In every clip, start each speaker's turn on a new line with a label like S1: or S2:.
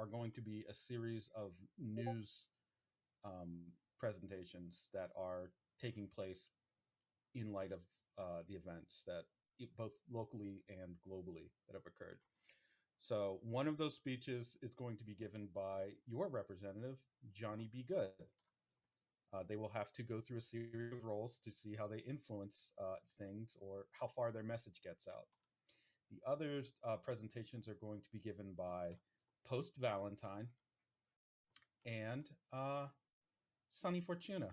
S1: are going to be a series of news presentations that are taking place in light of the events that both locally and globally that have occurred. So one of those speeches is going to be given by your representative, Johnny B. Goode. They will have to go through a series of roles to see how they influence things or how far their message gets out. The other presentations are going to be given by Post Valentine and Sunny Fortuna.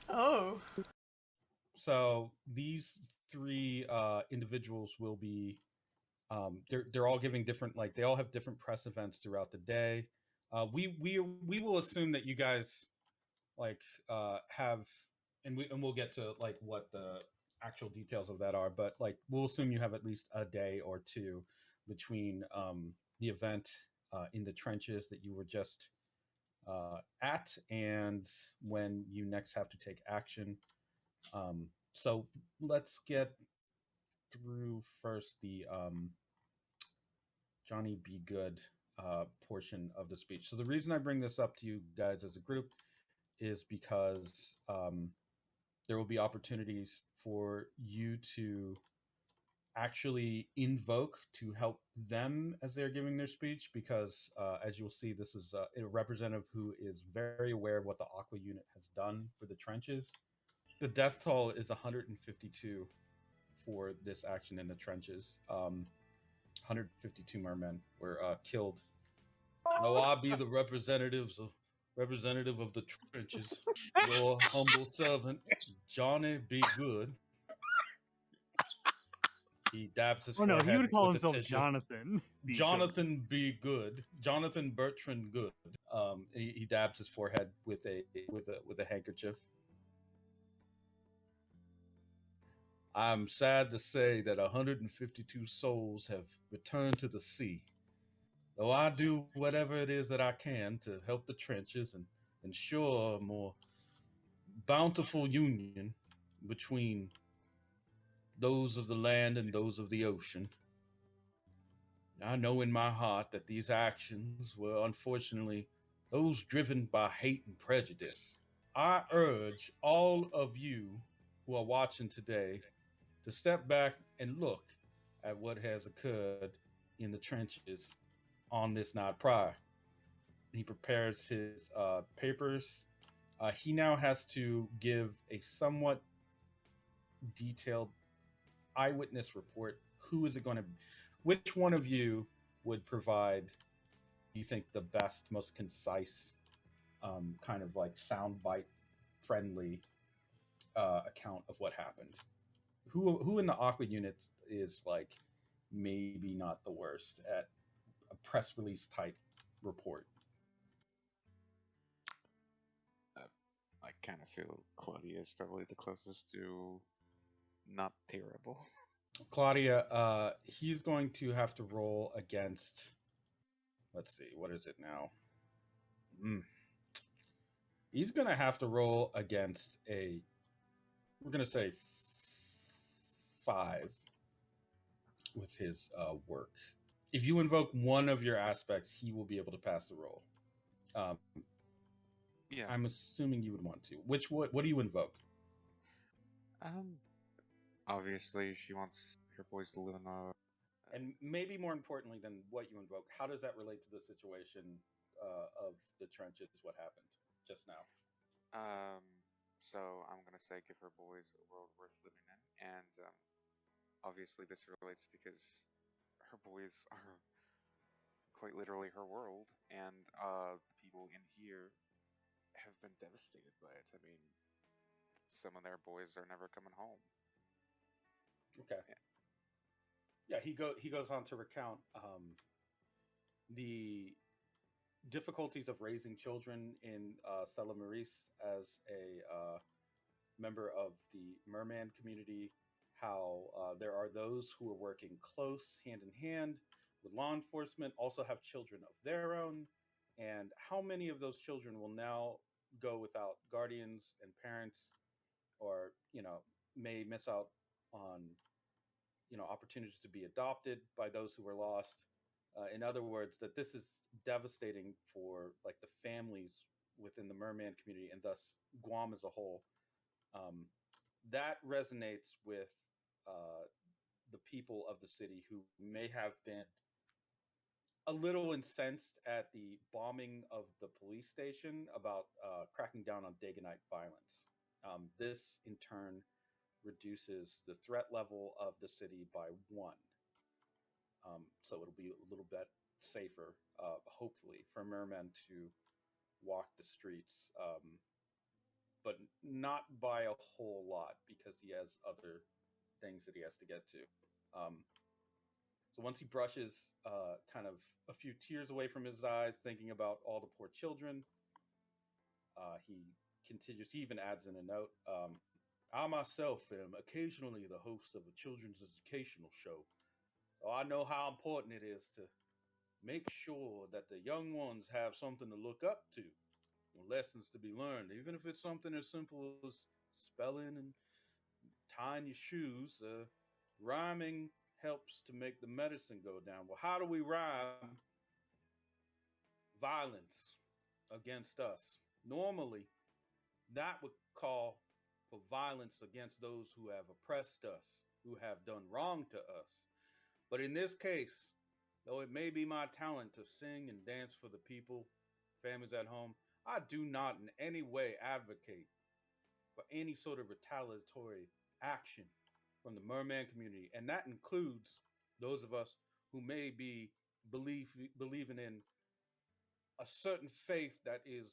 S2: Oh.
S1: So these three individuals will be they're all giving different, like, they all have different press events throughout the day. We will assume that you guys like have, and we'll get to like what the actual details of that are, but like we'll assume you have at least a day or two between the event in the trenches that you were just at and when you next have to take action. So let's get through first the Johnny B. Goode portion of the speech. So the reason I bring this up to you guys as a group is because there will be opportunities for you to actually invoke to help them as they're giving their speech, because as you'll see, this is a representative who is very aware of what the Aqua unit has done for the trenches. The death toll is 152 for this action in the trenches. 152 mermen were killed. Now I be the representative of the trenches, your humble servant, Johnny B. Goode. He dabs his forehead.
S3: He would call
S1: with
S3: himself
S1: a tissue.
S3: Jonathan.
S1: Jonathan B. Goode. Jonathan Bertrand Goode. He dabs his forehead with a handkerchief. I'm sad to say that 152 souls have returned to the sea. Though I do whatever it is that I can to help the trenches and ensure a more bountiful union between those of the land and those of the ocean. I know in my heart that these actions were unfortunately those driven by hate and prejudice. I urge all of you who are watching today to step back and look at what has occurred in the trenches on this night prior. He prepares his papers. He now has to give a somewhat detailed eyewitness report. Who is it going to be? Which one of you would provide, do you think, the best, most concise, kind of like soundbite friendly account of what happened? Who in the Aqua unit is like maybe not the worst at a press release type report?
S4: I kind of feel Claudia is probably the closest to not terrible.
S1: Claudia, he's going to have to roll against, let's see, what is it now? He's going to have to roll against a, we're going to say 5 with his work. If you invoke one of your aspects, he will be able to pass the roll.
S4: Yeah.
S1: I'm assuming you would want to. What do you invoke?
S4: Obviously, she wants her boys to live in a...
S1: And maybe more importantly than what you invoke, how does that relate to the situation of the trenches, what happened just now?
S4: So I'm going to say give her boys a world worth living in. And obviously this relates because her boys are quite literally her world. And the people in here have been devastated by it. I mean, some of their boys are never coming home.
S1: Okay. Yeah, he goes on to recount the difficulties of raising children in Stella Maris as a member of the merman community, how there are those who are working close hand in hand with law enforcement, also have children of their own, and how many of those children will now go without guardians and parents, or may miss out on opportunities to be adopted by those who were lost. In other words, that this is devastating for like the families within the merman community and thus Guam as a whole. Um, that resonates with uh, the people of the city who may have been a little incensed at the bombing of the police station about cracking down on Dagonite violence. This, in turn, reduces the threat level of the city by one. So it'll be a little bit safer, hopefully, for mermen to walk the streets, but not by a whole lot because he has other things that he has to get to. So once he brushes kind of a few tears away from his eyes, thinking about all the poor children, he continues. He even adds in a note. I myself am occasionally the host of a children's educational show. So I know how important it is to make sure that the young ones have something to look up to, lessons to be learned, even if it's something as simple as spelling and tying your shoes. Rhyming helps to make the medicine go down. Well, how do we rhyme violence against us? Normally, that would call for violence against those who have oppressed us, who have done wrong to us. But in this case, though it may be my talent to sing and dance for the people, families at home, I do not in any way advocate for any sort of retaliatory action from the merman community. And that includes those of us who may be believing in a certain faith that is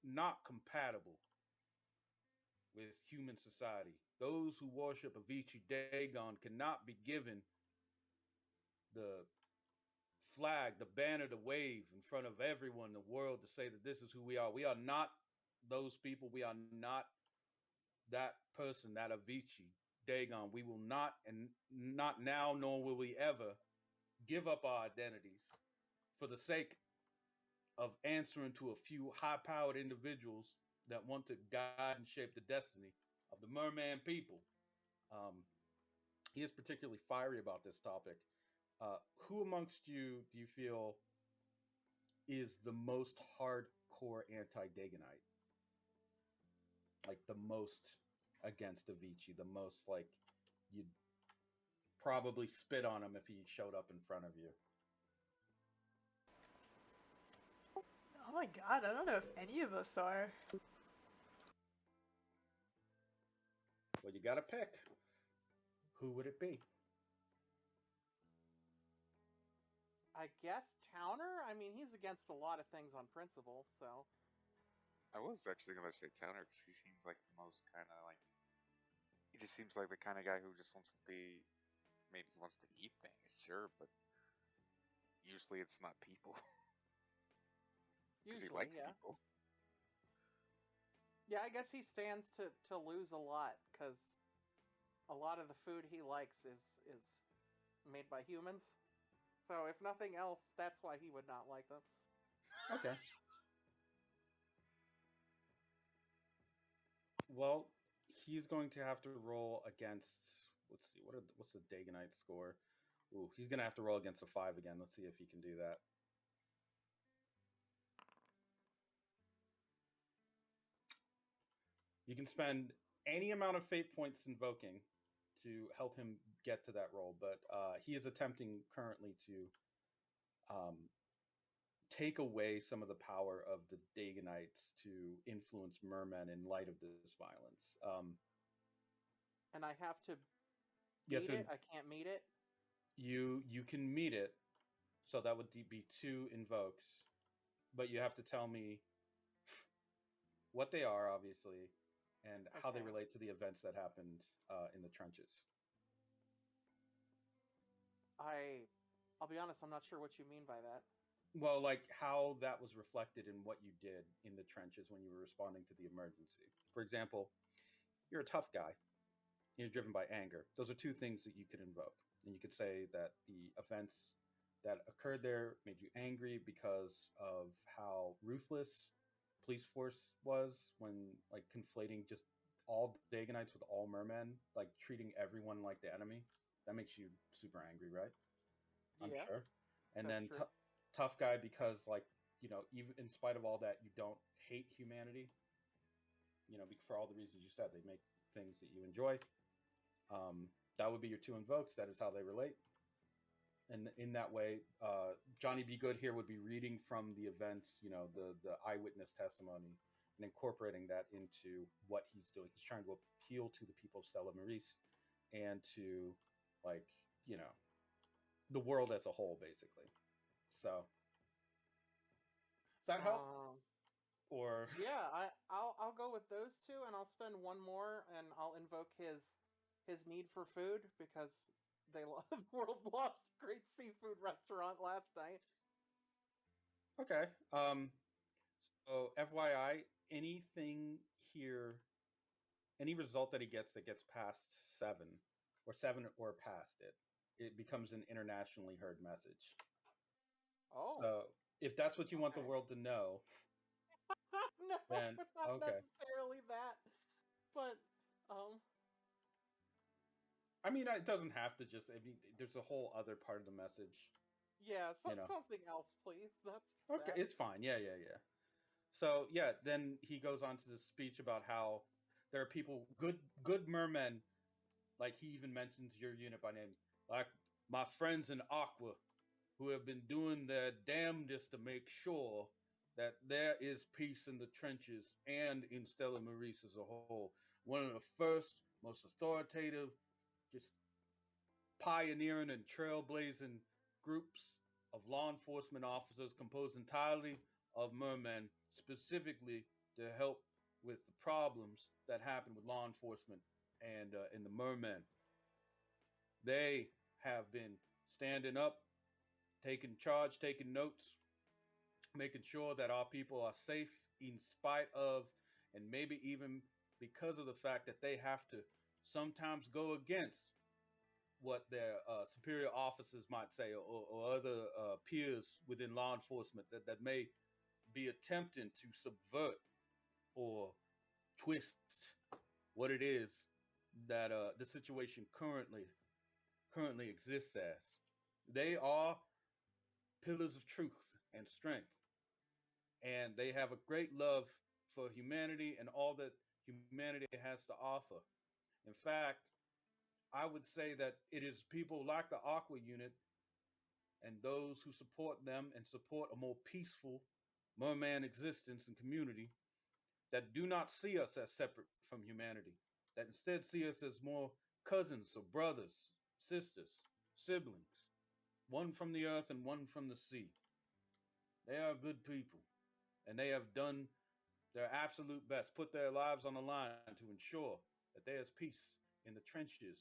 S1: not compatible with human society. Those who worship Avicii Dagon cannot be given the flag, the banner to wave in front of everyone in the world to say that this is who we are. We are not those people. We are not that person, that Avicii Dagon. We will not, and not now, nor will we ever, give up our identities for the sake of answering to a few high powered individuals that want to guide and shape the destiny of the merman people. Um, he is particularly fiery about this topic. Who amongst you do you feel is the most hardcore anti Dagonite? Like the most against Avicii, the most like you'd probably spit on him if he showed up in front of you.
S2: Oh my god, I don't know if any of us are.
S1: Well, you got to pick. Who would it be?
S3: I guess Towner? I mean, he's against a lot of things on principle, so.
S4: I was actually gonna say Towner because he seems like the most kind of like. He just seems like the kind of guy who just wants to be. Maybe he wants to eat things, sure, but usually it's not people because he
S3: Usually,
S4: likes
S3: yeah.
S4: people.
S3: Yeah, I guess he stands to lose a lot, because a lot of the food he likes is made by humans. So if nothing else, that's why he would not like them.
S1: Okay. Well, he's going to have to roll against. Let's see. What's the Dagonite score? Ooh, he's gonna have to roll against a 5 again. Let's see if he can do that. You can spend any amount of fate points invoking to help him get to that roll, but he is attempting currently to um, take away some of the power of the Dagonites to influence mermen in light of this violence.
S3: And I have to
S1: You have
S3: beat
S1: to
S3: it. I can't meet it.
S1: you can meet it, so that would be 2 invokes, but you have to tell me what they are, obviously, and how they
S3: Okay.
S1: relate to the events that happened in the trenches.
S3: I'll be honest, I'm not sure what you mean by that.
S1: Well, like how that was reflected in what you did in the trenches when you were responding to the emergency. For example, you're a tough guy. You're driven by anger. Those are 2 things that you could invoke. And you could say that the events that occurred there made you angry because of how ruthless police force was when like conflating just all Dagonites with all mermen, like treating everyone like the enemy. That makes you super angry, right? I'm
S3: Yeah.
S1: sure. And
S3: That's
S1: then
S3: true.
S1: tough guy because like even in spite of all that, you don't hate humanity. For all the reasons you said, they make things that you enjoy. Um, that would be your two invokes. That is how they relate. And in that way, Johnny B. Good here would be reading from the events, the eyewitness testimony, and incorporating that into what he's doing. He's trying to appeal to the people of Stella Maris and to, like, you know, the world as a whole, basically. So, does that help?
S3: Um,
S1: Or
S3: yeah, I'll go with those two, and I'll spend one more, and I'll invoke his need for food because the world lost a great seafood restaurant last night.
S1: okay. So FYI, anything here, any result that gets past seven or past it, it becomes an internationally heard message.
S3: Oh,
S1: So if that's what you want the
S3: okay.
S1: world to know,
S3: No,
S1: then
S3: not
S1: okay.
S3: necessarily that, but um,
S1: I mean, it doesn't have to just. I mean, there's a whole other part of the message.
S3: yeah,
S1: You know.
S3: something else, please. Not just
S1: Okay,
S3: that.
S1: it's fine. Yeah, yeah, yeah. So yeah, then he goes on to this speech about how there are people, good mermen. Like he even mentions your unit by name, like my friends in Aqua, who have been doing their damnedest to make sure that there is peace in the trenches and in Stella Maris as a whole. One of the first, most authoritative, just pioneering and trailblazing groups of law enforcement officers composed entirely of mermen, specifically to help with the problems that happen with law enforcement and in the mermen. They have been standing up, taking charge, taking notes, making sure that our people are safe in spite of, and maybe even because of the fact that they have to sometimes go against what their superior officers might say, or other peers within law enforcement that may be attempting to subvert or twist what it is that the situation currently exists as. They are pillars of truth and strength, and they have a great love for humanity and all that humanity has to offer. In fact, I would say that it is people like the Aqua Unit and those who support them and support a more peaceful merman existence and community that do not see us as separate from humanity, that instead see us as more cousins or brothers, sisters, siblings, one from the earth and one from the sea. They are good people, and they have done their absolute best, put their lives on the line to ensure that there is peace in the trenches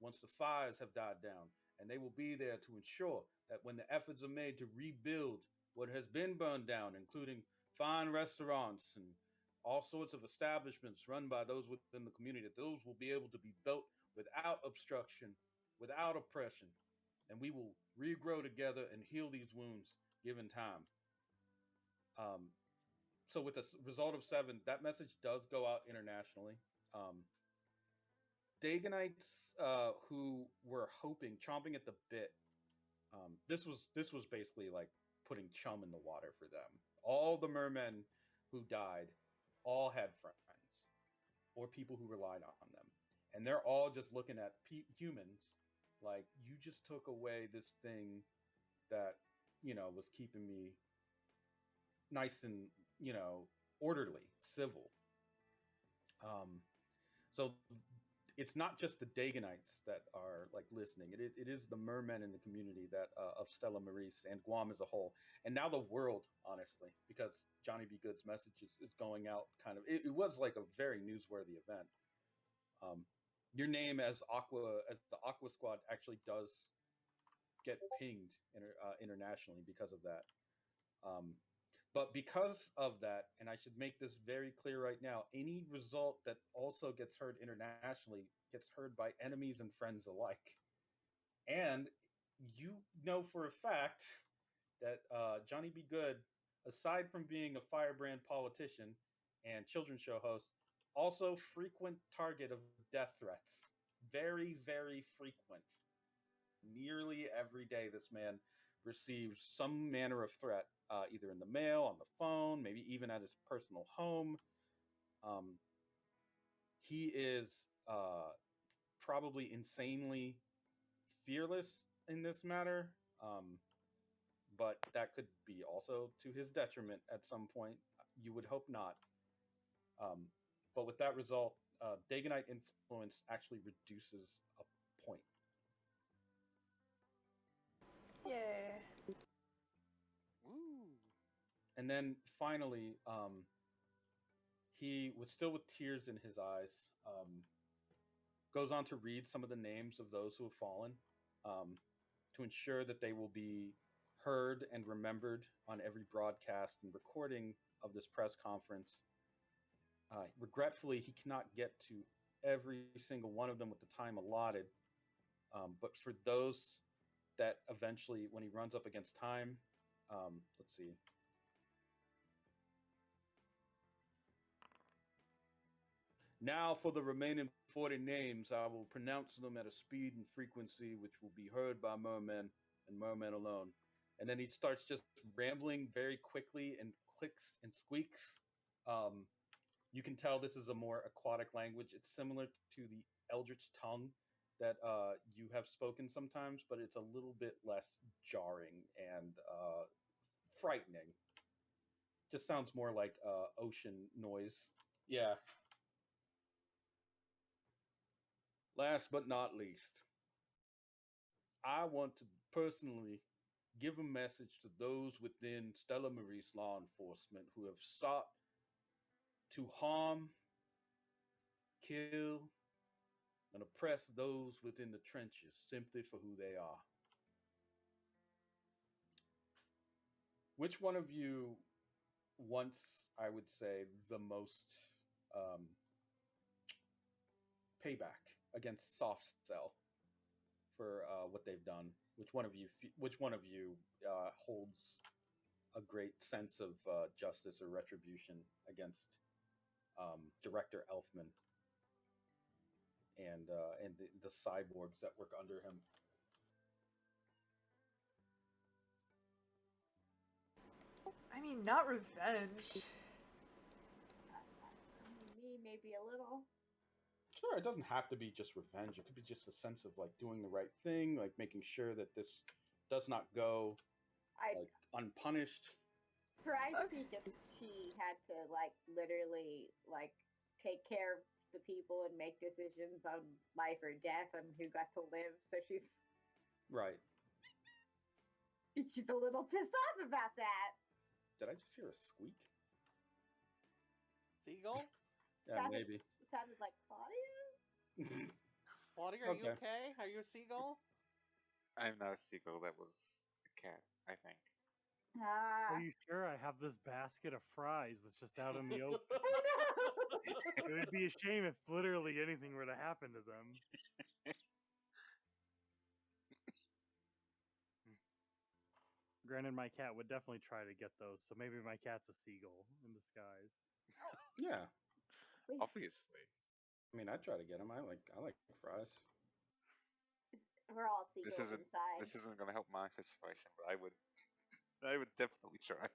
S1: once the fires have died down. And they will be there to ensure that when the efforts are made to rebuild what has been burned down, including fine restaurants and all sorts of establishments run by those within the community, that those will be able to be built without obstruction, without oppression. And we will regrow together and heal these wounds given time. Um, so with the result of seven, that message does go out internationally. Um, Daganites who were hoping, chomping at the bit. This was basically like putting chum in the water for them. All the mermen who died, all had friends or people who relied on them, and they're all just looking at humans like you just took away this thing that was keeping me nice and orderly, civil. So it's not just the Daganites that are like listening. It is the mermen in the community that of Stella Maris and Guam as a whole, and now the world, honestly, because Johnny B. Good's message is going out. Kind of, it was like a very newsworthy event. Um, your name as the Aqua Squad actually does get pinged internationally because of that. Um, but because of that, and I should make this very clear right now, any result that also gets heard internationally gets heard by enemies and friends alike. And you know for a fact that Johnny B. Good, aside from being a firebrand politician and children's show host, also frequent target of death threats. Very, very frequent. Nearly every day, this man received some manner of threat, either in the mail, on the phone, maybe even at his personal home. Um, he is probably insanely fearless in this matter, but that could be also to his detriment at some point. You would hope not. Um, but with that result, Dagonite influence actually reduces a point.
S2: Yeah.
S4: Woo!
S1: And then finally, he, was still with tears in his eyes, goes on to read some of the names of those who have fallen, to ensure that they will be heard and remembered on every broadcast and recording of this press conference. Regretfully, he cannot get to every single one of them with the time allotted. But for those that eventually, when he runs up against time, let's see. Now, for the remaining 40 names, I will pronounce them at a speed and frequency which will be heard by mermen and mermen alone. And then he starts just rambling very quickly and clicks and squeaks. You can tell this is a more aquatic language. It's similar to the Eldritch tongue that you have spoken sometimes, but it's a little bit less jarring and frightening. Just sounds more like ocean noise. Yeah. Last but not least, I want to personally give a message to those within Stella Marie's law enforcement who have sought to harm, kill, and oppress those within the trenches simply for who they are. Which one of you wants, I would say, the most um, payback against Soft Cell for what they've done? Which one of you? Which one of you holds a great sense of justice or retribution against Director Elfman and the cyborgs that work under him?
S2: I mean, not revenge.
S5: Me, maybe a little.
S1: Sure, it doesn't have to be just revenge. It could be just a sense of like doing the right thing, like making sure that this does not go
S5: I
S1: like unpunished.
S5: For Icepeak, she had to like literally like take care of the people and make decisions on life or death and who got to live. So she's
S1: Right.
S5: a little pissed off about that.
S1: Did I just hear a squeak?
S3: Seagull?
S1: Yeah,
S5: Sounded-
S1: maybe.
S5: Sounded like Claudia.
S3: Claudia, are you
S1: Okay.
S3: okay? Are you a seagull?
S4: I'm not a seagull. That was a cat, I think.
S6: Are you sure? I have this basket of fries that's just out in the open. It would be a shame if literally anything were to happen to them. Granted, my cat would definitely try to get those, so maybe my cat's a seagull in disguise.
S1: Yeah.
S5: Wait,
S4: Obviously.
S1: I mean, I try to get them. I like fries.
S5: we're all
S4: This
S5: seagulls
S4: isn't
S5: inside.
S4: this isn't going to help my situation, but I would definitely try.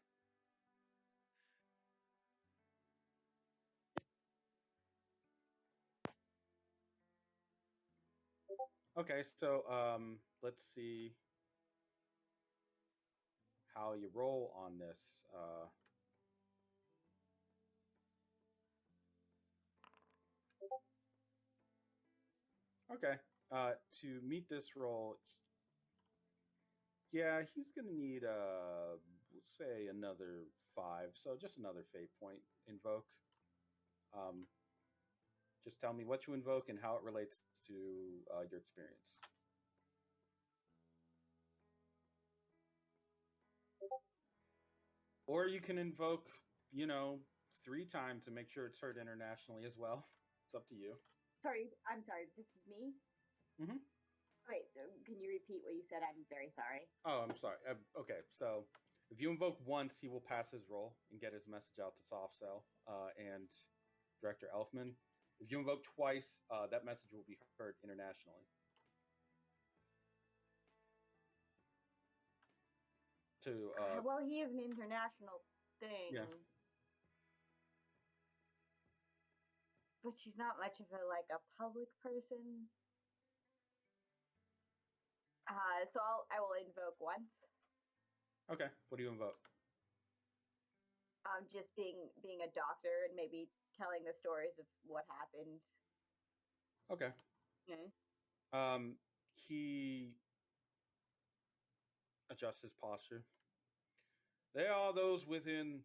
S1: Okay, so let's see how you roll on this. Okay, to meet this roll, yeah, he's gonna need we'll say another 5, so just another fate point invoke. Um, just tell me what you invoke and how it relates to your experience. Or you can invoke, 3 times to make sure it's heard internationally as well. It's up to you.
S5: Sorry, I'm sorry. This is me.
S1: Mhm.
S5: Wait, can you repeat what you said? I'm very sorry.
S1: Oh, I'm sorry. Okay, so if you invoke once, he will pass his roll and get his message out to Soft Cell and Director Elfman. If you invoke twice, that message will be heard internationally. to
S5: well, he is an international thing.
S1: Yeah.
S5: But she's not much of a public person. So I will invoke once.
S1: Okay, what do you invoke?
S5: Just being a doctor and maybe telling the stories of what happened.
S1: Okay.
S5: Okay.
S1: He adjusts his posture. There are those within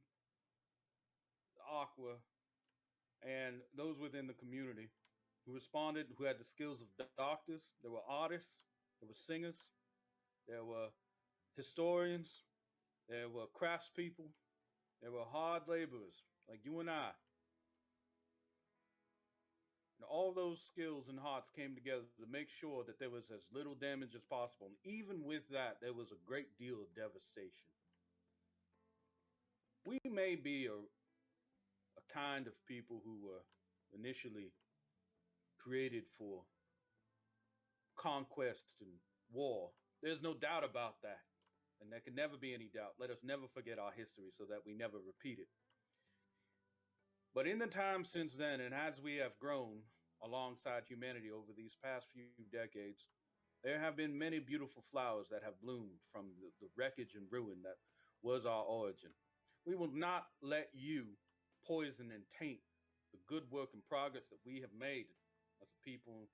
S1: Aqua and those within the community who responded, who had the skills of doctors. There were artists, there were singers, there were historians, there were craftspeople, there were hard laborers like you and I. And all those skills and hearts came together to make sure that there was as little damage as possible. And even with that, there was a great deal of devastation. We may be a kind of people who were initially created for conquest and war. There's no doubt about that. And there can never be any doubt. Let us never forget our history so that we never repeat it. But in the time since then, and as we have grown alongside humanity over these past few decades, there have been many beautiful flowers that have bloomed from the wreckage and ruin that was our origin. We will not let you poison and taint the good work and progress that we have made as a people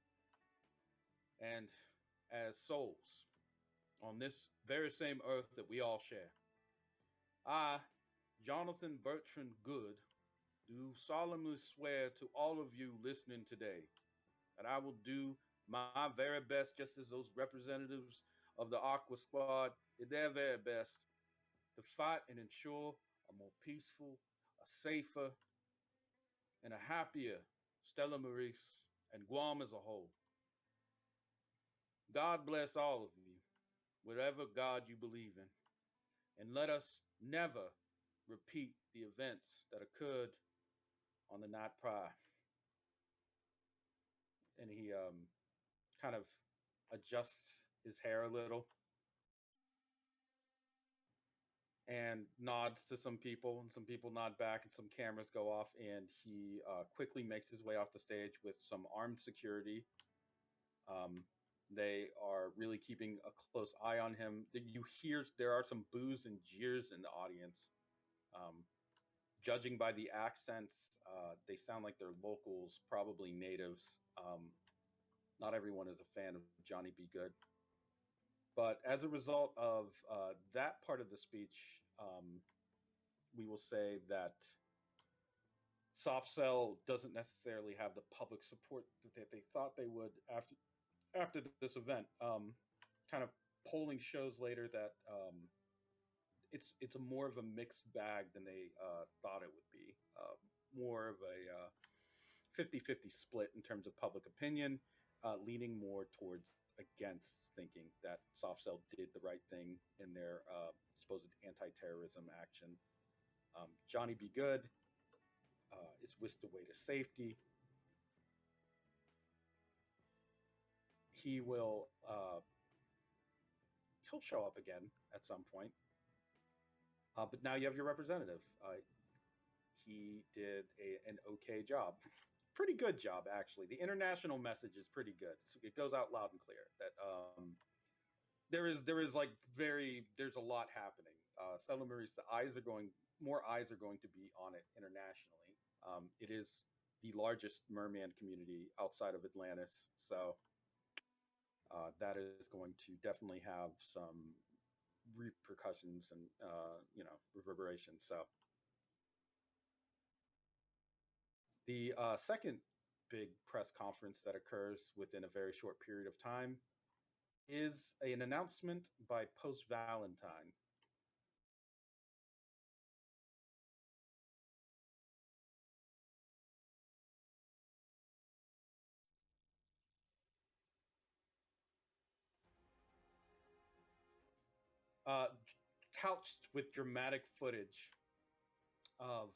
S1: and as souls on this very same earth that we all share. I, Jonathan Bertrand Goode, do solemnly swear to all of you listening today that I will do my very best, just as those representatives of the Aqua Squad did their very best to fight and ensure a more peaceful, a safer, and a happier Stella Maris and Guam as a whole. God bless all of you, whatever God you believe in, and let us never repeat the events that occurred on the night prior. And he kind of adjusts his hair a little and nods to some people, and some people nod back, and some cameras go off, and he quickly makes his way off the stage with some armed security. They are really keeping a close eye on him. You hear there are some boos and jeers in the audience. Judging by the accents, they sound like they're locals, probably natives. Not everyone is a fan of Johnny B. Goode. But as a result of that part of the speech, we will say that Soft Cell doesn't necessarily have the public support that they thought they would after this event. Kind of polling shows later that it's a more of a mixed bag than they thought it would be. More of a 50-50 split in terms of public opinion, leaning more towards against, thinking that Soft Cell did the right thing in their supposed anti-terrorism action. Johnny B. Goode is whisked away to safety. He'll show up again at some point. But now you have your representative. He did an okay job. Pretty good job, actually. The international message is pretty good. So it goes out loud and clear that there's a lot happening. Stella Maris, more eyes are going to be on it internationally. It is the largest merman community outside of Atlantis, so that is going to definitely have some repercussions and reverberations. So the second big press conference that occurs within a very short period of time is an announcement by Post Valentine. Couched with dramatic footage of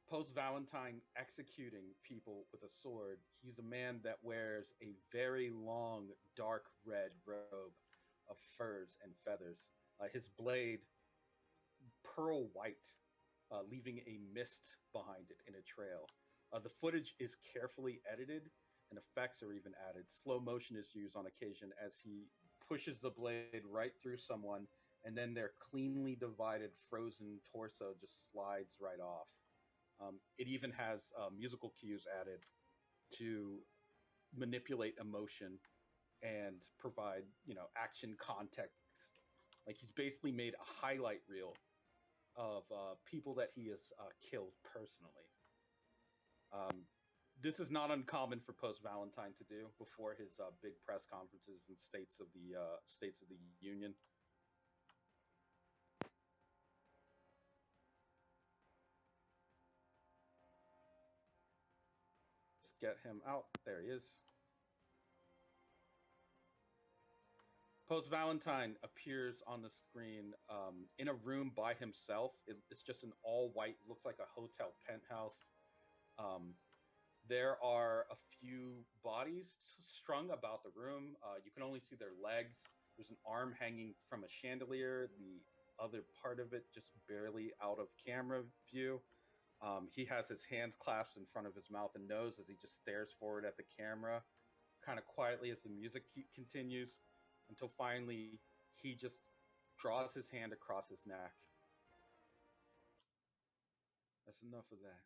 S1: Post Valentine executing people with a sword. He's a man that wears a very long, dark red robe of furs and feathers. His blade pearl white, leaving a mist behind it in a trail. The footage is carefully edited, and effects are even added. Slow motion is used on occasion as he pushes the blade right through someone, and then their cleanly divided frozen torso just slides right off. It even has musical cues added to manipulate emotion and provide, action context. Like he's basically made a highlight reel of people that he has killed personally. This is not uncommon for post Valentine to do before his big press conferences and States of the Union. Let's get him out. There he is. Post Valentine appears on the screen in a room by himself. It's just an all white, looks like a hotel penthouse. There are a few bodies strung about the room. You can only see their legs. There's an arm hanging from a chandelier, the other part of it just barely out of camera view. He has his hands clasped in front of his mouth and nose as he just stares forward at the camera, kind of quietly as the music continues, until finally he just draws his hand across his neck. That's enough of that.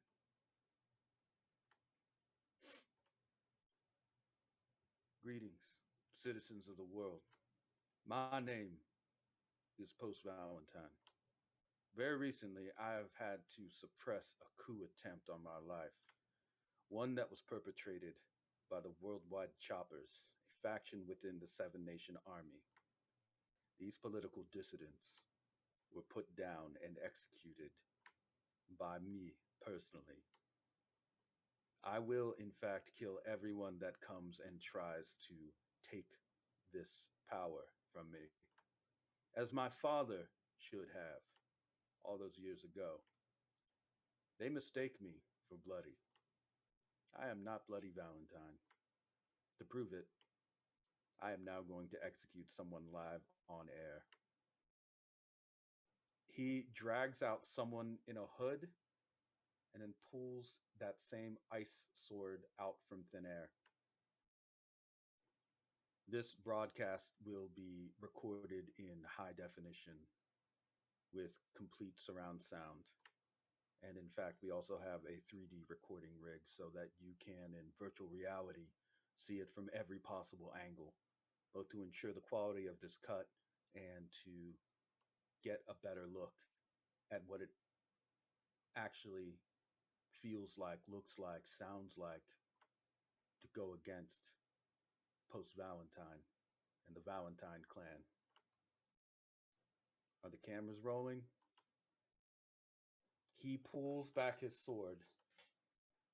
S1: Greetings, citizens of the world. My name is Post Valentine. Very recently, I have had to suppress a coup attempt on my life, one that was perpetrated by the Worldwide Choppers, a faction within the Seven Nation Army. These political dissidents were put down and executed by me personally. I will, in fact, kill everyone that comes and tries to take this power from me, as my father should have all those years ago. They mistake me for Bloody. I am not Bloody Valentine. To prove it, I am now going to execute someone live on air. He drags out someone in a hood and then pulls that same ice sword out from thin air. This broadcast will be recorded in high definition with complete surround sound. And in fact, we also have a 3D recording rig so that you can, in virtual reality, see it from every possible angle, both to ensure the quality of this cut and to get a better look at what it actually feels like, looks like, sounds like to go against post Valentine and the Valentine clan. Are the cameras rolling? He pulls back his sword.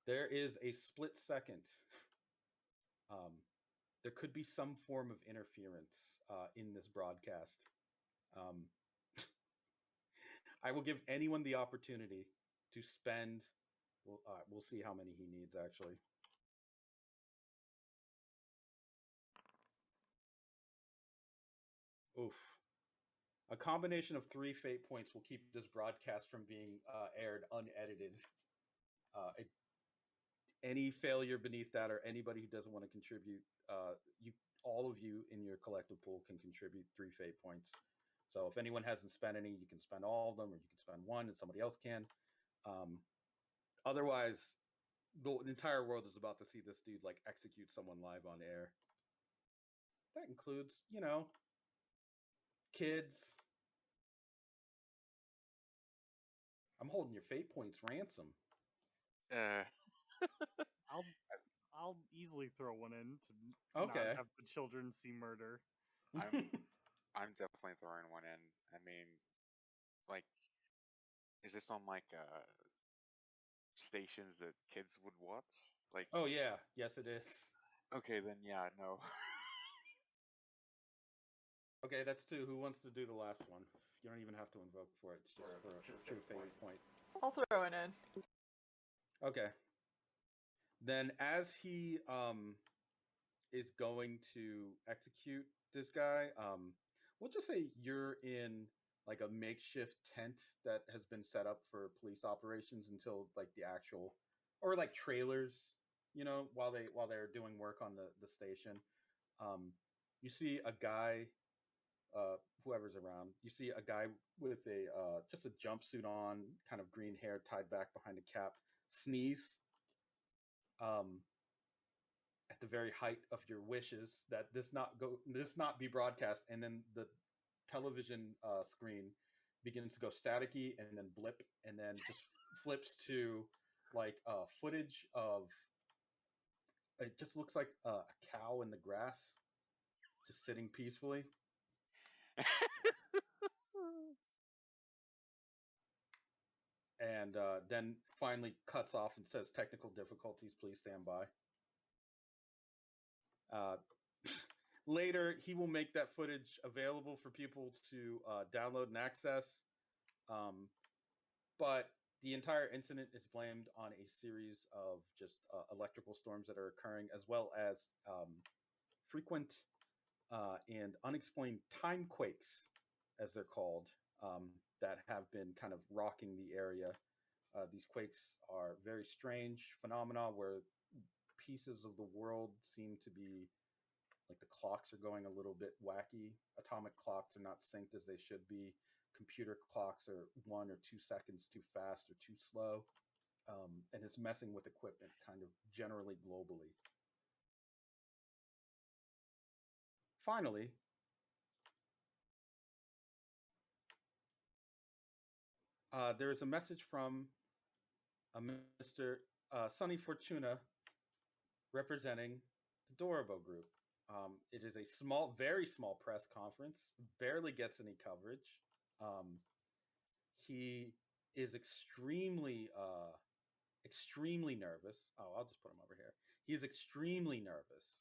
S1: There is a split second. There could be some form of interference in this broadcast. Um, I will give anyone the opportunity to spend. We'll see how many he needs, actually. Oof. A combination of 3 fate points will keep this broadcast from being aired unedited. Any failure beneath that, or anybody who doesn't want to contribute, all of you in your collective pool can contribute 3 fate points. So if anyone hasn't spent any, you can spend all of them, or you can spend one and somebody else can. Otherwise, the entire world is about to see this dude like execute someone live on air. That includes, kids. I'm holding your fate points ransom.
S6: I'll easily throw one in to
S1: Okay.
S6: not have the children see murder.
S4: I'm definitely throwing one in. I mean, like, is this on like stations that kids would watch? Like,
S1: Oh yeah, yes it is.
S4: okay, then yeah, no.
S1: Okay, that's 2. Who wants to do the last one? You don't even have to invoke for it. It's just for a true fate point.
S2: I'll throw it in.
S1: Okay. Then as he is going to execute this guy, we'll just say you're in like a makeshift tent that has been set up for police operations until like the actual, or like trailers, while they're doing work on the station. Um, you see a guy, whoever's around. You see a guy with a just a jumpsuit on, kind of green hair tied back behind a cap, sneeze. Um, at the very height of your wishes that this not be broadcast, and then the television screen begins to go staticky and then blip and then just flips to like footage of, it just looks like a cow in the grass just sitting peacefully, and then finally cuts off and says technical difficulties, please stand by. uh, Later he will make that footage available for people to download and access. But the entire incident is blamed on a series of just electrical storms that are occurring, as well as frequent and unexplained timequakes, as they're called, that have been kind of rocking the area. These quakes are very strange phenomena where pieces of the world seem to be like the clocks are going a little bit wacky. Atomic clocks are not synced as they should be. Computer clocks are 1 or 2 seconds too fast or too slow, and it's messing with equipment kind of generally globally. Finally, there is a message from a Mr. Sunny Fortuna representing the Dorobo Group. It is a small, very small press conference, barely gets any coverage. He is extremely nervous. Oh, I'll just put him over here. He is extremely nervous.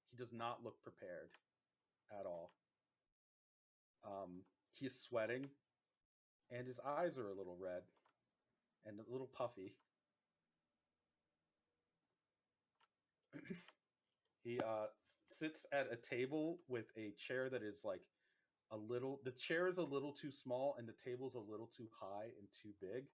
S1: He does not look prepared at all. He's sweating, and his eyes are a little red and a little puffy. He sits at a table with a chair that is like the chair is a little too small and the table's a little too high and too big.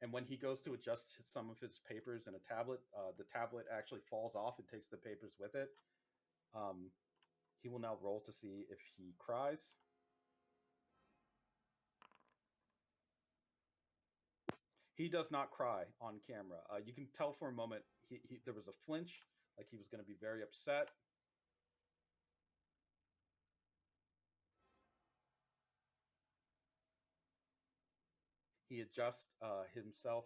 S1: And when he goes to adjust some of his papers in a tablet, the tablet actually falls off and takes the papers with it. He will now roll to see if he cries. He does not cry on camera. You can tell for a moment there was a flinch, like he was going to be very upset. He adjusts himself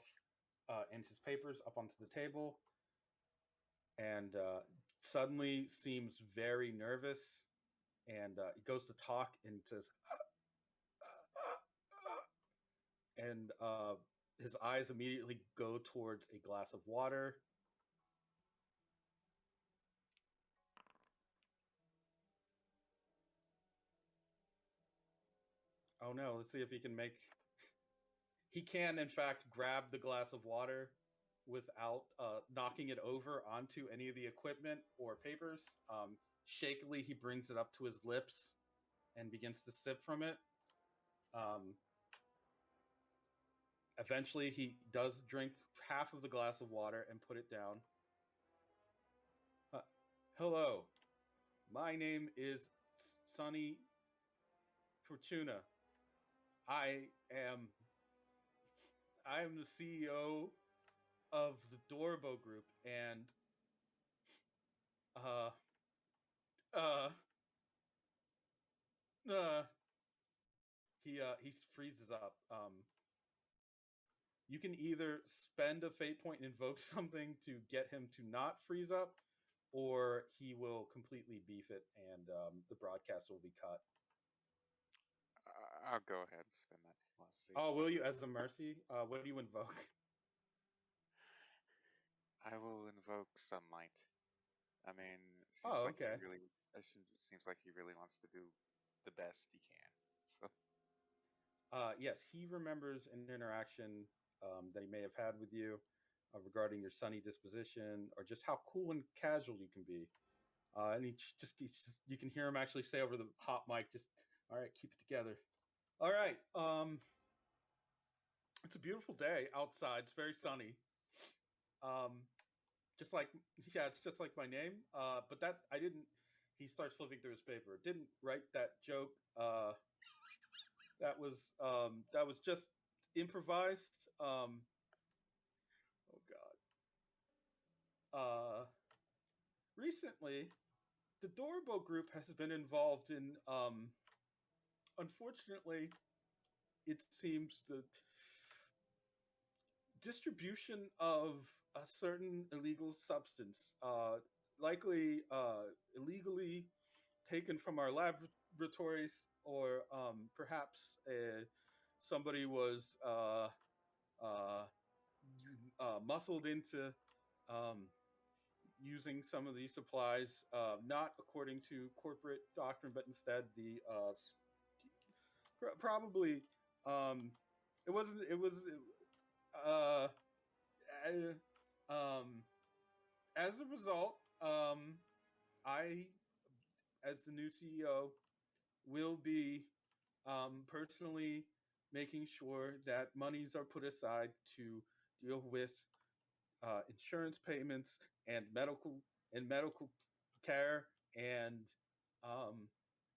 S1: and his papers up onto the table, and suddenly seems very nervous, and he goes to talk and says, and his eyes immediately go towards a glass of water. Oh no, let's see if he can make... He can, in fact, grab the glass of water without knocking it over onto any of the equipment or papers. Shakily, he brings it up to his lips and begins to sip from it. Eventually, he does drink half of the glass of water and put it down. Hello, my name is Sunny Fortuna. I am the CEO of the Dorbo Group, and he freezes up. You can either spend a fate point and invoke something to get him to not freeze up, or he will completely beef it, and the broadcast will be cut.
S4: I'll go ahead and spend that last fate.
S1: Oh, will you, as a mercy? What do you invoke?
S4: I will invoke sunlight. I mean,
S1: Okay.
S4: Seems like he really wants to do the best he can. So.
S1: Yes, he remembers an interaction that he may have had with you regarding your sunny disposition, or just how cool and casual you can be. And you can hear him actually say over the hot mic, just All right, keep it together. All right. It's a beautiful day outside. It's very sunny. Um, just like it's just like my name. But that I didn't. He starts flipping through his paper. Didn't write that joke. That was just improvised. Oh God. Recently, the Dorbo group has been involved in. Unfortunately, it seems the distribution of a certain illegal substance, likely illegally taken from our laboratories, or perhaps somebody was uh, muscled into um, using some of these supplies, not according to corporate doctrine, but instead the probably it wasn't. It was. Uh, um, as a result, I, as the new CEO, will be personally making sure that monies are put aside to deal with insurance payments and medical care, um,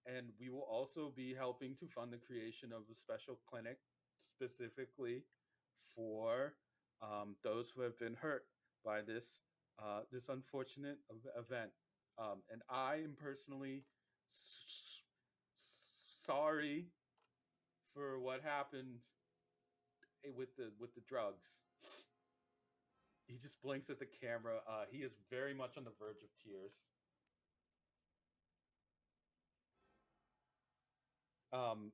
S1: and we will also be helping to fund the creation of a special clinic specifically for those who have been hurt by this unfortunate event. And I am personally sorry for what happened with the drugs. He just blinks at the camera. He is very much on the verge of tears. Um,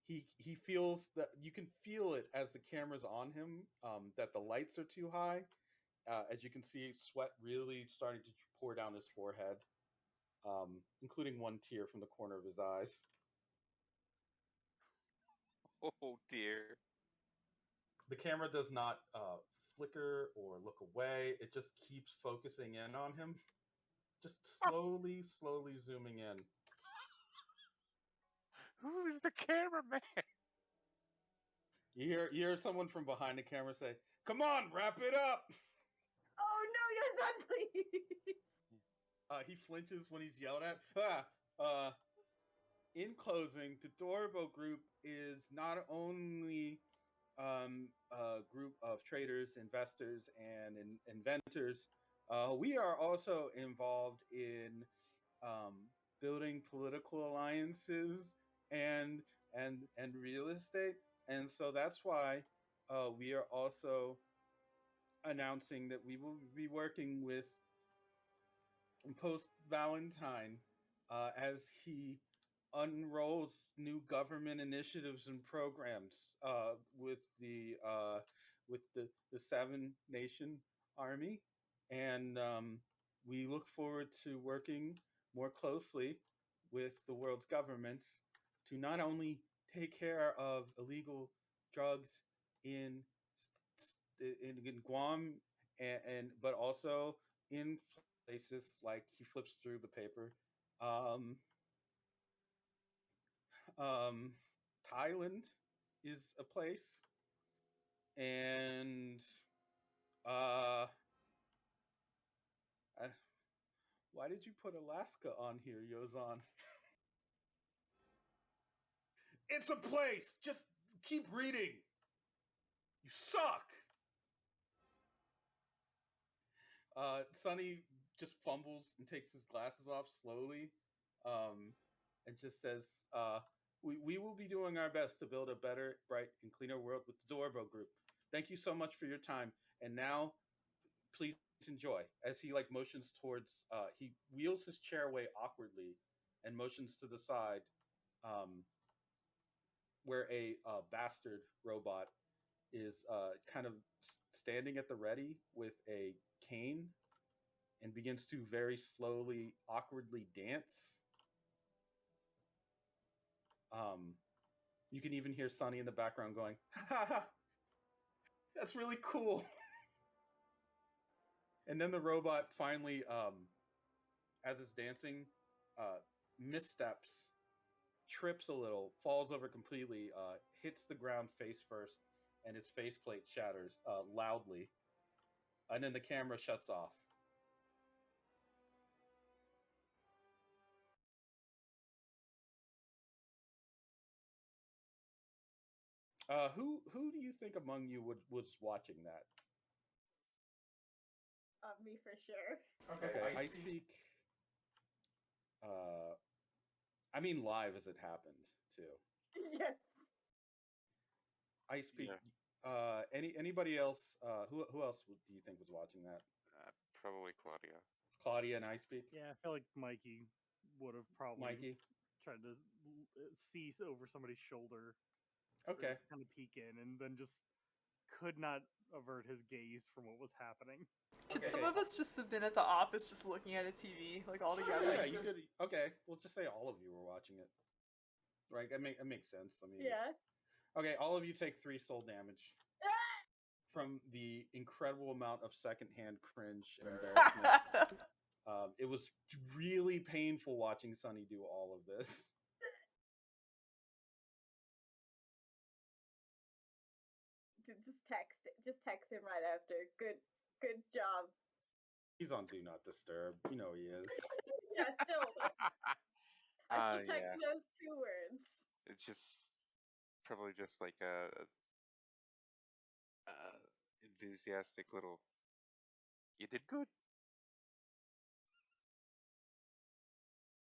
S1: he feels that you can feel it as the camera's on him. That the lights are too high. As you can see, sweat really starting to pour down his forehead, including one tear from the corner of his eyes.
S4: Oh dear.
S1: The camera does not flicker or look away. It just keeps focusing in on him, just slowly zooming in.
S4: Who is the cameraman?
S1: You hear someone from behind the camera say, "Come on, wrap it up."
S2: Oh no, your son, please.
S1: He flinches when he's yelled at. In closing, the Dorbo Group is not only a group of traders, investors, and inventors. We are also involved in building political alliances and and real estate, and so that's why we are also announcing that we will be working with post Valentine as he unrolls new government initiatives and programs with the Seven Nation Army, and we look forward to working more closely with the world's governments to not only take care of illegal drugs in in Guam and but also in places like he flips through the paper. Um, Thailand is a place, and uh, I, why did you put Alaska on here, Yozan? It's a place. Just keep reading. You suck. Sunny just fumbles and takes his glasses off slowly, and just says, we will be doing our best to build a better, bright, and cleaner world with the Dorbo Group. Thank you so much for your time. And now, please enjoy." As he motions towards, he wheels his chair away awkwardly and motions to the side, where a bastard robot is kind of standing at the ready with a cane and begins to very slowly, awkwardly dance. You can even hear Sunny in the background going, "Ha ha, that's really cool." And then the robot finally, as it's dancing, missteps, trips a little, falls over completely, hits the ground face first, and his faceplate shatters loudly. And then the camera shuts off. Who do you think among you was watching that?
S5: Me for sure.
S1: Okay, Icepeak. I mean live as it happened too.
S5: Yes.
S1: Icepeak.
S4: Yeah.
S1: Anybody else? Who else do you think was watching that?
S4: Probably Claudia.
S1: Claudia and Icepeak.
S6: Yeah, I feel like Mikey would have probably
S1: Mikey.
S6: tried to see over somebody's shoulder.
S1: Okay.
S6: Just kind of peek in, and then just could not avert his gaze from what was happening.
S2: Could some of us just have been at the office just looking at a TV, like all together?
S1: Yeah, you could. Okay, we'll just say all of you were watching it. Right, it makes sense. I mean,
S5: Yeah.
S1: Okay, all of you take 3 soul damage from the incredible amount of secondhand cringe and embarrassment. It was really painful watching Sunny do all of this.
S5: Just text him right after. Good job.
S1: He's on Do Not Disturb. You know he is.
S5: Yeah, still. I should text
S4: Yeah.
S5: those 2 words.
S4: It's just probably just like a enthusiastic little. You did good.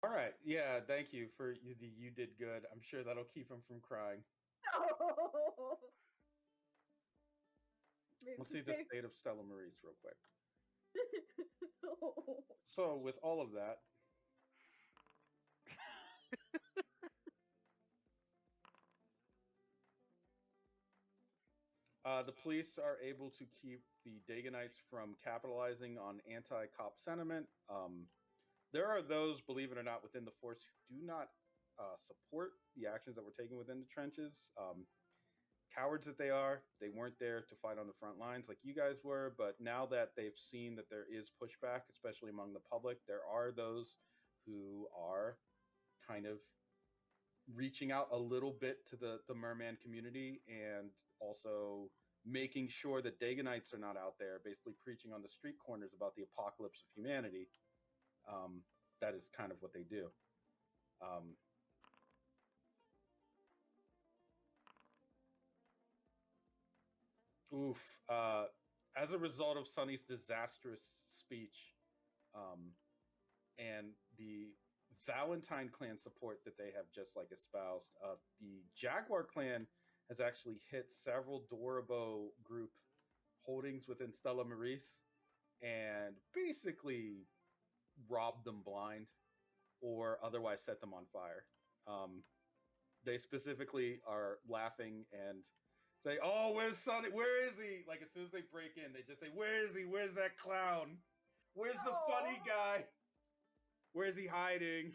S1: All right. Yeah, thank you for you did good. I'm sure that'll keep him from crying.
S5: Oh.
S1: Let's see the state of Stella Maurice real quick. So, with all of that, the police are able to keep the Daganites from capitalizing on anti-cop sentiment. There are those, believe it or not, within the force who do not support the actions that were taken within the trenches. Cowards that they are, they weren't there to fight on the front lines like you guys were, but now that they've seen that there is pushback, especially among the public, there are those who are kind of reaching out a little bit to the merman community and also making sure that Daganites are not out there basically preaching on the street corners about the apocalypse of humanity. That is kind of what they do. As a result of Sunny's disastrous speech and the Valentine clan support that they have just like espoused, the Jaguar clan has actually hit several Dorobo group holdings within Stella Maurice and basically robbed them blind or otherwise set them on fire. They specifically are laughing and say, "Oh, where's Sunny? Where is he?" Like as soon as they break in, they just say, "Where is he? Where's that clown? Where's the funny guy? Where's he hiding?"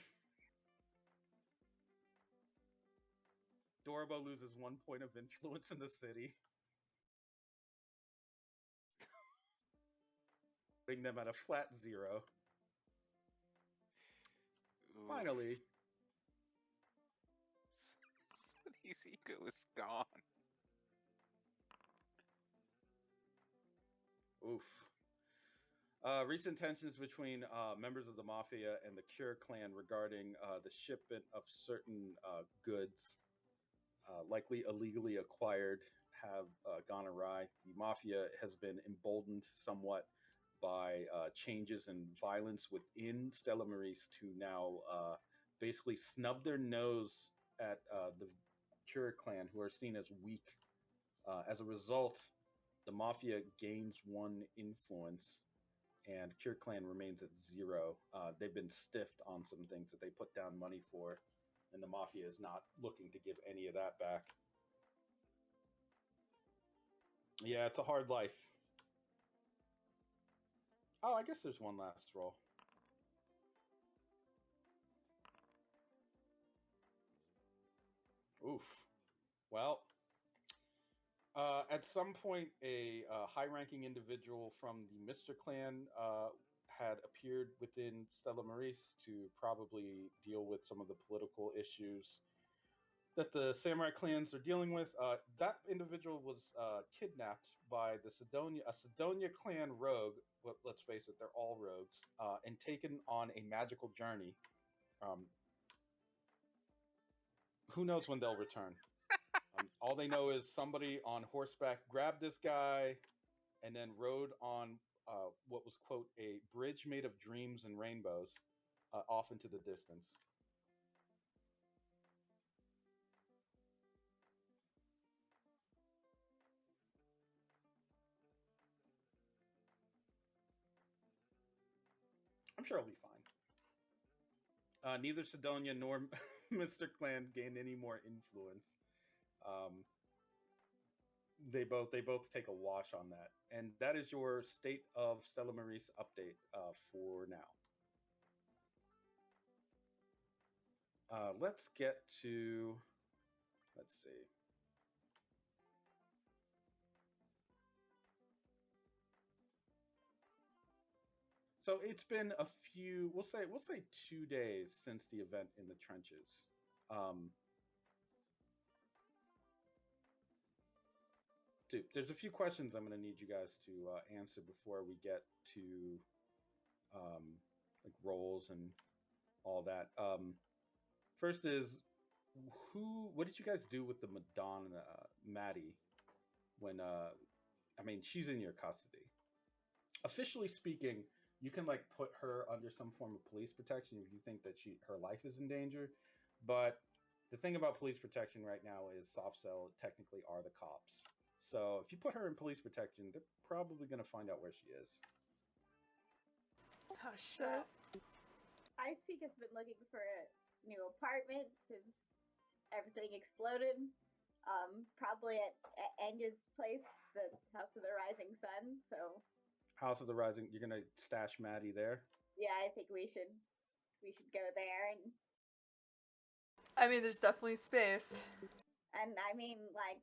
S1: Dorobo loses 1 point of influence in the city, putting them at a flat 0.
S4: Oof.
S1: Finally,
S4: Sunny's ego is gone.
S1: oof. Recent tensions between members of the Mafia and the Cure clan regarding the shipment of certain goods, likely illegally acquired, have gone awry. The Mafia has been emboldened somewhat by changes in violence within Stella Maurice to now basically snub their nose at the Cure clan, who are seen as weak. As a result, the Mafia gains 1 influence, and Cure clan remains at 0. They've been stiffed on some things that they put down money for, and the Mafia is not looking to give any of that back. Yeah, it's a hard life. Oh, I guess there's one last roll. Oof. Well, at some point, a high-ranking individual from the Mr. Clan had appeared within Stella Maris to probably deal with some of the political issues that the samurai clans are dealing with. That individual was kidnapped by the Sidonia clan rogue. Well, let's face it, they're all rogues, and taken on a magical journey. Who knows when they'll return? All they know is somebody on horseback grabbed this guy and then rode on what was, quote, a bridge made of dreams and rainbows off into the distance. I'm sure it'll be fine. Neither Sidonia nor Mr. Clan gained any more influence. They both take a wash on that, and that is your State of Stella Maris update for now. Let's get to, let's see. So it's been a few, we'll say 2 days since the event in the trenches. Dude, there's a few questions I'm going to need you guys to answer before we get to like roles and all that. First is, what did you guys do with the Madonna, Maddie, when, I mean, she's in your custody. Officially speaking, you can like put her under some form of police protection if you think that her life is in danger. But the thing about police protection right now is soft cell technically are the cops. So if you put her in police protection, they're probably going to find out where she is.
S2: Oh shit.
S5: Icepeak has been looking for a new apartment since everything exploded. Probably at Enya's place, the House of the Rising Sun. So
S1: House of the Rising, you're gonna stash Maddie there?
S5: yeah, I think we should go there, and
S2: I mean, there's definitely space.
S5: I mean, like,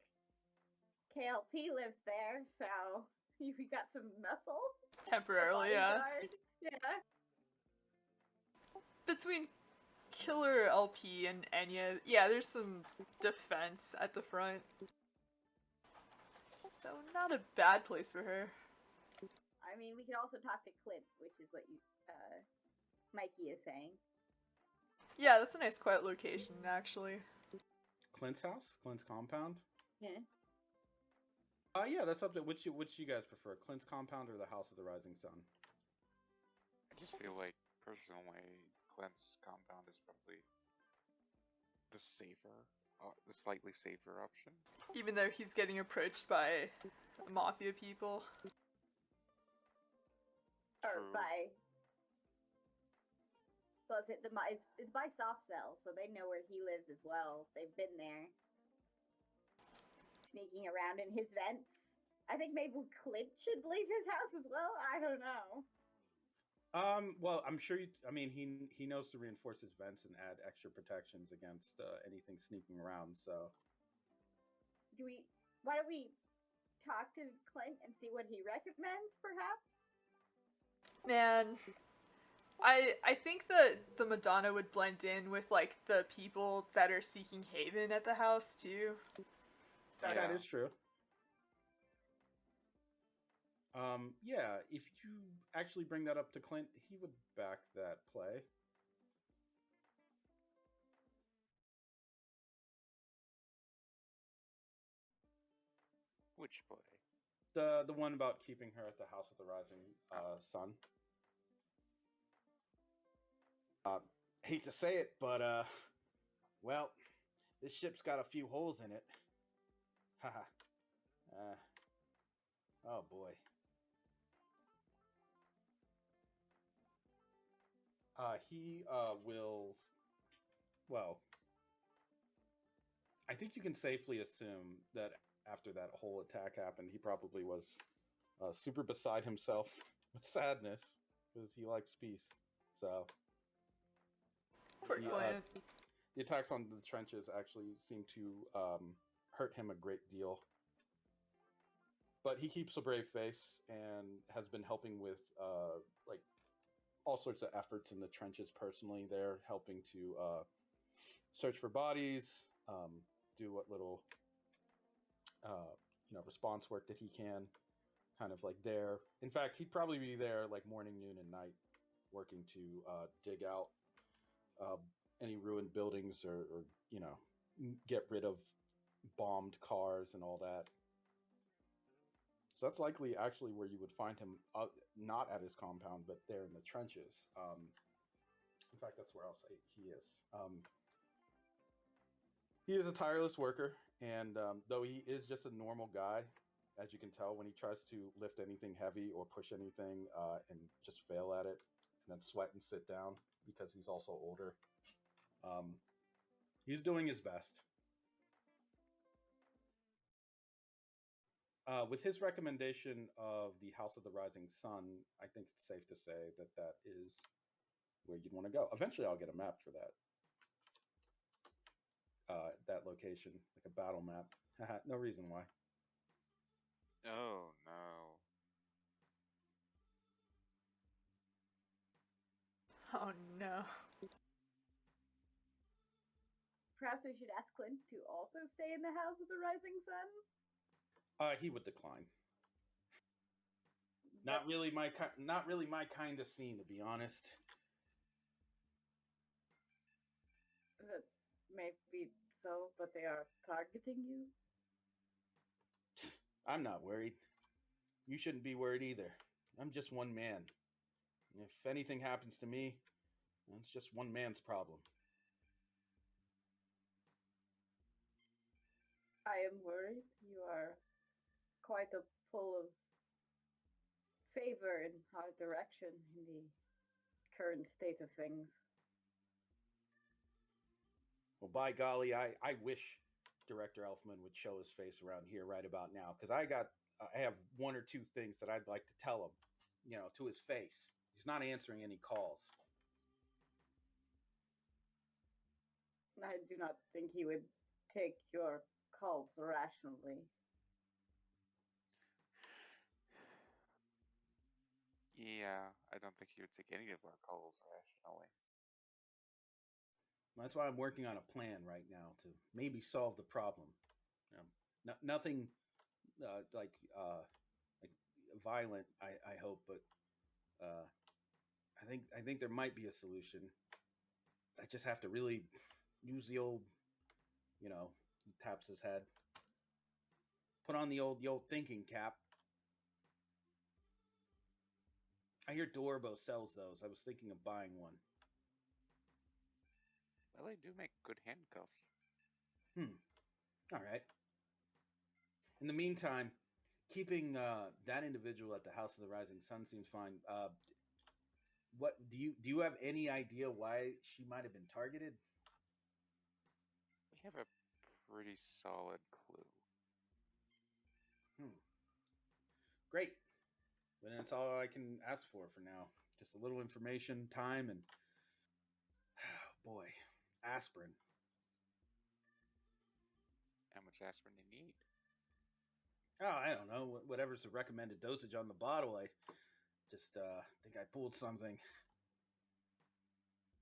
S5: KLP lives there, so we got some muscle.
S2: Temporarily, yeah.
S5: Bodyguard. Yeah.
S2: Between Killer LP and Enya, yeah, there's some defense at the front. So not a bad place for her.
S5: I mean, we could also talk to Clint, which is what Mikey is saying.
S2: Yeah, that's a nice quiet location, actually.
S1: Clint's house? Clint's compound?
S5: Yeah.
S1: Yeah, that's up to which you guys prefer, Clint's compound or the House of the Rising Sun?
S4: I just feel like, personally, Clint's compound is probably the slightly safer option.
S2: Even though he's getting approached by mafia people.
S5: Or
S4: True.
S5: it's by soft cell, so they know where he lives as well. They've been there. Sneaking around in his vents. I think maybe Clint should leave his house as well. I don't know.
S1: Well, I'm sure he knows to reinforce his vents and add extra protections against anything sneaking around, so.
S5: Why don't we talk to Clint and see what he recommends, perhaps?
S2: Man, I think that the Madonna would blend in with, like, the people that are seeking haven at the house, too.
S1: That is true. Yeah, if you actually bring that up to Clint, he would back that play.
S4: Which play?
S1: The one about keeping her at the House of the Rising Sun. Hate to say it, but well, this ship's got a few holes in it. Haha. Oh boy. He will. Well, I think you can safely assume that after that whole attack happened, he probably was super beside himself with sadness because he likes peace. So.
S2: Poor Clint.
S1: The attacks on the trenches actually seem to hurt him a great deal. But he keeps a brave face and has been helping with like all sorts of efforts in the trenches personally. They're helping to search for bodies, do what little response work that he can. Kind of like there. In fact, he'd probably be there like morning, noon, and night, working to dig out any ruined buildings or get rid of bombed cars and all that. So that's likely actually where you would find him, not at his compound, but there in the trenches. In fact, that's where I'll say he is. He is a tireless worker, and though he is just a normal guy, as you can tell when he tries to lift anything heavy or push anything and just fail at it, and then sweat and sit down because he's also older. He's doing his best. With his recommendation of the House of the Rising Sun, I think it's safe to say that that is where you'd want to go. Eventually, I'll get a map for that location, like a battle map. No reason why.
S4: Oh no.
S2: Oh no.
S5: Perhaps we should ask Clint to also stay in the House of the Rising Sun?
S1: He would decline. Not really my kind of scene, to be honest.
S5: That may be so, but they are targeting you?
S1: I'm not worried. You shouldn't be worried either. I'm just one man. If anything happens to me, it's just one man's problem.
S5: I am worried. You are quite a pull of favor in our direction in the current state of things.
S1: Well, by golly, I wish Director Elfman would show his face around here right about now, because I have one or two things that I'd like to tell him, to his face. He's not answering any calls.
S5: I do not think he would take your calls rationally.
S4: Yeah, I don't think he would take any of our calls rationally.
S1: That's why I'm working on a plan right now to maybe solve the problem. Nothing like violent, I hope, but I think there might be a solution. I just have to really use the old, he taps his head. Put on the old thinking cap. I hear Dorbo sells those. I was thinking of buying one.
S4: Well, they do make good handcuffs.
S1: All right. In the meantime, keeping that individual at the House of the Rising Sun seems fine. What do you have any idea why she might have been targeted?
S4: We have a pretty solid clue.
S1: Great. But that's all I can ask for now. Just a little information, time, and boy, aspirin.
S4: How much aspirin do you need?
S1: Oh, I don't know. Whatever's the recommended dosage on the bottle. I just think I pulled something.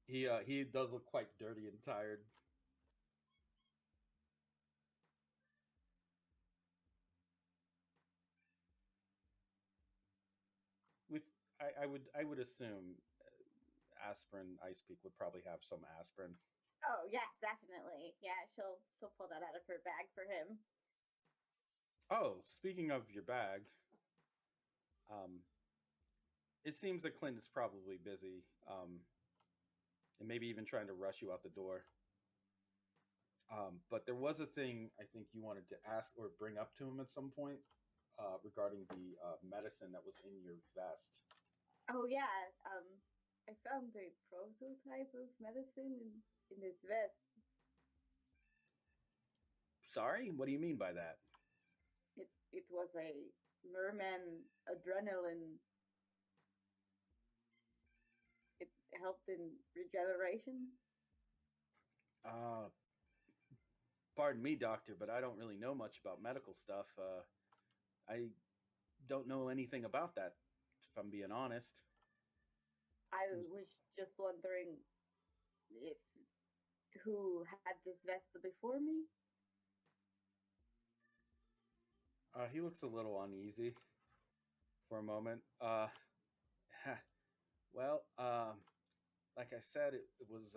S1: He does look quite dirty and tired. With I would assume aspirin. Icepeak would probably have some aspirin.
S5: Oh yes, definitely. Yeah, she'll pull that out of her bag for him.
S1: Oh, speaking of your bag, it seems that Clint is probably busy, and maybe even trying to rush you out the door. But there was a thing I think you wanted to ask or bring up to him at some point regarding the medicine that was in your vest.
S5: Oh yeah, I found a prototype of medicine in this vest.
S1: Sorry, what do you mean by that?
S5: It was a merman adrenaline. It helped in regeneration.
S1: Pardon me, doctor, but I don't really know much about medical stuff. I don't know anything about that, if I'm being honest.
S5: I was just wondering if who had this vest before me.
S1: He looks a little uneasy for a moment. Well, like I said, it was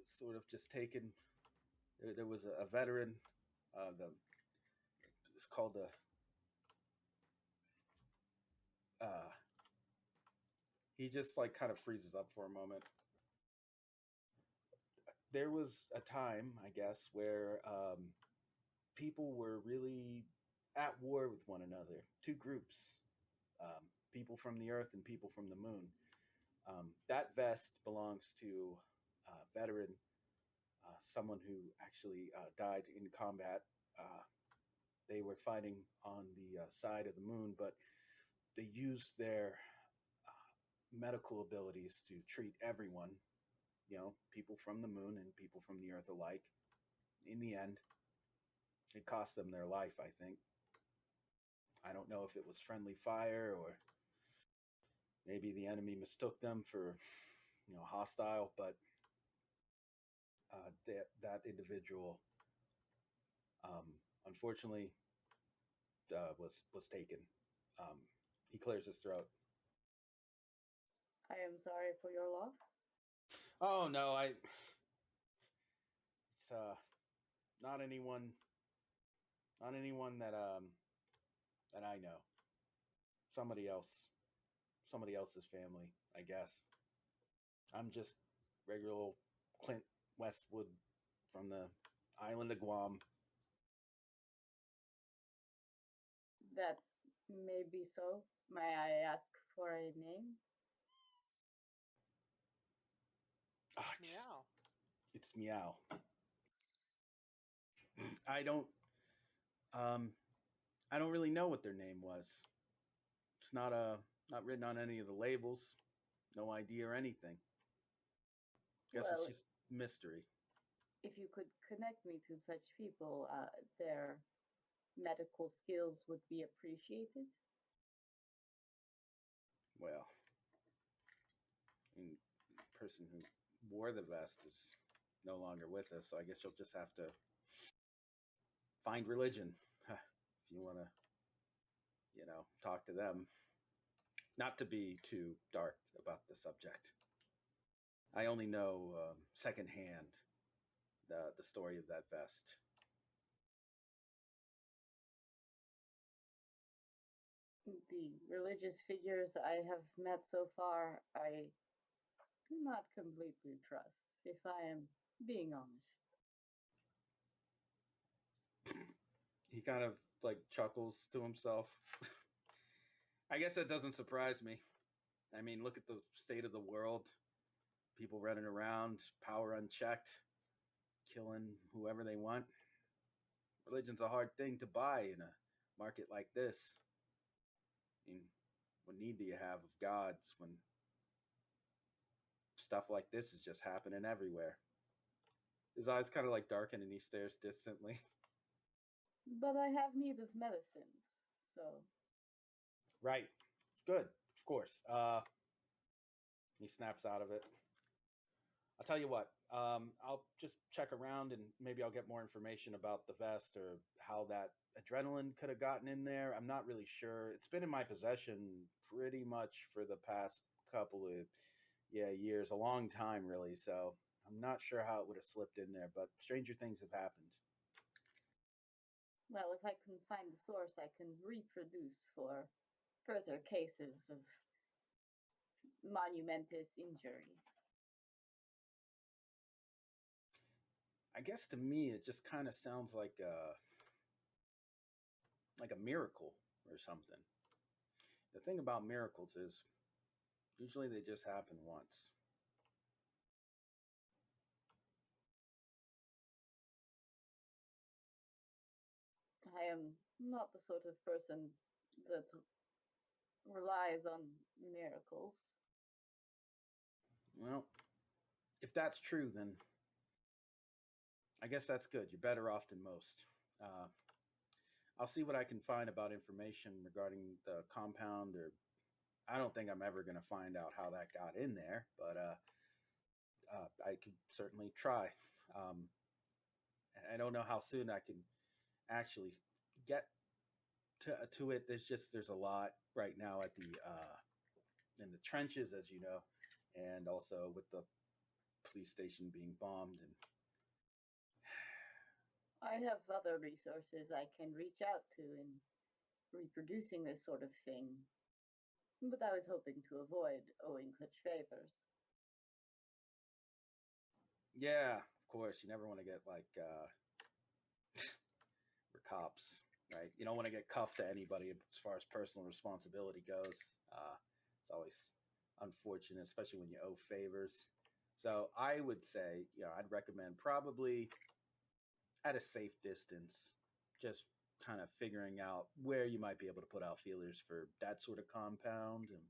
S1: sort of just taken. There was a veteran. The it's called the. He just like kind of freezes up for a moment. There was a time, I guess, where people were really at war with one another. Two groups, people from the Earth and people from the Moon. That vest belongs to a veteran, someone who actually died in combat. Uh, they were fighting on the side of the moon, but they used their medical abilities to treat everyone, people from the moon and people from the earth alike. In the end, it cost them their life, I think. I don't know if it was friendly fire or maybe the enemy mistook them for, hostile, but that individual, um, unfortunately, was taken. Um, he clears his throat.
S5: I am sorry for your loss.
S1: Oh no, it's not anyone, that I know. Somebody else's family, I guess. I'm just regular old Clint Westwood from the island of Guam.
S5: That may be so. May I ask for a name?
S1: Ah,
S3: Meow.
S1: it's Meow. I don't um I don't really know what their name was. It's not written on any of the labels. No ID or anything. Guess it's
S5: Well,
S1: just mystery.
S5: if you could connect me to such people, their medical skills would be appreciated.
S1: Well, the person who wore the vest is no longer with us, so I guess you'll just have to find religion if you want to, talk to them. Not to be too dark about the subject. I only know secondhand the story of that vest.
S5: The religious figures I have met so far, I do not completely trust, if I am being honest.
S1: He kind of like chuckles to himself. I guess that doesn't surprise me. I mean, look at the state of the world. People running around, power unchecked, killing whoever they want. Religion's a hard thing to buy in a market like this. I mean, what need do you have of gods when stuff like this is just happening everywhere? His eyes kind of like darken and he stares distantly.
S5: But I have need of medicines, so.
S1: Right. Good, of course. He snaps out of it. I'll tell you what. I'll just check around and maybe I'll get more information about the vest or how that adrenaline could have gotten in there. I'm not really sure. It's been in my possession pretty much for the past couple of years, a long time really. So I'm not sure how it would have slipped in there, but stranger things have happened.
S5: Well, if I can find the source, I can reproduce for further cases of monumentous injury.
S1: I guess to me it just kind of sounds like a miracle or something. The thing about miracles is usually they just happen once.
S5: I am not the sort of person that relies on miracles.
S1: Well, if that's true, then I guess that's good. You're better off than most. I'll see what I can find about information regarding the compound or I don't think I'm ever going to find out how that got in there, but I could certainly try. Um, I don't know how soon I can actually get to it. There's a lot right now at the in the trenches, as you know, and also with the police station being bombed. And
S7: I have other resources I can reach out to in reproducing this sort of thing, but I was hoping to avoid owing such favors.
S1: yeah, of course, you never want to get like we're cops, right? You don't want to get cuffed to anybody as far as personal responsibility goes. It's always unfortunate, especially when you owe favors. So I would say, I'd recommend probably at a safe distance, just kind of figuring out where you might be able to put out feelers for that sort of compound. And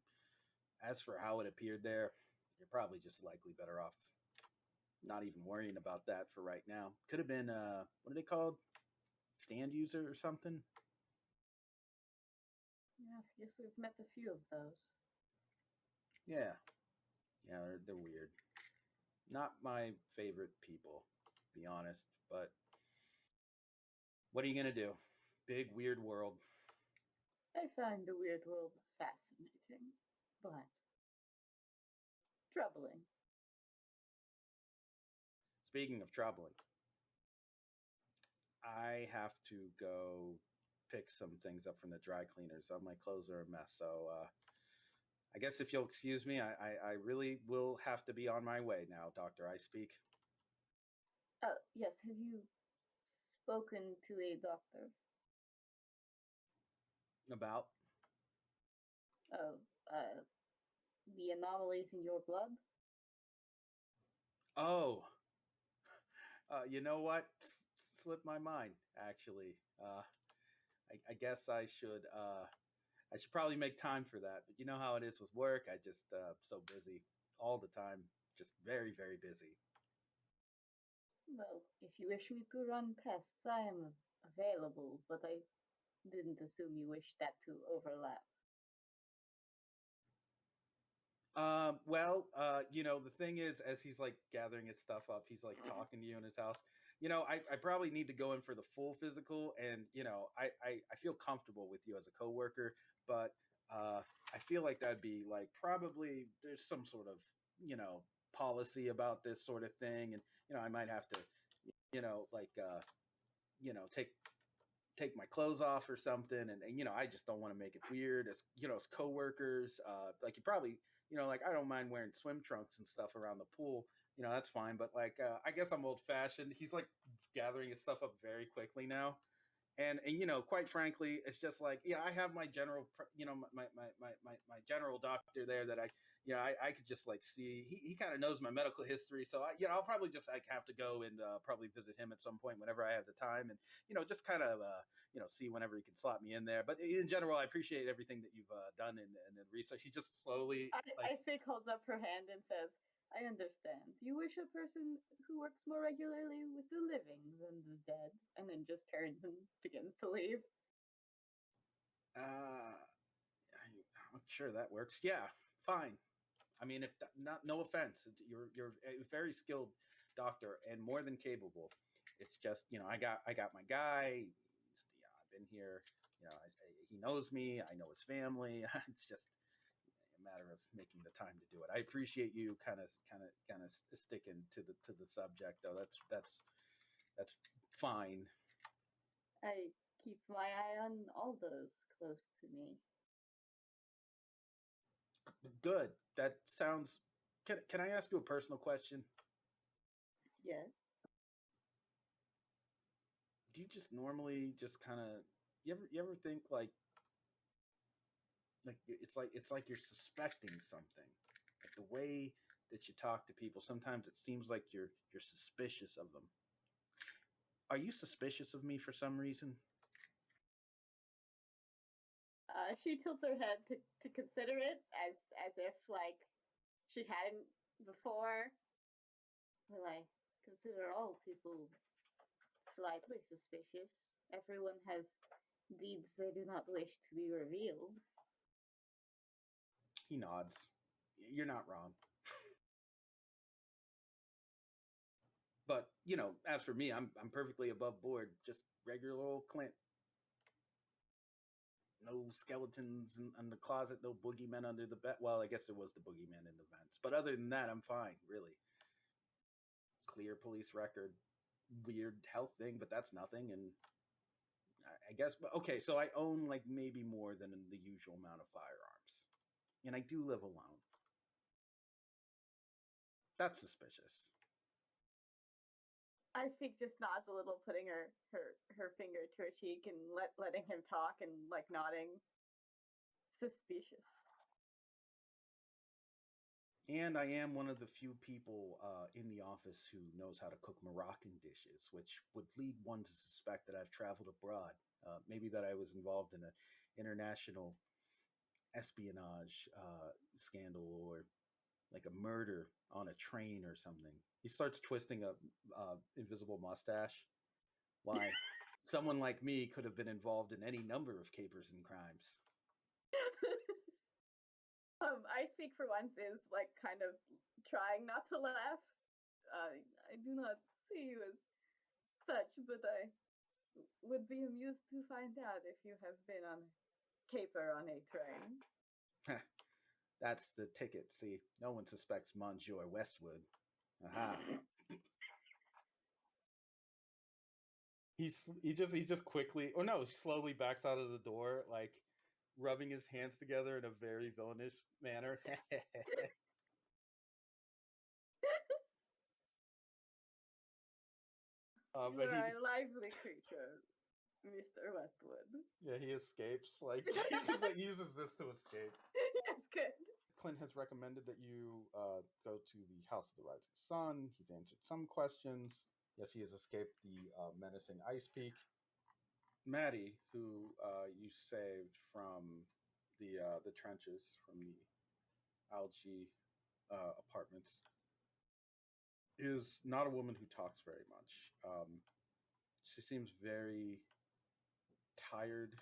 S1: as for how it appeared there, you're probably just likely better off not even worrying about that for right now. Could have been what are they called? Stand user or something?
S7: Yeah, I guess we've met a few of those.
S1: Yeah. Yeah, they're weird. Not my favorite people, to be honest, but what are you going to do? Big, weird world.
S7: I find the weird world fascinating, but troubling.
S1: Speaking of troubling, I have to go pick some things up from the dry cleaners. My clothes are a mess, so I guess if you'll excuse me, I really will have to be on my way now, Dr. Icepeak.
S7: Yes, have you spoken to a doctor?
S1: About?
S7: Oh, the anomalies in your blood?
S1: Oh, you know what? Slipped my mind, actually. I guess I should probably make time for that. But you know how it is with work. I just so busy all the time, just very, very busy.
S7: Well, if you wish me to run tests, I am available, but I didn't assume you wished that to overlap.
S1: The thing is, as he's like gathering his stuff up, he's like talking to you in his house. I probably need to go in for the full physical, and I feel comfortable with you as a coworker, but I feel like that'd be like probably there's some sort of policy about this sort of thing, and I might have to like take my clothes off or something, and I just don't want to make it weird as as coworkers. Like you probably like I don't mind wearing swim trunks and stuff around the pool. That's fine, but like I guess I'm old fashioned. He's like gathering his stuff up very quickly now, and quite frankly, it's just like I have my general my general doctor there that I could just like see he kind of knows my medical history, so I'll probably just like have to go and probably visit him at some point whenever I have the time, and just kind of see whenever he can slot me in there. But in general, I appreciate everything that you've done in the research. He just slowly
S7: Icepeak holds up her hand and says, I understand. You wish a person who works more regularly with the living than the dead, and then just turns and begins to leave.
S1: I'm sure that works. Yeah, fine. I mean, if no offense, you're a very skilled doctor and more than capable. It's just I got my guy. I've been here. He knows me. I know his family. It's just a matter of making the time to do it. I appreciate you kind of sticking to the subject, though. That's fine.
S7: I keep my eye on all those close to me.
S1: Good. That sounds. Can I ask you a personal question?
S7: Yes.
S1: Do you just normally just kind of you ever think like it's like you're suspecting something, like the way that you talk to people, sometimes it seems like you're suspicious of them. Are you suspicious of me for some reason?
S7: She tilts her head to consider it as if like she hadn't before. Well, I consider all people slightly suspicious. Everyone has deeds they do not wish to be revealed.
S8: He nods. You're not wrong. But, as for me, I'm perfectly above board. Just regular old Clint. No skeletons in the closet, no boogeymen under the bed. Well, I guess there was the boogeyman in the vents. But other than that, I'm fine, really. Clear police record. Weird health thing, but that's nothing. And I guess, okay, so I own like maybe more than the usual amount of firearms. And I do live alone. That's suspicious.
S7: Icepeak just nods a little, putting her finger to her cheek and letting him talk and like nodding. Suspicious.
S8: And I am one of the few people in the office who knows how to cook Moroccan dishes, which would lead one to suspect that I've traveled abroad. Maybe that I was involved in an international espionage scandal, or like a murder on a train or something. He starts twisting a invisible mustache. Why? Someone like me could have been involved in any number of capers and crimes.
S7: Icepeak for once is like kind of trying not to laugh. I do not see you as such, but I would be amused to find out if you have been on a caper on a train.
S8: That's the ticket. See, no one suspects Manger Westwood. Aha. He just quickly, or no, slowly backs out of the door, like rubbing his hands together in a very villainish manner.
S7: You are a lively creature, Mr. Westwood.
S8: Yeah, he escapes. Like he uses this to escape.
S7: Yes, good.
S8: Clint has recommended that you go to the House of the Rising Sun. He's answered some questions. Yes, he has escaped the menacing Icepeak. Maddie, who you saved from the trenches, from the algae apartments, is not a woman who talks very much. She seems very tired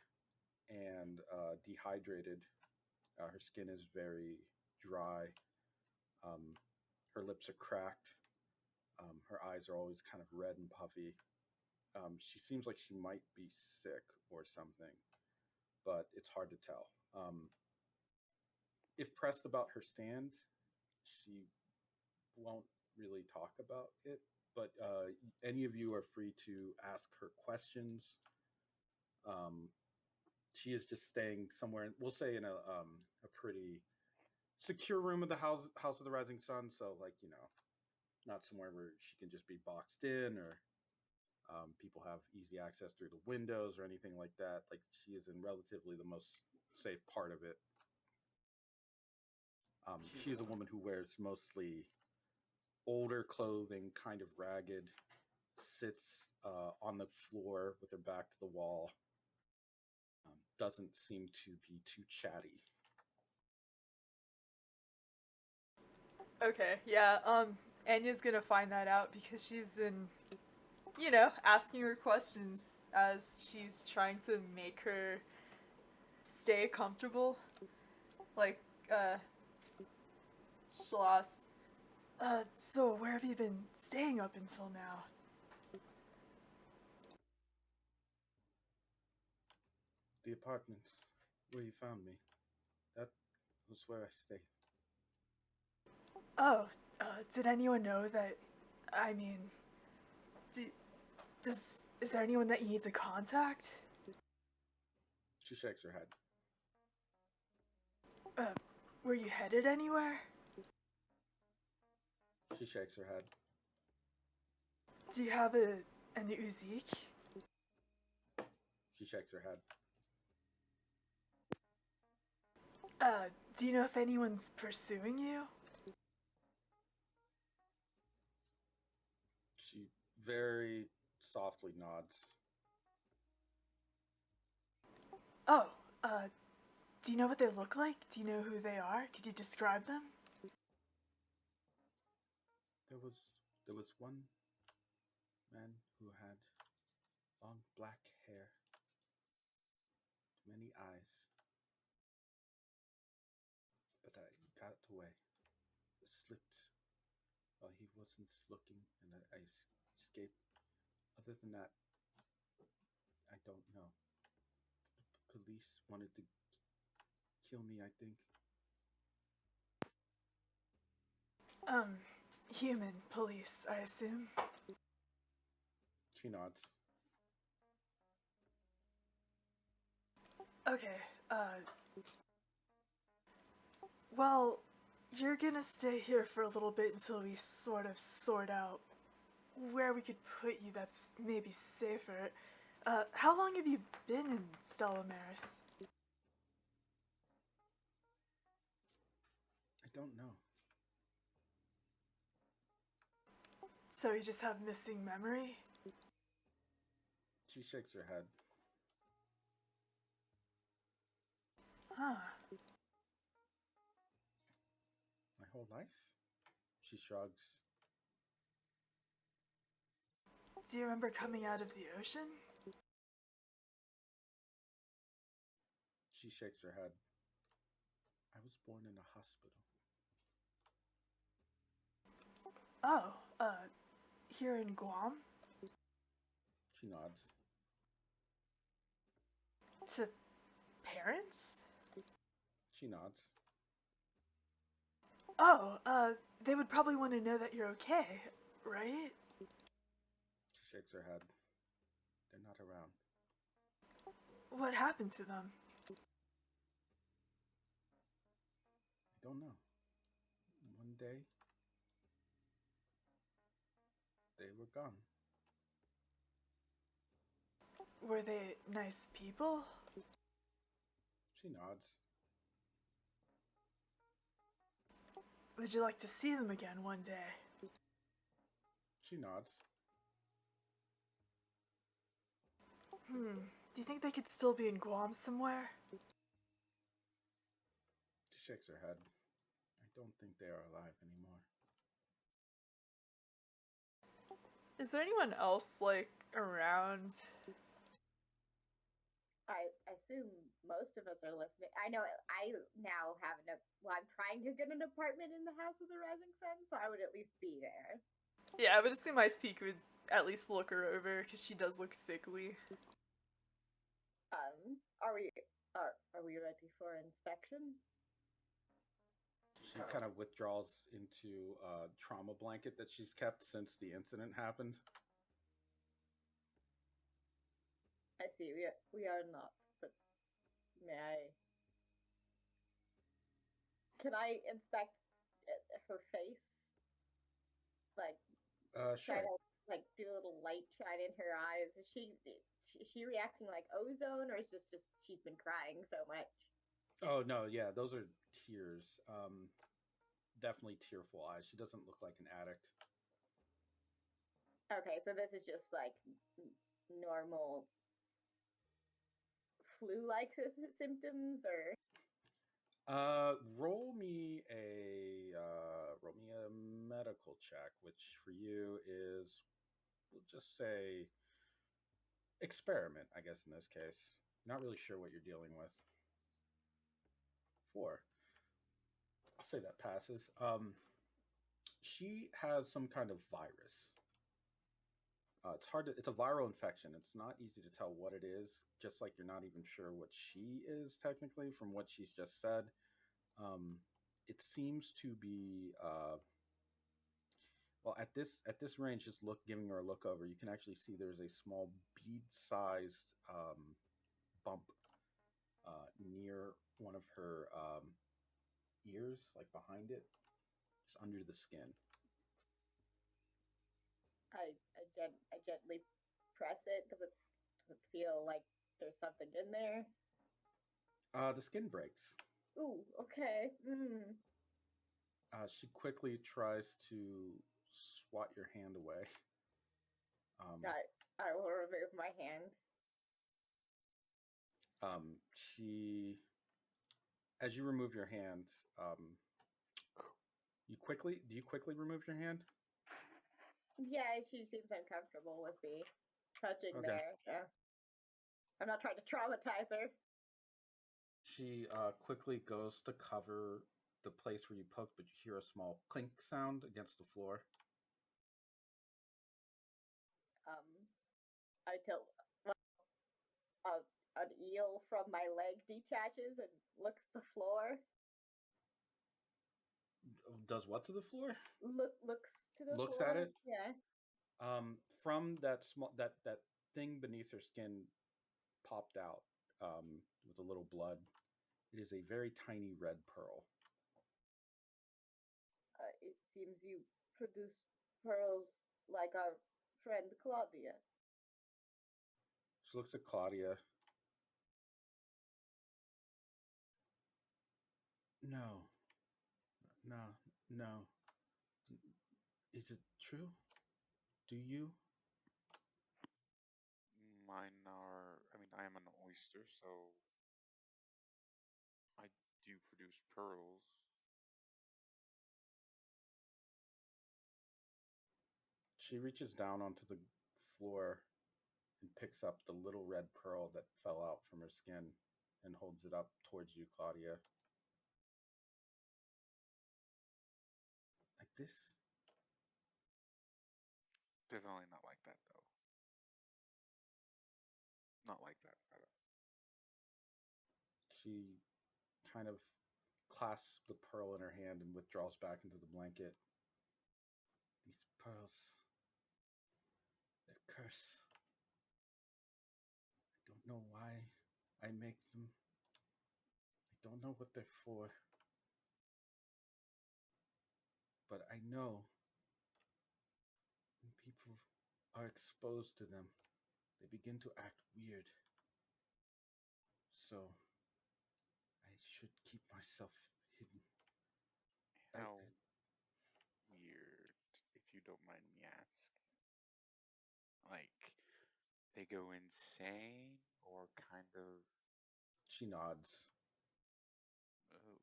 S8: and dehydrated. Her skin is very dry. Her lips are cracked. Her eyes are always kind of red and puffy. She seems like she might be sick or something, but it's hard to tell. If pressed about her stand, she won't really talk about it, but any of you are free to ask her questions. She is just staying somewhere, we'll say in a pretty secure room of the house of the Rising Sun, so like, not somewhere where she can just be boxed in, or people have easy access through the windows or anything like that. Like, she is in relatively the most safe part of it. She is a woman who wears mostly older clothing, kind of ragged, sits on the floor with her back to the wall. Doesn't seem to be too chatty.
S2: Okay, yeah, Enya's gonna find that out because she's been, asking her questions as she's trying to make her stay comfortable. Like, she'll ask, so where have you been staying up until now?
S8: The apartments where you found me. That was where I stayed.
S2: Oh, did anyone know that, is there anyone that you need to contact?
S8: She shakes her head.
S2: Were you headed anywhere?
S8: She shakes her head.
S2: Do you have an Uzik?
S8: She shakes her head.
S2: Do you know if anyone's pursuing you?
S8: She very softly nods.
S2: Oh, do you know what they look like? Do you know who they are? Could you describe them?
S8: There was one man who had long black hair, many eyes, but slipped while he wasn't looking, and I escaped. Other than that, I don't know. The police wanted to kill me, I think.
S2: Human police, I assume.
S8: She nods.
S2: Okay, well, you're gonna stay here for a little bit until we sort of sort out where we could put you that's maybe safer. How long have you been in Stella Maris?
S8: I don't know.
S2: So you just have missing memory?
S8: She shakes her head.
S2: Huh.
S8: My whole life? She shrugs.
S2: Do you remember coming out of the ocean?
S8: She shakes her head. I was born in a hospital.
S2: Oh, here in Guam?
S8: She nods.
S2: To parents?
S8: She nods.
S2: Oh, they would probably want to know that you're okay, right?
S8: She shakes her head. They're not around.
S2: What happened to them?
S8: I don't know. One day, they were gone.
S2: Were they nice people?
S8: She nods.
S2: Would you like to see them again one day?
S8: She nods.
S2: Do you think they could still be in Guam somewhere?
S8: She shakes her head. I don't think they are alive anymore.
S2: Is there anyone else, like, around?
S5: I assume most of us are listening. I know I now have well, I'm trying to get an apartment in the House of the Rising Sun, so I would at least be there.
S2: Yeah, I would assume Icepeak would at least look her over, because she does look sickly.
S5: Are we ready for inspection?
S8: She kind of withdraws into a trauma blanket that she's kept since the incident happened.
S5: I see. We are not, but may I? Can I inspect her face? Like,
S8: Sure.
S5: try to like do a little light shine in her eyes. Is she reacting like ozone, or is this just she's been crying so much?
S8: Oh no, yeah, those are tears. Definitely tearful eyes. She doesn't look like an addict.
S5: Okay, so this is just like normal flu-like symptoms, or
S8: Roll me a medical check, which for you is, we'll just say, experiment. I guess in this case, not really sure what you're dealing with. 4. I'll say that passes. She has some kind of virus. It's hard to. It's a viral infection. It's not easy to tell what it is. Just like you're not even sure what she is technically from what she's just said. It seems to be. Well, at this range, just giving her a look over, you can actually see there's a small bead-sized bump near one of her ears, like behind it, just under the skin.
S5: I gently press it. Does it feel like there's something in there?
S8: The skin breaks.
S5: Ooh, okay.
S8: She quickly tries to swat your hand away.
S5: I will remove my hand.
S8: She, as you remove your hand, do you quickly remove your hand?
S5: Yeah, she seems uncomfortable with me touching
S8: Okay.
S5: there. So I'm not trying to traumatize her.
S8: She quickly goes to cover the place where you poked, but you hear a small clink sound against the floor.
S5: I tell an eel from my leg detaches and looks the floor.
S8: Does what to the floor?
S5: Looks to the
S8: Looks
S5: floor.
S8: at it?
S5: Yeah.
S8: From that small that thing beneath her skin popped out with a little blood. It is a very tiny red pearl.
S5: It seems you produce pearls like our friend Claudia.
S8: She looks at Claudia. No. Is it true? Do you?
S4: Mine are. I mean, I am an oyster, so I do produce pearls.
S8: She reaches down onto the floor and picks up the little red pearl that fell out from her skin and holds it up towards you, Claudia. Like this?
S4: Definitely not like that, though. Not like that, rather.
S8: She kind of clasps the pearl in her hand and withdraws back into the blanket. These pearls, they're cursed. I don't know why I make them. I don't know what they're for. But I know when people are exposed to them, they begin to act weird. So I should keep myself hidden.
S4: How weird, if you don't mind me asking. Like, they go insane, or kind of.
S8: She nods.
S4: Oh.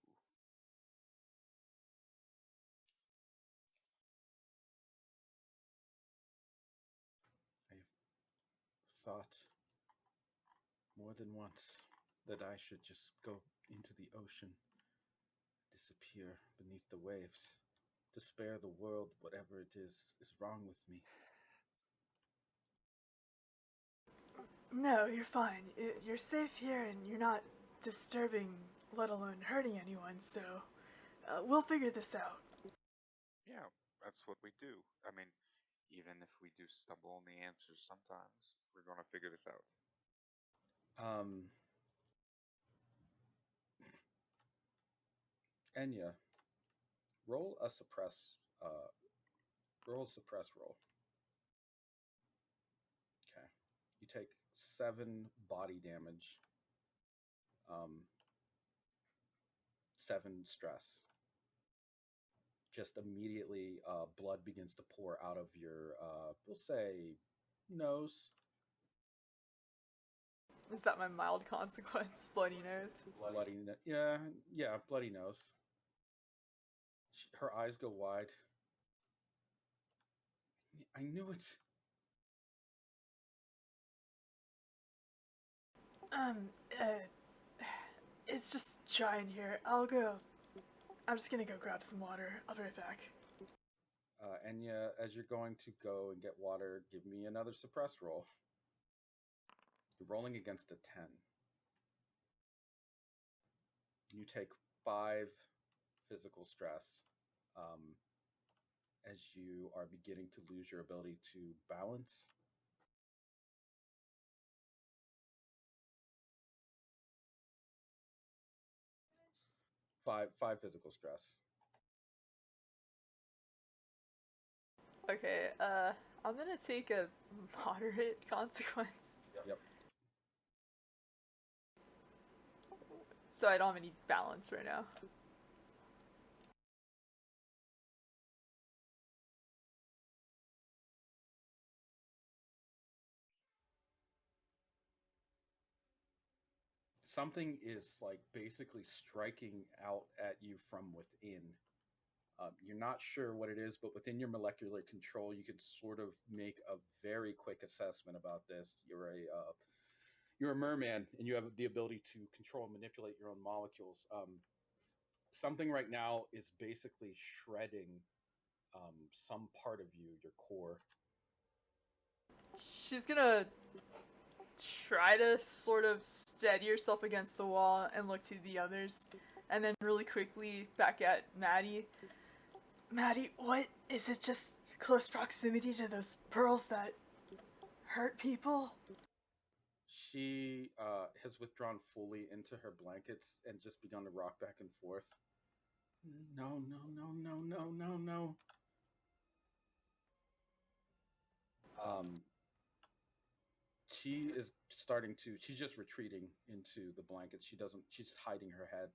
S8: I've thought more than once that I should just go into the ocean, disappear beneath the waves, to spare the world whatever it is wrong with me.
S2: No, you're fine. You're safe here and you're not disturbing, let alone hurting anyone, so we'll figure this out.
S4: Yeah, that's what we do. I mean, even if we do stumble on the answers sometimes, we're gonna figure this out.
S8: Enya, roll a suppress. Roll a suppress roll. Okay, you take 7 body damage. 7 stress. Just immediately, blood begins to pour out of your, we'll say, nose.
S2: Is that my mild consequence? Bloody nose?
S8: Yeah, bloody nose. Her eyes go wide. I knew it.
S2: It's just dry in here. I'm just gonna go grab some water. I'll be right back.
S8: Enya, as you're going to go and get water, give me another suppress roll. You're rolling against a 10. You take 5 physical stress as you are beginning to lose your ability to balance. 5 physical stress.
S2: Okay, I'm gonna take a moderate consequence.
S8: Yep.
S2: So I don't have any balance right now.
S8: Something is like basically striking out at you from within. You're not sure what it is, but within your molecular control, you can sort of make a very quick assessment about this. You're a merman, and you have the ability to control and manipulate your own molecules. something right now is basically shredding some part of you, your core.
S2: She's gonna try to sort of steady herself against the wall and look to the others, and then really quickly back at Maddie. Maddie, what? Is it just close proximity to those pearls that hurt people?
S8: She has withdrawn fully into her blankets and just begun to rock back and forth. No, no, no, no, no, no, no. She is starting to. She's just retreating into the blankets. She's just hiding her head.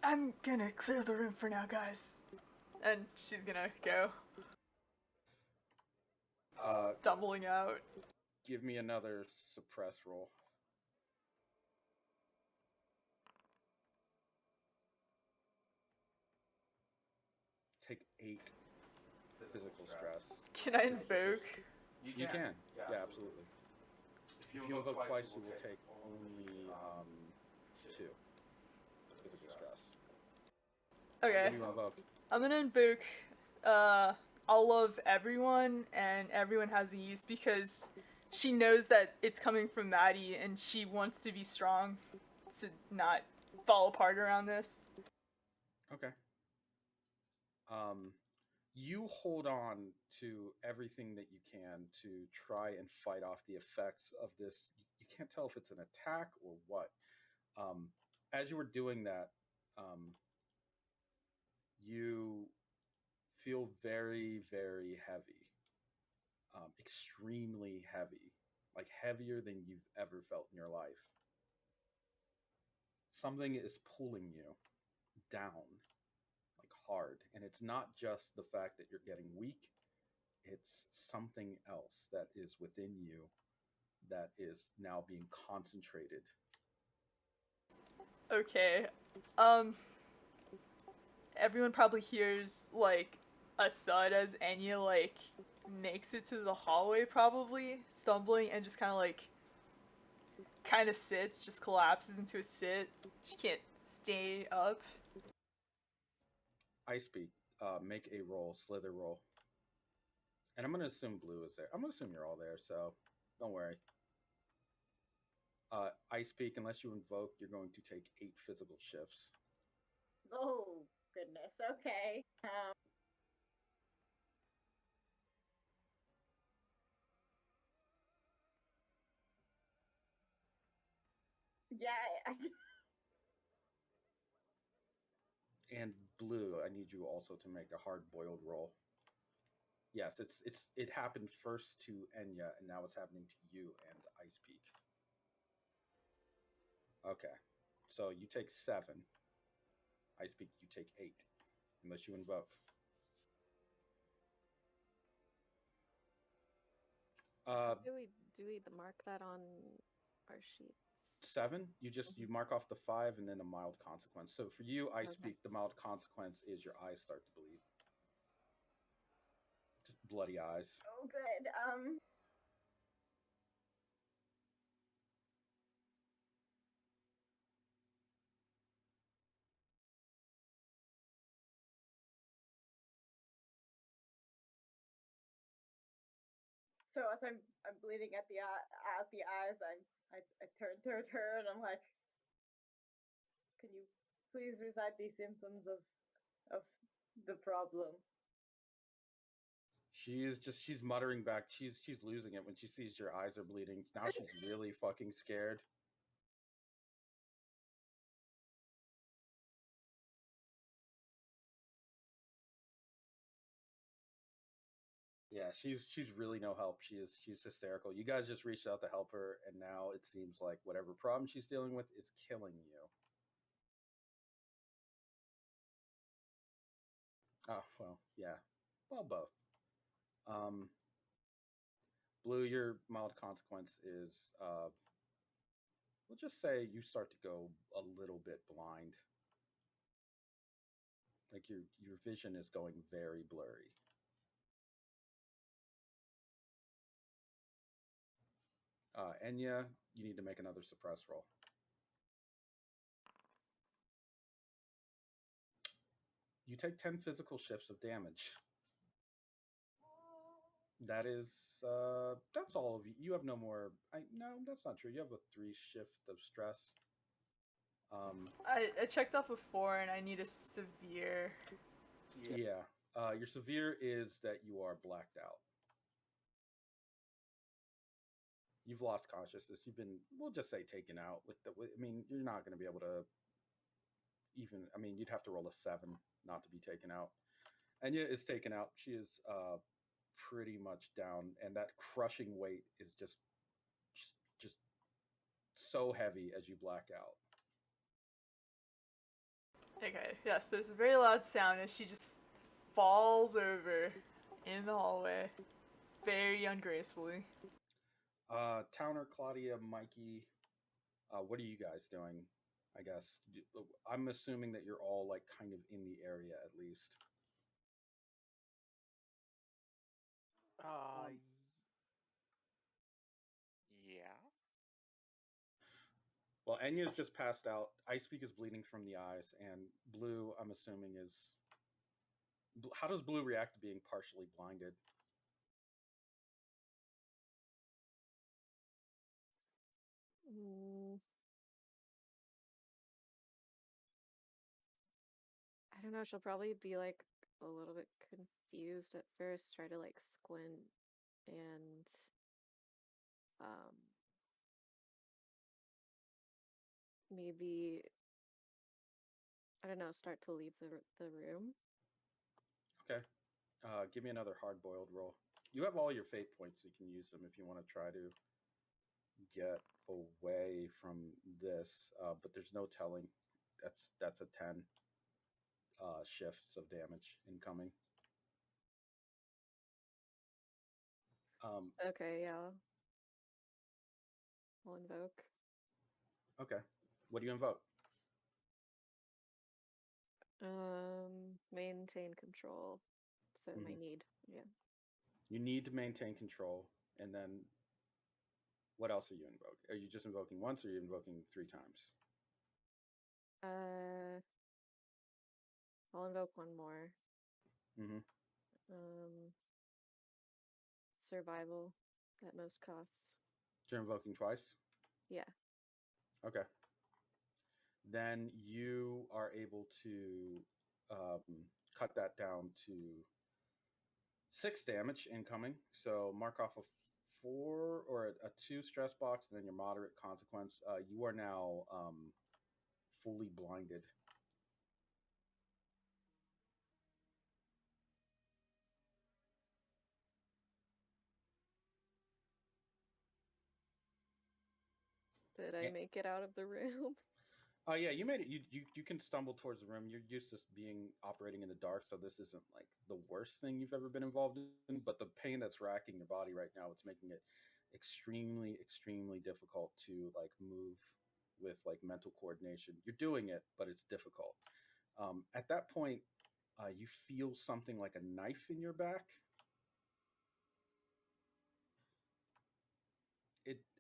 S2: I'm gonna clear the room for now, guys. And she's gonna go. Stumbling out.
S8: Give me another suppress roll. Take 8 physical stress.
S2: Can I invoke?
S8: You can. Yeah, absolutely. If you invoke twice, you will take only 2 physical stress.
S2: Okay.
S8: What do you invoke?
S2: I'm gonna invoke all of everyone, and everyone has a use because she knows that it's coming from Maddie and she wants to be strong to not fall apart around this.
S8: Okay. You hold on to everything that you can to try and fight off the effects of this. You can't tell if it's an attack or what. As you were doing that, you feel very, very heavy. Extremely heavy. Like heavier than you've ever felt in your life. Something is pulling you down, like hard. And it's not just the fact that you're getting weak, it's something else that is within you that is now being concentrated.
S2: Okay. Everyone probably hears like a thud as Enya like makes it to the hallway, probably stumbling, and just kind of sits, just collapses into a sit. She can't stay up.
S8: Icepeak, make a roll, slither roll. And I'm going to assume Blue is there. I'm going to assume you're all there, so don't worry. Icepeak, unless you invoke, you're going to take 8 physical shifts.
S5: Oh, goodness. Okay. Yeah.
S8: And Blue, I need you also to make a hard-boiled roll. Yes, it happened first to Enya, and now it's happening to you and Icepeak. Okay, so you take 7. Icepeak, you take 8, unless you invoke.
S9: Do we mark that on our sheets?
S8: 7. You mark off the 5 and then a mild consequence. So for you, Icepeak, the mild consequence is your eyes start to bleed. Just bloody eyes.
S5: Oh, good. So as I'm bleeding at the out the eyes, I turn toward her and I'm like, "Can you please recite these symptoms of the problem?"
S8: She's muttering back. She's losing it when she sees your eyes are bleeding. Now she's really fucking scared. Yeah, she's really no help. She's hysterical. You guys just reached out to help her, and now it seems like whatever problem she's dealing with is killing you. Oh well, yeah, well both. Blue, your mild consequence is we'll just say you start to go a little bit blind. Like your vision is going very blurry. Enya, you need to make another suppress roll. You take 10 physical shifts of damage. That is, that's all of you. You have no more. No, that's not true. You have a 3 shift of stress.
S2: I checked off a 4 and I need a severe.
S8: Yeah. Your severe is that you are blacked out. You've lost consciousness. You've been, we'll just say, taken out. I mean, you're not going to be able to even. I mean, you'd have to roll a 7 not to be taken out. Enya is taken out. She is pretty much down, and that crushing weight is just so heavy as you black out.
S2: Okay, yes, there's a very loud sound as she just falls over in the hallway, very ungracefully.
S8: Towner, Claudia, Mikey, what are you guys doing? I guess I'm assuming that you're all like kind of in the area at least.
S4: Yeah.
S8: Well, Enya's just passed out. Icepeak is bleeding from the eyes, and Blue, I'm assuming, is. How does Blue react to being partially blinded?
S9: I don't know. She'll probably be like a little bit confused at first, try to like squint and maybe, I don't know, start to leave the room.
S8: Okay. Give me another hard-boiled roll. You have all your fate points, so you can use them if you want to try to get away from this. But there's no telling. That's a 10 shifts of damage incoming.
S9: Okay, yeah. I'll invoke.
S8: Okay. What do you invoke?
S9: Maintain control. So my need, yeah.
S8: You need to maintain control, and then what else are you invoking? Are you just invoking once, or are you invoking 3 times?
S9: I'll invoke one more. Survival at most costs.
S8: You're invoking twice?
S9: Yeah.
S8: Okay. Then you are able to cut that down to 6 damage incoming. So mark off a 4 or a 2 stress box, and then your moderate consequence. You are now fully blinded.
S9: Did I make it out of the room?
S8: Yeah, you made it. You can stumble towards the room. You're used to being operating in the dark, so this isn't like the worst thing you've ever been involved in. But the pain that's racking your body right now, it's making it extremely, extremely difficult to like move with like mental coordination. You're doing it, but it's difficult. At that point, you feel something like a knife in your back.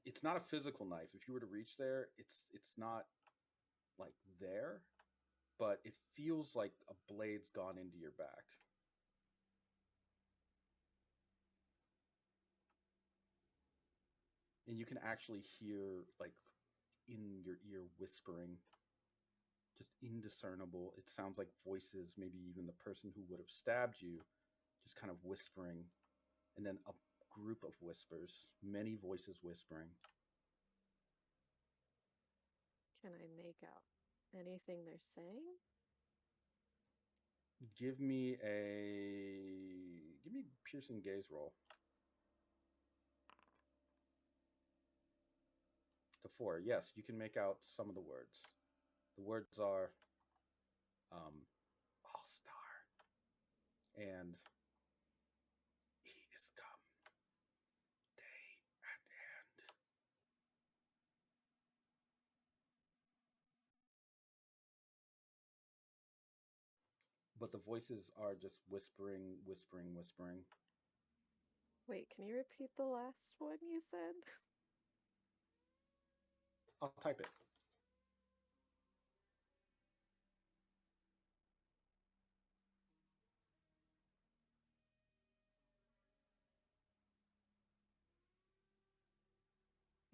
S8: It's not a physical knife. If you were to reach there, it's not like there, but it feels like a blade's gone into your back. And you can actually hear like in your ear whispering, just indiscernible. It sounds like voices, maybe even the person who would have stabbed you, just kind of whispering, and then a group of whispers, many voices whispering.
S9: Can I make out anything they're saying?
S8: Give me piercing gaze roll. To 4. Yes, you can make out some of the words. The words are All-Star and He is come, day at hand. But the voices are just whispering, whispering, whispering.
S9: Wait, can you repeat the last one you said?
S8: I'll type it.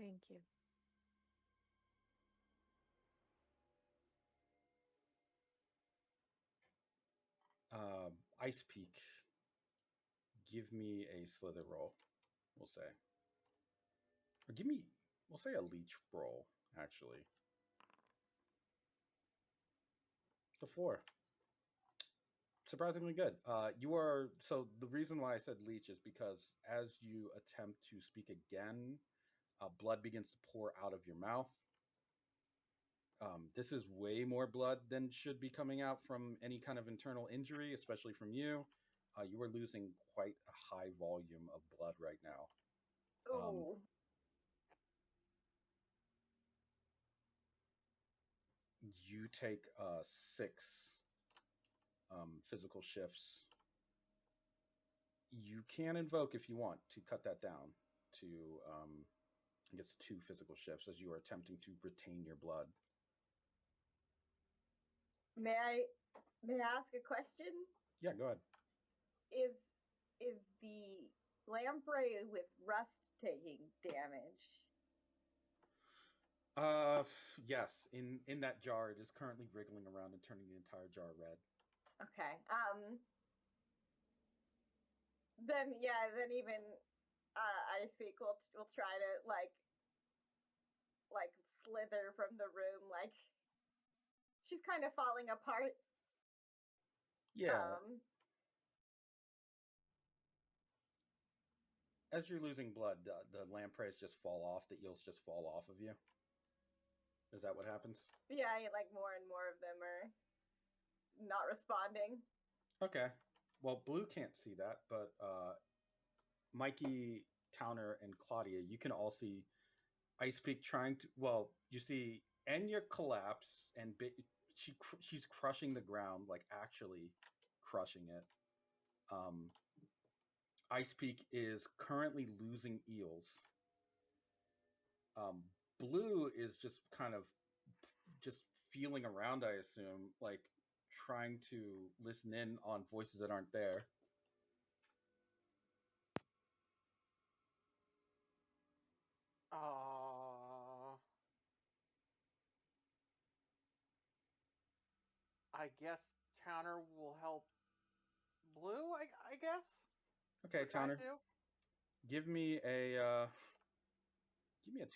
S9: Thank you.
S8: Icepeak, give me a slither roll, we'll say. Or we'll say a leech roll, actually. The 4. Surprisingly good. So the reason why I said leech is because as you attempt to speak again, blood begins to pour out of your mouth. This is way more blood than should be coming out from any kind of internal injury, especially from you. You are losing quite a high volume of blood right now.
S5: Oh.
S8: You take 6 physical shifts. You can invoke if you want to cut that down to, I guess, 2 physical shifts as you are attempting to retain your blood.
S5: May I ask a question?
S8: Yeah, go ahead.
S5: Is the lamprey with rust taking damage?
S8: Yes. In that jar, it is currently wriggling around and turning the entire jar red.
S5: Okay. Then even Icepeak will try to like slither from the room, like she's kind of falling apart.
S8: Yeah. As you're losing blood, the lampreys just fall off. The eels just fall off of you. Is that what happens?
S5: Yeah, like more and more of them are not responding.
S8: Okay. Well, Blue can't see that, but Mikey, Towner, and Claudia, you can all see Icepeak trying to. Well, you see Enya collapse, and she's crushing the ground, like actually crushing it. Icepeak is currently losing eels. Blue is just kind of just feeling around, I assume, like trying to listen in on voices that aren't there.
S3: I guess Towner will help Blue, I guess?
S8: Okay, Towner.
S3: To.
S8: Give me a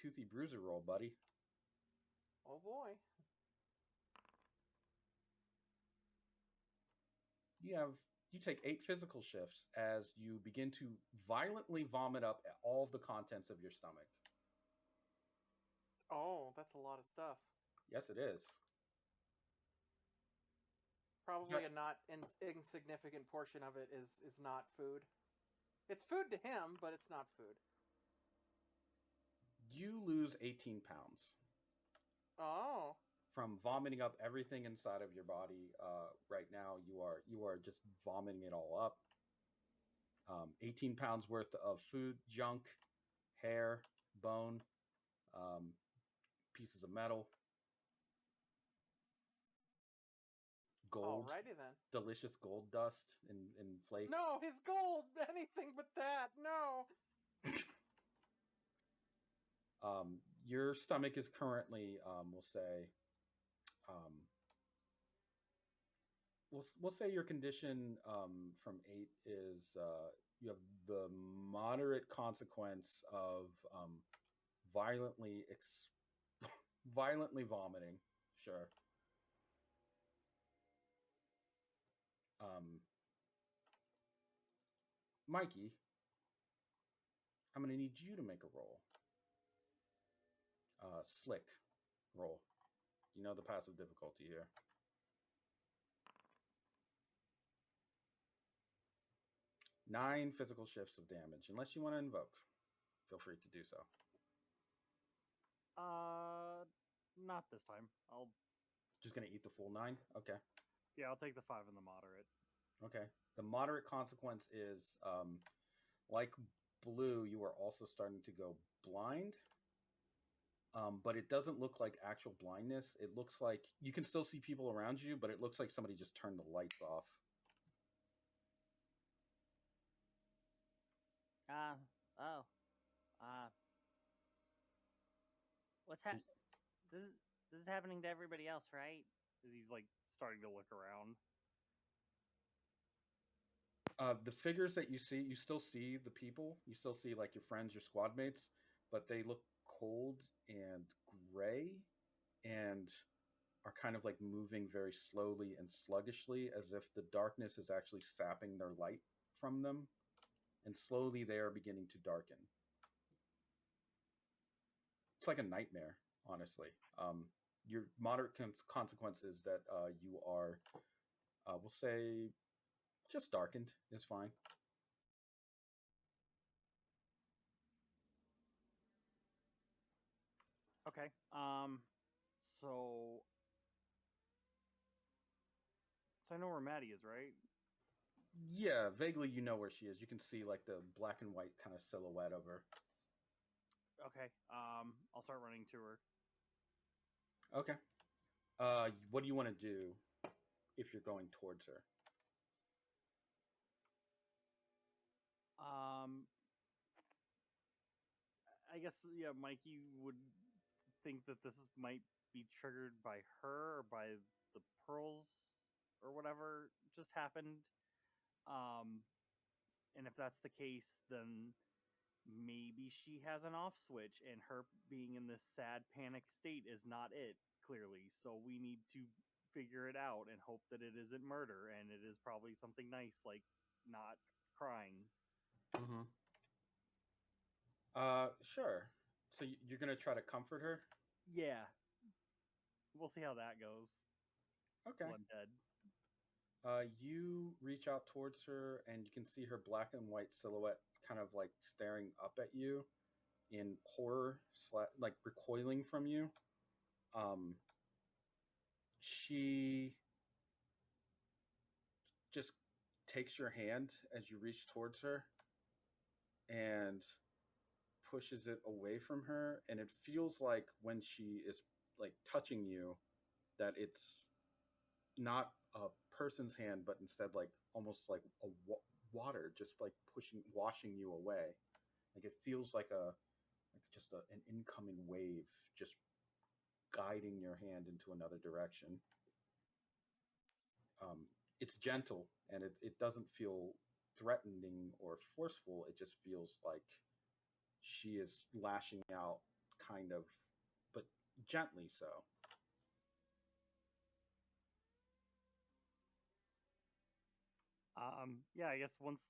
S8: toothy bruiser roll, buddy.
S3: Oh boy.
S8: You take 8 physical shifts as you begin to violently vomit up all of the contents of your stomach.
S3: Oh, that's a lot of stuff.
S8: Yes, it is.
S3: Probably a not insignificant portion of it is not food. It's food to him, but it's not food.
S8: You lose 18 pounds.
S3: Oh.
S8: From vomiting up everything inside of your body. Right now, you are just vomiting it all up. 18 pounds worth of food, junk, hair, bone, pieces of metal, gold.
S3: Alrighty then.
S8: Delicious gold dust in flake.
S3: No, his gold! Anything but that! No!
S8: Your stomach is currently, we'll say, we'll say your condition from 8 is you have the moderate consequence of violently vomiting. Sure. Mikey, I'm going to need you to make a roll. Slick roll. You know the passive difficulty here. 9 physical shifts of damage. Unless you want to invoke, feel free to do so.
S6: Not this time. I'll
S8: just gonna eat the full 9. Okay.
S6: Yeah, I'll take the 5 and the moderate.
S8: Okay. The moderate consequence is, like Blue, you are also starting to go blind. But it doesn't look like actual blindness. It looks like you can still see people around you, but it looks like somebody just turned the lights off.
S6: This is happening to everybody else, right? As he's like starting to look around.
S8: The figures that you see, you still see the people. You still see like your friends, your squad mates, but they look cold and gray and are kind of like moving very slowly and sluggishly as if the darkness is actually sapping their light from them. And slowly they are beginning to darken. It's like a nightmare, honestly. Your moderate consequences that you are, we'll say, just darkened is fine.
S6: Okay. So I know where Maddie is, right?
S8: Yeah, vaguely you know where she is. You can see like the black and white kind of silhouette of her.
S6: Okay. I'll start running to her.
S8: Okay. What do you want to do if you're going towards her?
S6: I guess yeah, Mikey would think that this might be triggered by her or by the pearls or whatever just happened. And if that's the case, then maybe she has an off switch, and her being in this sad panic state is not it, clearly. So we need to figure it out and hope that it isn't murder, and it is probably something nice like not crying.
S8: Mm-hmm. Sure. So you're gonna try to comfort her?
S6: Yeah. We'll see how that goes.
S8: Okay.
S6: Till I'm dead.
S8: You reach out towards her, and you can see her black and white silhouette, kind of like staring up at you in horror, like recoiling from you. She just takes your hand as you reach towards her, and pushes it away from her, and it feels like when she is like touching you that it's not a person's hand but instead like almost like a water just like washing you away. Like it feels like just an incoming wave just guiding your hand into another direction. It's gentle, and it doesn't feel threatening or forceful. It just feels like she is lashing out, kind of, but gently so.
S6: Yeah, I guess once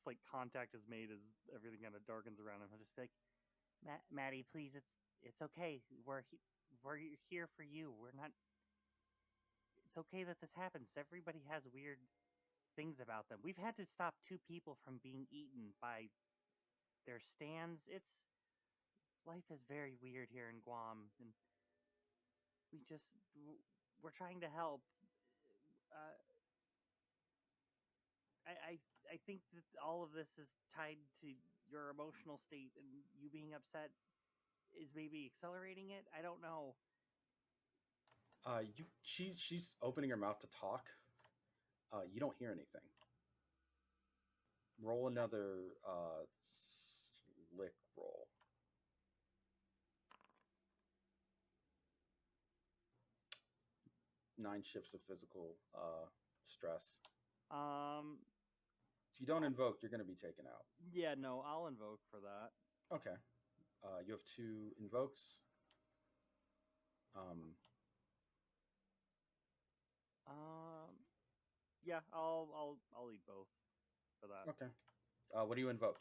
S6: like contact is made, as everything kind of darkens around him, he'll just be like, Maddie, please, it's okay. We're here for you. We're not. It's okay that this happens. Everybody has weird things about them. We've had to stop 2 people from being eaten by their stands. It's life is very weird here in Guam, and we just we're trying to help. Uh, I think that all of this is tied to your emotional state, and you being upset is maybe accelerating it. I don't know.
S8: She's opening her mouth to talk. You don't hear anything. Roll another slick roll. Nine shifts of physical stress. If you don't invoke, you're going to be taken out.
S6: Yeah, no, I'll invoke for that.
S8: Okay. You have 2 invokes.
S6: Yeah, I'll eat both for that.
S8: Okay. What do you invoke?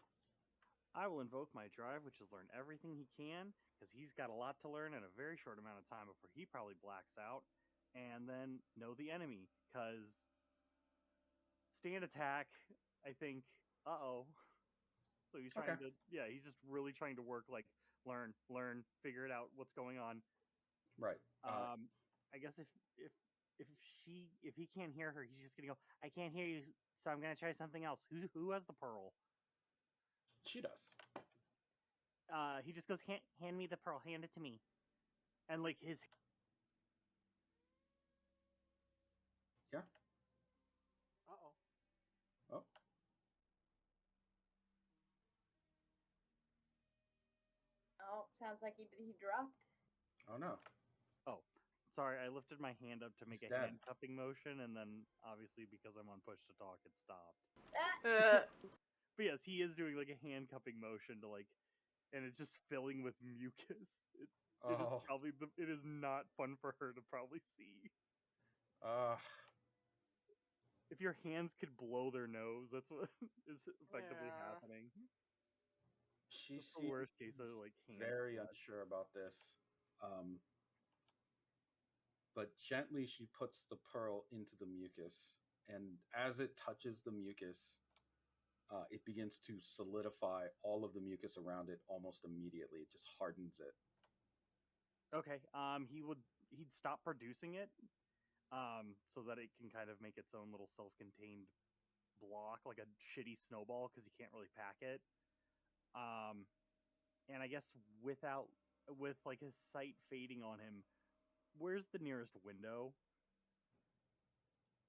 S6: I will invoke my drive, which is learn everything he can, because he's got a lot to learn in a very short amount of time before he probably blacks out. And then know the enemy, because stand attack, I think, uh-oh. So he's trying to, yeah, he's just really trying to work, like, learn, figure it out, what's going on.
S8: Right.
S6: I guess if he can't hear her, he's just gonna go, I can't hear you, so I'm gonna try something else. Who has the pearl?
S8: She does.
S6: He just goes, hand me the pearl, hand it to me. And like his
S8: Yeah.
S3: Uh-oh.
S8: Oh.
S7: Oh, sounds like he dropped.
S8: Oh no.
S6: Oh, sorry. I lifted my hand up to make
S8: He's
S6: a
S8: dead.
S6: handcuffing motion, and then obviously because I'm on push to talk, it stopped.
S2: Uh,
S6: But yes, he is doing like a handcuffing motion to like, and it's just filling with mucus. It is
S8: Oh.
S6: probably it is not fun for her to probably see.
S8: Uh,
S6: If your hands could blow their nose, that's what is effectively
S3: Yeah.
S6: happening.
S8: she
S6: That's the
S8: seems
S6: worst case of like hand
S8: very
S6: sweat.
S8: unsure about this. But gently she puts the pearl into the mucus, and as it touches the mucus, it begins to solidify all of the mucus around it almost immediately. It just hardens it.
S6: Okay. He'd stop producing it, so that it can kind of make its own little self-contained block, like a shitty snowball, because he can't really pack it. Um, and I guess with like his sight fading on him, where's the nearest window?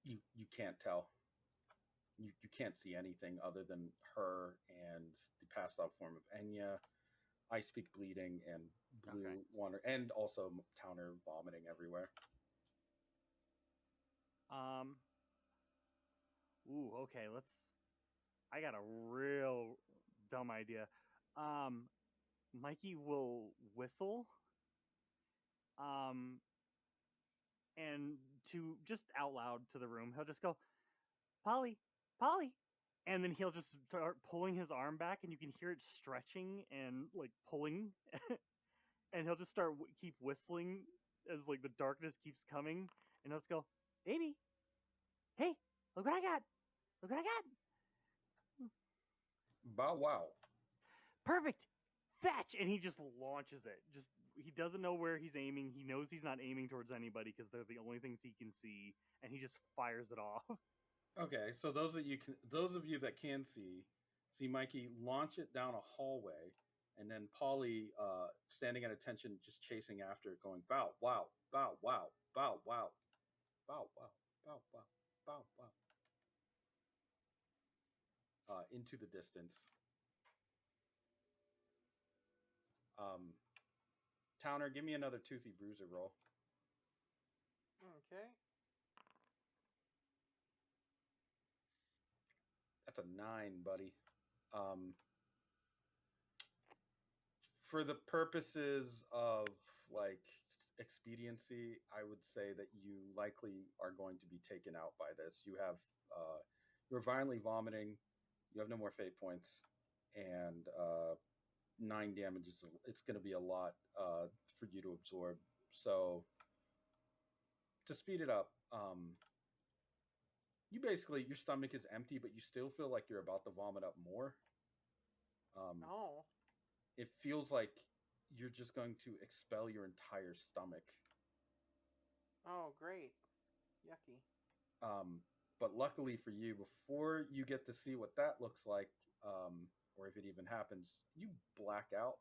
S8: You can't tell. You can't see anything other than her and the passed out form of Enya, Icepeak bleeding, and blue
S6: Okay.
S8: water, and also Towner vomiting everywhere.
S6: Um. Ooh. Okay. I got a real dumb idea. Um. Mikey will whistle. Um. And to just out loud to the room, he'll just go, Polly, Polly. And then he'll just start pulling his arm back, and you can hear it stretching and like pulling. And he'll just start keep whistling as like the darkness keeps coming. And he'll just go, baby, hey, look what I got. Look what I got.
S8: Bow wow.
S6: Perfect. Fetch. And he just launches it. Just he doesn't know where he's aiming. He knows he's not aiming towards anybody because they're the only things he can see. And he just fires it off.
S8: Okay, so those of you that can see Mikey launch it down a hallway, and then Polly standing at attention, just chasing after it, going bow wow, bow wow, bow wow, bow wow, bow wow, bow wow, into the distance. Towner, give me another toothy bruiser roll.
S3: Okay.
S8: That's a 9, buddy. For the purposes of like expediency, I would say that you likely are going to be taken out by this. You're violently vomiting. You have no more fate points, and 9 damage is it's going to be a lot for you to absorb. So to speed it up, you basically your stomach is empty, but you still feel like you're about to vomit up more.
S3: Oh.
S8: It feels like you're just going to expel your entire stomach.
S3: Oh, great. Yucky.
S8: But luckily for you, before you get to see what that looks like, or if it even happens, you black out,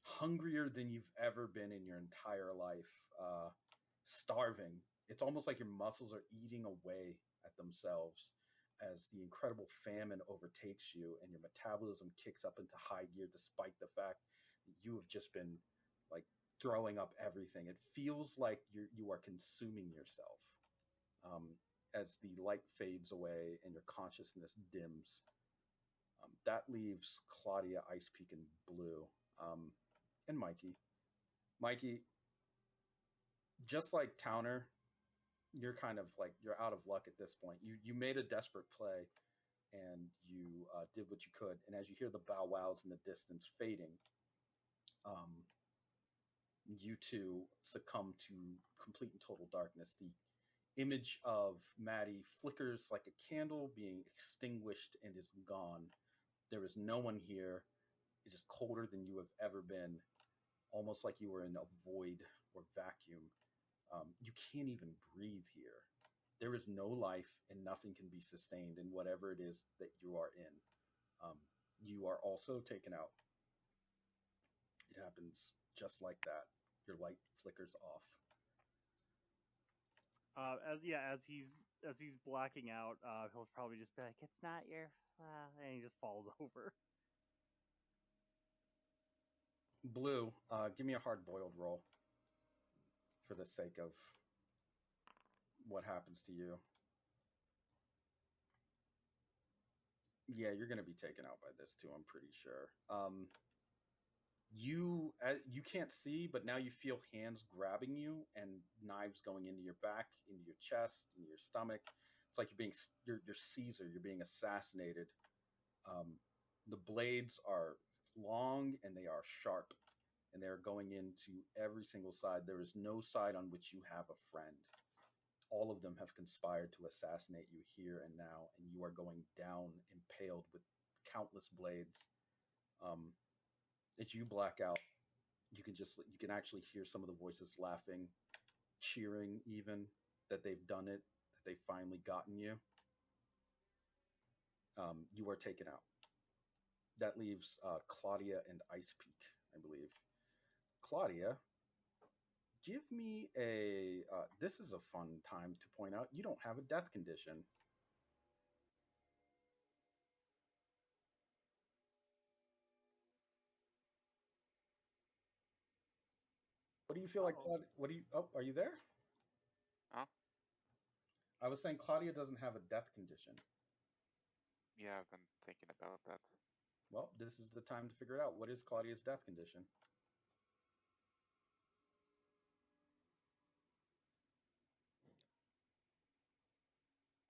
S8: hungrier than you've ever been in your entire life, starving. It's almost like your muscles are eating away at themselves as the incredible famine overtakes you and your metabolism kicks up into high gear despite the fact that you have just been like throwing up everything. It feels like you are consuming yourself. As the light fades away and your consciousness dims. That leaves Claudia, Icepeak, and Blue, and Mikey. Mikey, just like Towner, you're kind of like you're out of luck at this point. You made a desperate play, and you did what you could. And as you hear the bow wows in the distance fading, you two succumb to complete and total darkness. The image of Maddie flickers like a candle being extinguished and is gone. There is no one here. It is colder than you have ever been, almost like you were in a void or vacuum. You can't even breathe here. There is no life and nothing can be sustained in whatever it is that you are in. You are also taken out. It happens just like that. Your light flickers off.
S6: As he's blacking out, he'll probably just be like, "It's not your," and he just falls over.
S8: Blue, give me a hard-boiled roll for the sake of what happens to you. Yeah, you're going to be taken out by this too, I'm pretty sure. You can't see, but now you feel hands grabbing you and knives going into your back, into your chest, into your stomach. It's like you're Caesar. You're being assassinated. The blades are long and they are sharp, and they are going into every single side. There is no side on which you have a friend. All of them have conspired to assassinate you here and now, and you are going down impaled with countless blades. As you black out, you can actually hear some of the voices laughing, cheering, even that they've done it, that they've finally gotten you. You are taken out. That leaves Claudia and Icepeak, I believe. Claudia, give me a. This is a fun time to point out you don't have a death condition. What do you feel like, Claudia? What do you? Oh, are you there?
S4: Huh?
S8: I was saying Claudia doesn't have a death condition.
S4: Yeah, I've been thinking about that.
S8: Well, this is the time to figure it out. What is Claudia's death condition?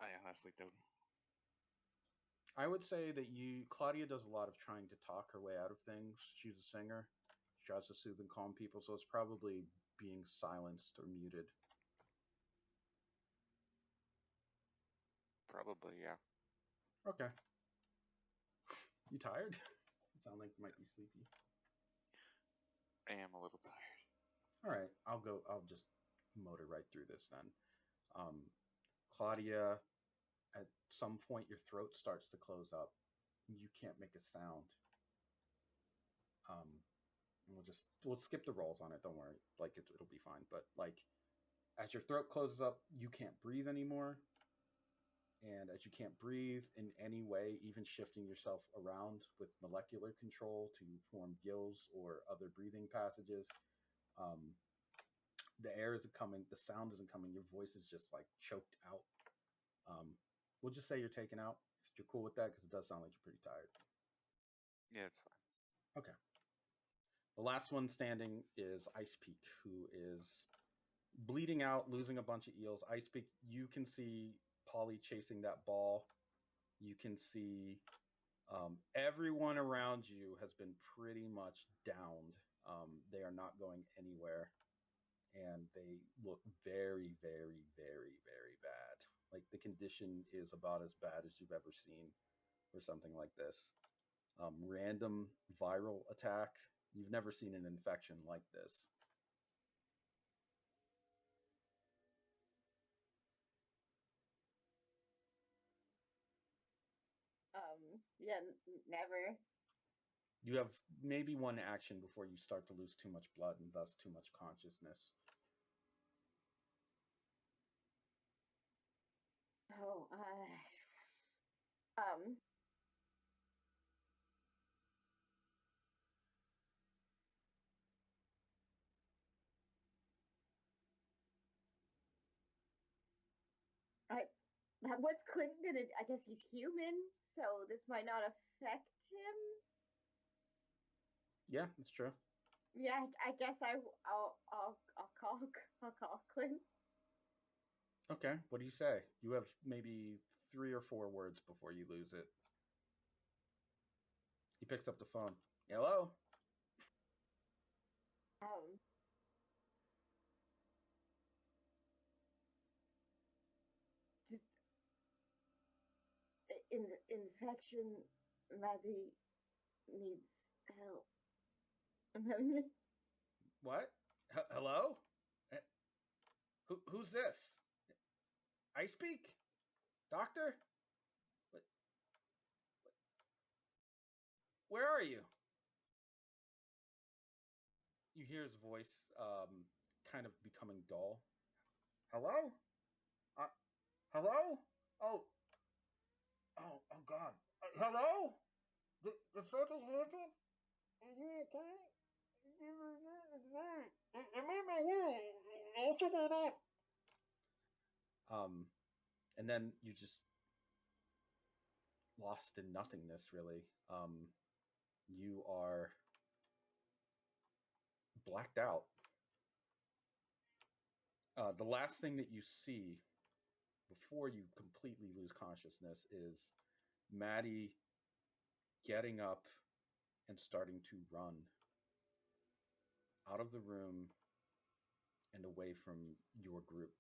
S4: I honestly don't.
S8: I would say that Claudia does a lot of trying to talk her way out of things. She's a singer. She tries to soothe and calm people, so it's probably being silenced or muted.
S4: Probably, yeah.
S8: Okay. You tired? You sound like you might be sleepy.
S4: I am a little tired.
S8: All right, I'll just motor right through this then. Claudia, at some point your throat starts to close up. You can't make a sound. We'll skip the rolls on it. Don't worry. Like it'll be fine. But like, as your throat closes up, you can't breathe anymore. And as you can't breathe in any way, even shifting yourself around with molecular control to form gills or other breathing passages, the air isn't coming, the sound isn't coming, your voice is just like choked out. We'll just say you're taken out if you're cool with that, because it does sound like you're pretty tired.
S4: Yeah, it's fine.
S8: Okay. The last one standing is Icepeak, who is bleeding out, losing a bunch of eels. Icepeak, you can see Polly chasing that ball. You can see everyone around you has been pretty much downed. They are not going anywhere, and they look very, very, very, very bad. Like the condition is about as bad as you've ever seen for something like this. Random viral attack. You've never seen an infection like this.
S5: Yeah, never.
S8: You have maybe one action before you start to lose too much blood and thus too much consciousness.
S5: Oh, I what's Clint gonna? I guess he's human, so this might not affect him.
S8: Yeah, that's true.
S5: Yeah, I guess I'll call Clint.
S8: Okay, what do you say? You have maybe 3 or 4 words before you lose it. He picks up the phone. Hello?
S5: Just in infection. Maddie needs help.
S8: What? Hello? Who's this? Icepeak? Doctor? What? Where are you? You hear his voice kind of becoming dull. Hello? Hello? Oh. Oh God. Hello? Did something happen? Are you okay?
S3: I'm in my world. I'll figure it out.
S8: And then you just lost in nothingness, really. You are blacked out. The last thing that you see before you completely lose consciousness is Maddie getting up and starting to run out of the room and away from your group.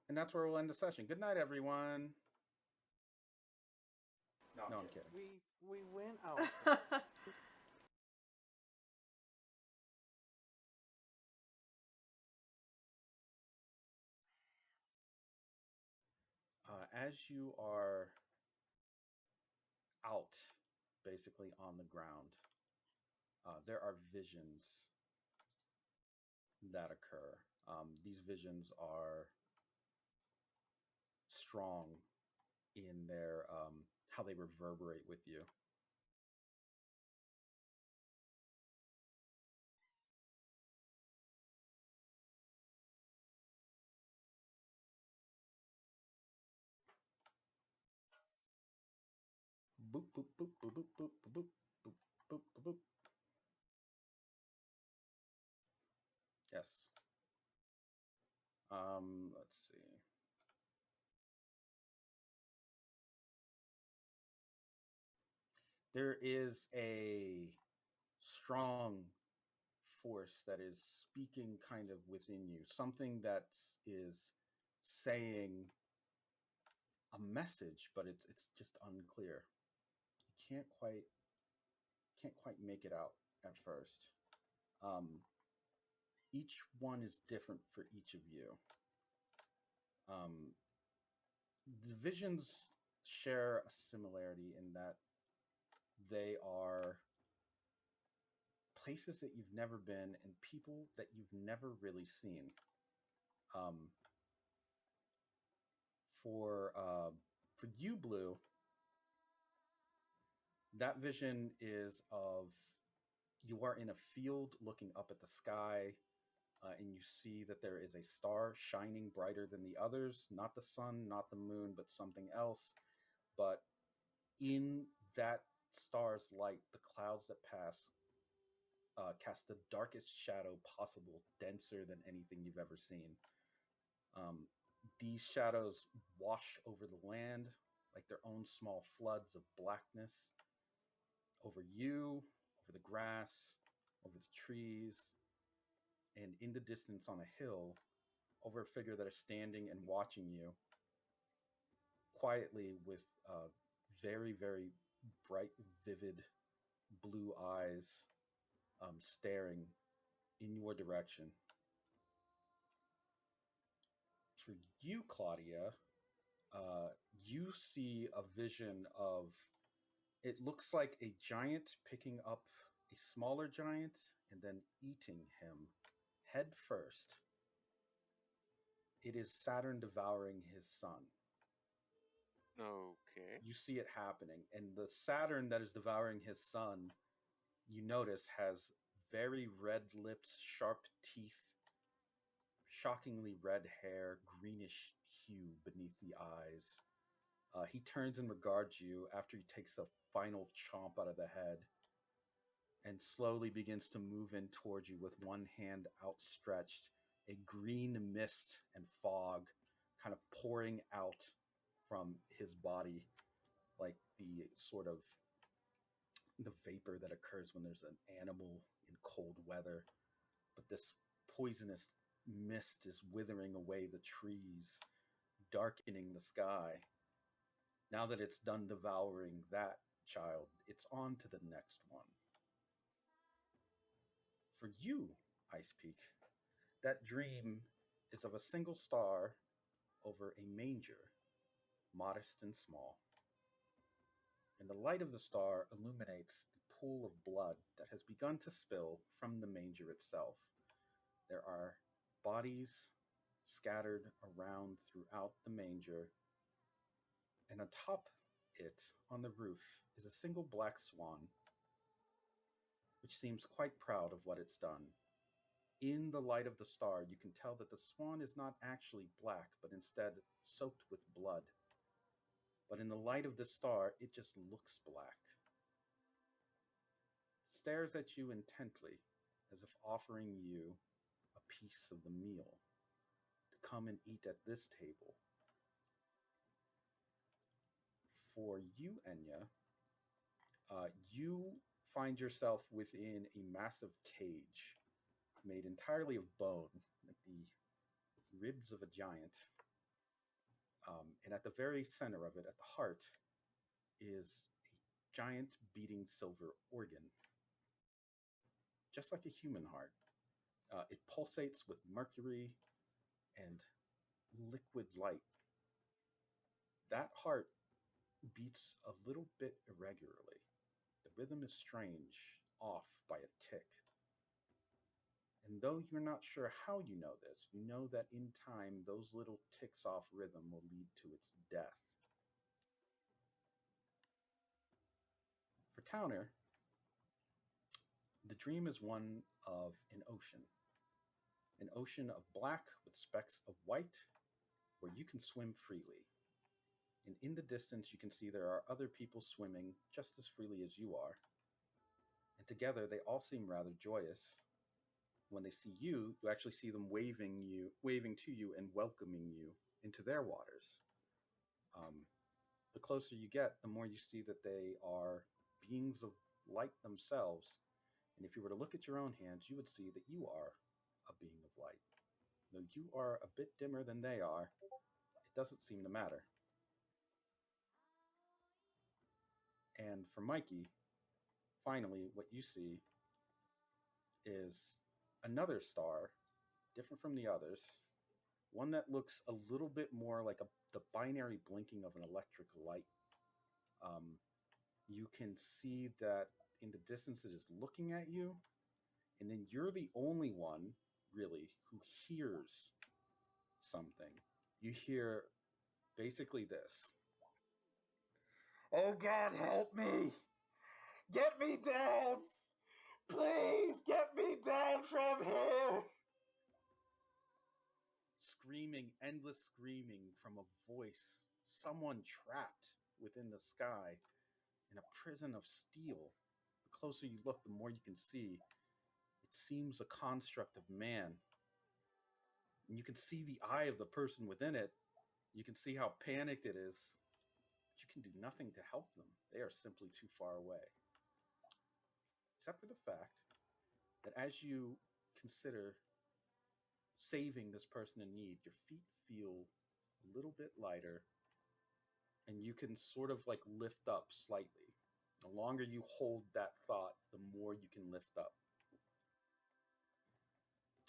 S8: And that's where we'll end the session. Good night, everyone. No, I'm kidding.
S3: We win. Oh.
S8: As you are out, basically on the ground, there are visions that occur. These visions are strong in their how they reverberate with you. Boop boop boop boop boop boop boop boop boop boop boop. Yes. Let's see. There is a strong force that is speaking kind of within you, something that is saying a message, but it's just unclear. You can't quite make it out at first. Each one is different for each of you. The visions share a similarity in that they are places that you've never been and people that you've never really seen. For you, Blue, that vision is of you are in a field looking up at the sky, and you see that there is a star shining brighter than the others. Not the sun, not the moon, but something else. But in that star's light, the clouds that pass cast the darkest shadow possible, denser than anything you've ever seen. These shadows wash over the land like their own small floods of blackness, over you, over the grass, over the trees, and in the distance on a hill, over a figure that is standing and watching you quietly with very, very bright, vivid blue eyes staring in your direction. For you, Claudia, you see a vision of, it looks like a giant picking up a smaller giant and then eating him head first. It is Saturn devouring his son.
S4: Okay.
S8: You see it happening, and the Saturn that is devouring his son, you notice, has very red lips, sharp teeth, shockingly red hair, greenish hue beneath the eyes. He turns and regards you after he takes a final chomp out of the head and slowly begins to move in towards you with one hand outstretched, a green mist and fog kind of pouring out from his body, like the sort of the vapor that occurs when there's an animal in cold weather. But this poisonous mist is withering away the trees, darkening the sky. Now that it's done devouring that child, it's on to the next one. For you, Icepeak, that dream is of a single star over a manger, modest and small. And the light of the star illuminates the pool of blood that has begun to spill from the manger itself. There are bodies scattered around throughout the manger, and atop it, on the roof, is a single black swan, which seems quite proud of what it's done. In the light of the star, you can tell that the swan is not actually black, but instead soaked with blood. But in the light of the star, it just looks black. It stares at you intently, as if offering you a piece of the meal to come and eat at this table. For you, Enya, you find yourself within a massive cage made entirely of bone, like the ribs of a giant. And at the very center of it, at the heart, is a giant beating silver organ, just like a human heart. It pulsates with mercury and liquid light. That heart beats a little bit irregularly. The rhythm is strange, off by a tick. And though you're not sure how you know this, you know that in time, those little ticks off rhythm will lead to its death. For Towner, the dream is one of an ocean of black with specks of white, where you can swim freely. And in the distance, you can see there are other people swimming just as freely as you are. And together, they all seem rather joyous. When they see you, you actually see them waving to you and welcoming you into their waters. The closer you get, the more you see that they are beings of light themselves. And if you were to look at your own hands, you would see that you are a being of light. Though you are a bit dimmer than they are, it doesn't seem to matter. And for Mikey, finally, what you see is another star, different from the others, one that looks a little bit more like the binary blinking of an electric light. You can see that in the distance it is looking at you, and then you're the only one, really, who hears something. You hear basically this. Oh God, help me! Get me down! Please, get me down from here! Screaming, endless screaming from a voice, someone trapped within the sky in a prison of steel. The closer you look, the more you can see. It seems a construct of man. And you can see the eye of the person within it. You can see how panicked it is. But you can do nothing to help them. They are simply too far away. Except for the fact that as you consider saving this person in need, your feet feel a little bit lighter, and you can sort of like lift up slightly. The longer you hold that thought, the more you can lift up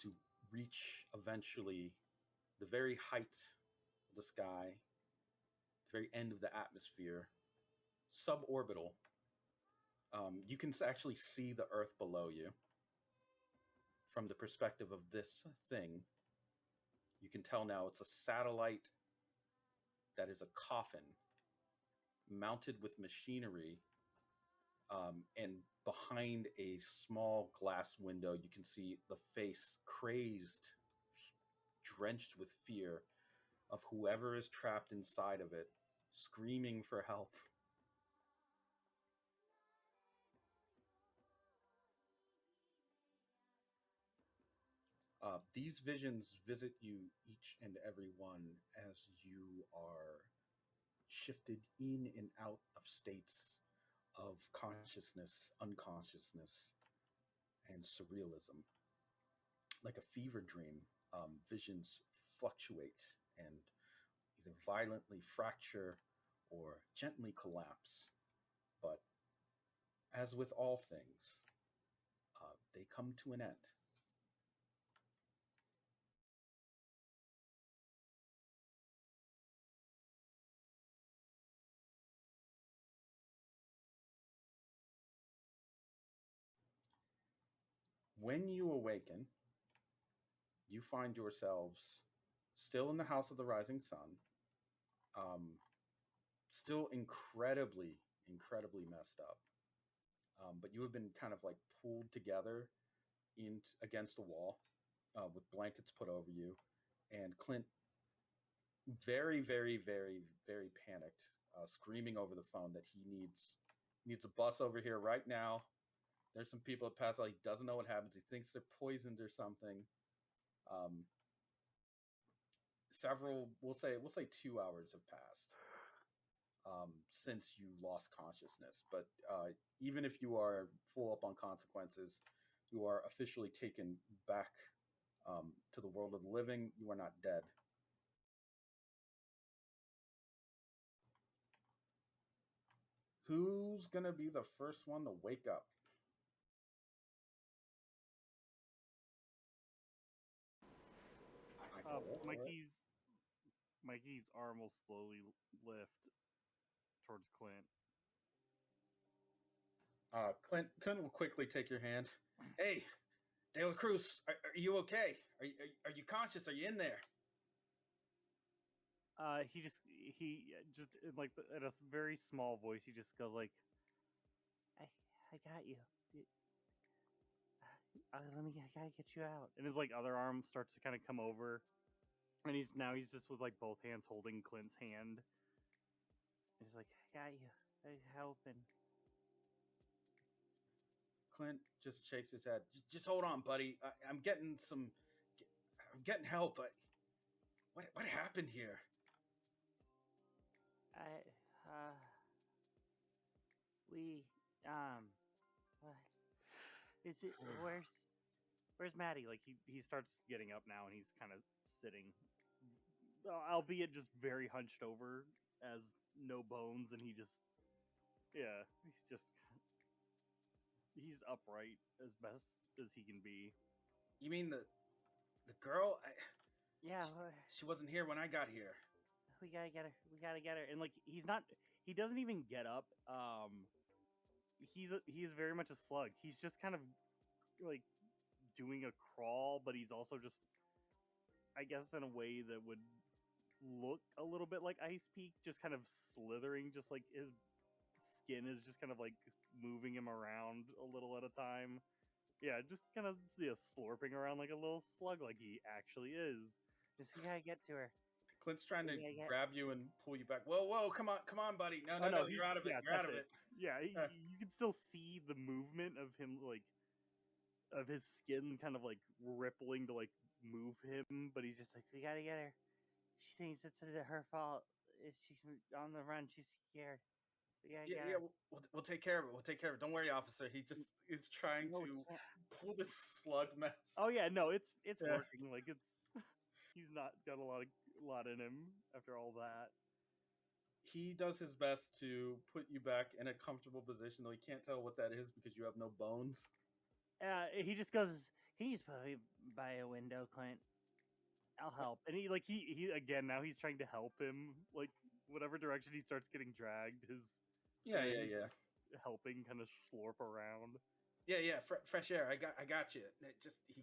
S8: to reach eventually the very height of the sky, the very end of the atmosphere, suborbital. You can actually see the Earth below you from the perspective of this thing. You can tell now it's a satellite that is a coffin mounted with machinery, and behind a small glass window, you can see the face, crazed, drenched with fear, of whoever is trapped inside of it, screaming for help. These visions visit you each and every one as you are shifted in and out of states of consciousness, unconsciousness, and surrealism. Like a fever dream, visions fluctuate and either violently fracture or gently collapse. But as with all things, they come to an end. When you awaken, you find yourselves still in the House of the Rising Sun, still incredibly messed up. But you have been kind of like pulled together against a wall with blankets put over you, and Clint, very panicked, screaming over the phone that he needs a bus over here right now. There's some people that pass out. He doesn't know what happens. He thinks they're poisoned or something. Several, we'll say 2 hours have passed since you lost consciousness. But even if you are full up on consequences, you are officially taken back to the world of the living. You are not dead. Who's gonna be the first one to wake up?
S6: Mikey's arm will slowly lift towards Clint.
S8: Clint will quickly take your hand. Hey, De La Cruz, are you okay? Are you conscious? Are you in there?
S6: He just in like in a very small voice, he just goes like, I got you. I gotta get you out. And his like other arm starts to kind of come over, and he's just with like both hands holding Clint's hand. And he's like, I got you. I helping.
S8: Clint just shakes his head. Just hold on, buddy. I'm getting help. What happened here?
S6: What? Is it where's Maddie? Like he starts getting up now, and he's kind of sitting, albeit just very hunched over, as no bones, and he's upright as best as he can be.
S8: You mean the girl?
S6: Yeah,
S8: she wasn't here when I got here.
S6: We gotta get her. And like he doesn't even get up. He's very much a slug. He's just kind of like doing a crawl, but he's also just, I guess, in a way that would look a little bit like Icepeak, just kind of slithering, just like his skin is just kind of like moving him around a little at a time. Yeah, just kind of slurping around like a little slug, like he actually is. Just we gotta get to her.
S8: Clint's trying to grab you and pull you back. Whoa, come on, buddy. No, you're out of it. You're out of it.
S6: Yeah, you can still see the movement of him, like, of his skin kind of like rippling to like move him, but he's just like, we gotta get her. She thinks it's her fault. She's on the run. She's scared.
S8: Yeah. We'll take care of it. Don't worry, officer. He just is trying to pull this slug mess.
S6: Oh yeah, no, it's working. Like he's not got a lot in him after all that.
S8: He does his best to put you back in a comfortable position, though he can't tell what that is because you have no bones.
S6: He just goes, can you just put me by a window, Clint? I'll help. And he again, now he's trying to help him, like whatever direction he starts getting dragged, his helping kind of slurp around.
S8: Yeah, fresh air. I got you. He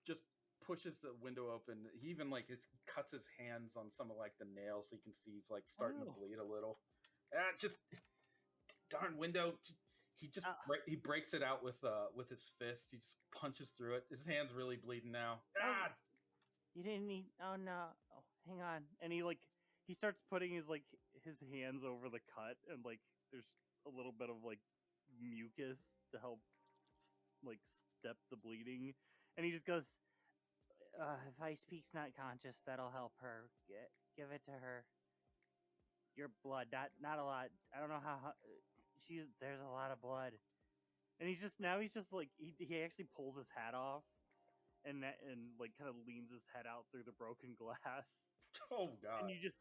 S8: just pushes the window open. He even like cuts his hands on some of like the nails so you can see he's like starting to bleed a little. Just darn window. He breaks it out with his fist. He just punches through it. His hand's really bleeding now.
S6: You didn't need. Oh no! Oh, hang on. And he starts putting his hands over the cut, and like there's a little bit of like mucus to help like step the bleeding. And he just goes, if Icepeak's not conscious, that'll help her. Give it to her. Your blood, not a lot. I don't know how there's a lot of blood. And he's just like he actually pulls his hat off and like kind of leans his head out through the broken glass.
S8: Oh god.
S6: And you just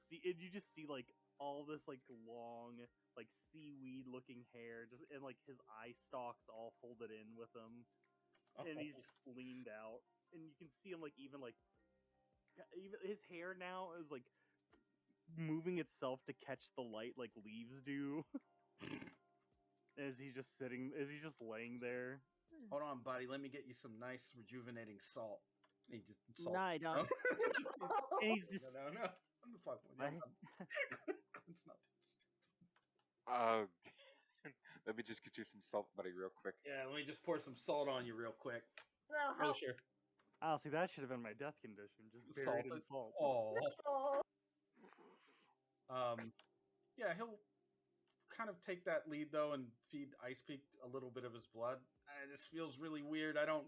S6: see like all this like long like seaweed looking hair, just and like his eye stalks all folded in with him. And he's just leaned out, and you can see him like even his hair now is like moving itself to catch the light like leaves do. As he's just laying there.
S8: Hold on, buddy. Let me get you some nice rejuvenating salt. He just salt.
S6: No, I don't. And he's just
S8: No. I'm the fuck with
S6: what?
S8: you. Clint's not that stupid.
S4: Let me just get you some salt, buddy, real quick.
S8: Yeah, let me just pour some salt on you real quick.
S5: No,
S8: Oh, sure.
S6: Oh, see, that should have been my death condition. Just buried in
S8: Salted.
S6: salt.
S8: Oh.
S5: oh.
S8: Yeah, he'll kind of take that lead though and feed Icepeak a little bit of his blood. This feels really weird. I don't.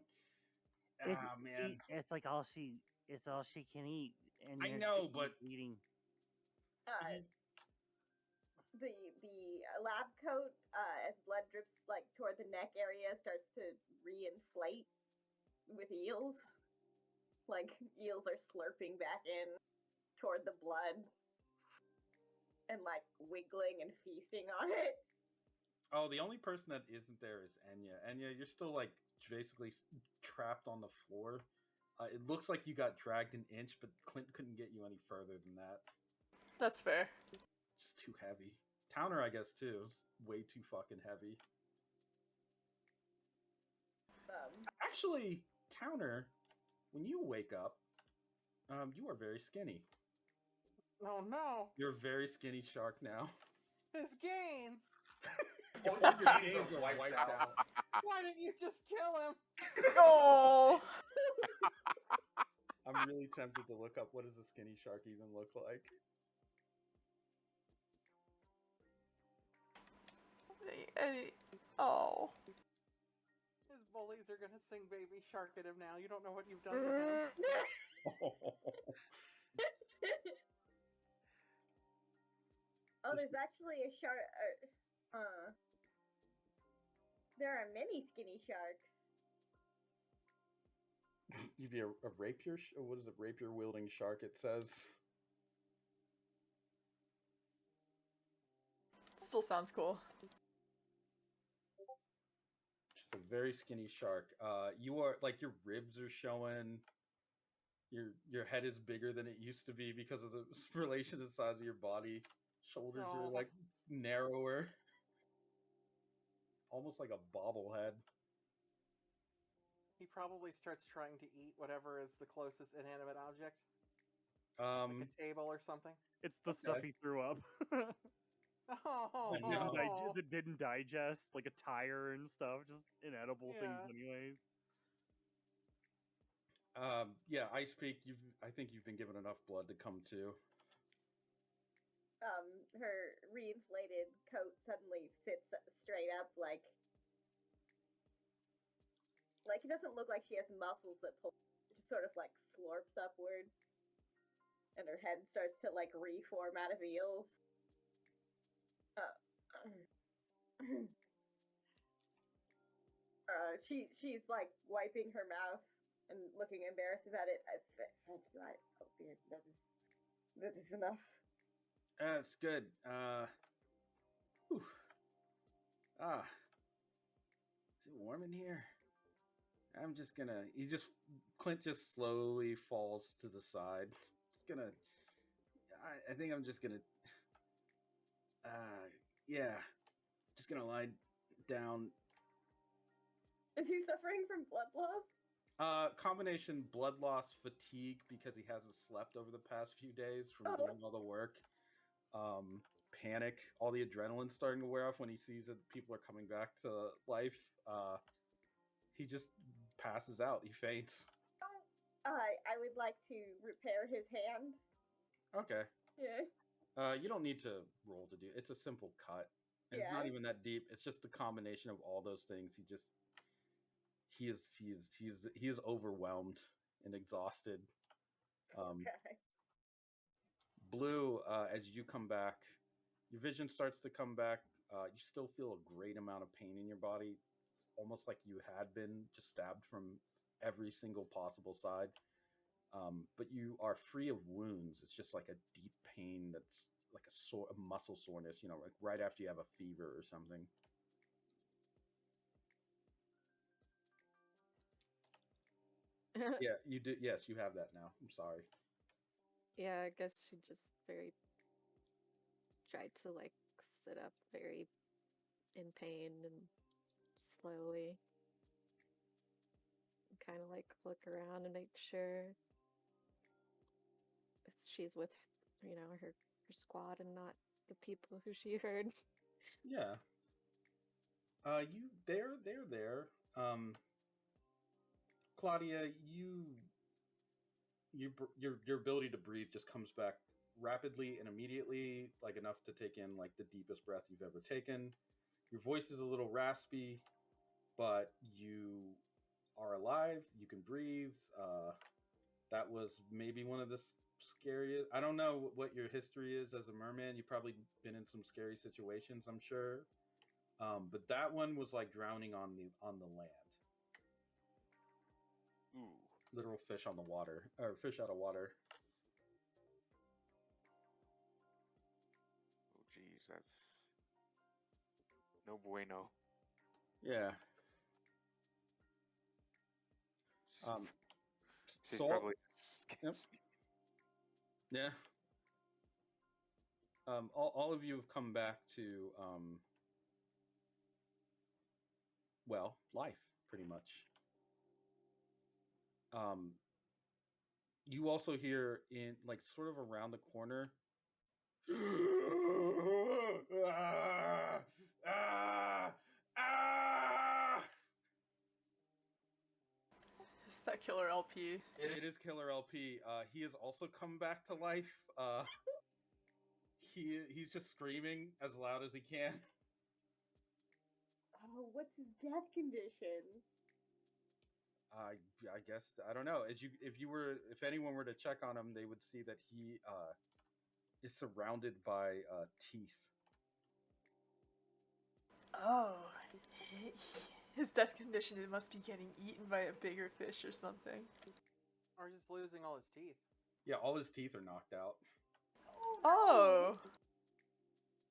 S8: Man.
S6: It's like it's all she can eat. And
S8: I
S6: you're
S8: know,
S6: sitting
S8: but
S6: eating.
S5: The lab coat, as blood drips like toward the neck area, starts to reinflate with eels. Like eels are slurping back in toward the blood and like wiggling and feasting on it.
S8: Oh, the only person that isn't there is Enya. Enya, you're still like basically trapped on the floor. It looks like you got dragged an inch, but Clint couldn't get you any further than that.
S2: That's fair.
S8: Just too heavy. Towner, I guess, too. It's way too fucking heavy. Actually, Towner, when you wake up, you are very skinny.
S3: Oh no!
S8: You're a very skinny shark now.
S3: His gains!
S8: All your gains are wiped out.
S3: Why didn't you just kill him?
S2: Oh.
S8: I'm really tempted to look up what does a skinny shark even look like.
S2: Oh.
S3: His bullies are gonna sing Baby Shark at him now. You don't know what you've done to him.
S5: Oh, there's actually a shark. There are many skinny sharks.
S8: You'd be a rapier, or what is it? Rapier wielding shark. It says.
S2: Still sounds cool.
S8: Just a very skinny shark. You are like your ribs are showing. Your head is bigger than it used to be because of the relation to the size of your body. Shoulders are like narrower, almost like a bobblehead.
S3: He probably starts trying to eat whatever is the closest inanimate object. Like a table or something.
S6: It's the stuff he threw up.
S3: Oh,
S6: that didn't digest, like a tire and stuff, just inedible things anyways.
S8: Yeah, Icepeak, I think you've been given enough blood to come to.
S5: Her reinflated coat suddenly sits straight up, like it doesn't look like she has muscles that pull. It just sort of like slurps upward, and her head starts to like reform out of eels. She's like wiping her mouth and looking embarrassed about it. Thank you. That is enough.
S8: That's good. Is it warm in here? I'm just gonna. Clint just slowly falls to the side. Just gonna. I think I'm just gonna. Yeah. Just gonna lie down.
S5: Is he suffering from blood loss?
S8: Combination blood loss, fatigue because he hasn't slept over the past few days from doing all the work. Panic, all the adrenaline starting to wear off when he sees that people are coming back to life. He just passes out. He faints.
S5: I would like to repair his hand.
S8: Okay.
S5: Yeah.
S8: You don't need to roll to do. It's a simple cut. And it's not even that deep. It's just the combination of all those things. He is overwhelmed and exhausted.
S5: Okay.
S8: Blue, as you come back, your vision starts to come back. You still feel a great amount of pain in your body, almost like you had been just stabbed from every single possible side. But you are free of wounds. It's just like a deep pain that's like a muscle soreness, like right after you have a fever or something. Yeah, you do. Yes, you have that now. I'm sorry.
S9: Yeah, I guess she just tried to like sit up very in pain and slowly kind of like look around and make sure she's with, her squad and not the people who she heard.
S8: Yeah. They're there. Claudia, your ability to breathe just comes back rapidly and immediately, like enough to take in like the deepest breath you've ever taken. Your voice is a little raspy, but you are alive. You can breathe. That was maybe one of the scariest. I don't know what your history is as a merman. You've probably been in some scary situations, I'm sure. But that one was like drowning on the land.
S4: Ooh.
S8: Literal fish on the water, or fish out of water.
S4: Oh, geez, that's no bueno.
S8: Yeah.
S4: She's
S8: so
S4: probably.
S8: Yep. Yeah. All of you have come back to well, life, pretty much. You also hear in like sort of around the corner.
S2: Is that Killer LP?
S8: It is Killer LP. He has also come back to life. He's just screaming as loud as he can.
S7: Oh, what's his death condition?
S8: I guess I don't know. If anyone were to check on him, they would see that he is surrounded by teeth.
S2: Oh, his death condition, it must be getting eaten by a bigger fish or something.
S3: Or just losing all his teeth.
S8: Yeah, all his teeth are knocked out.
S2: Oh.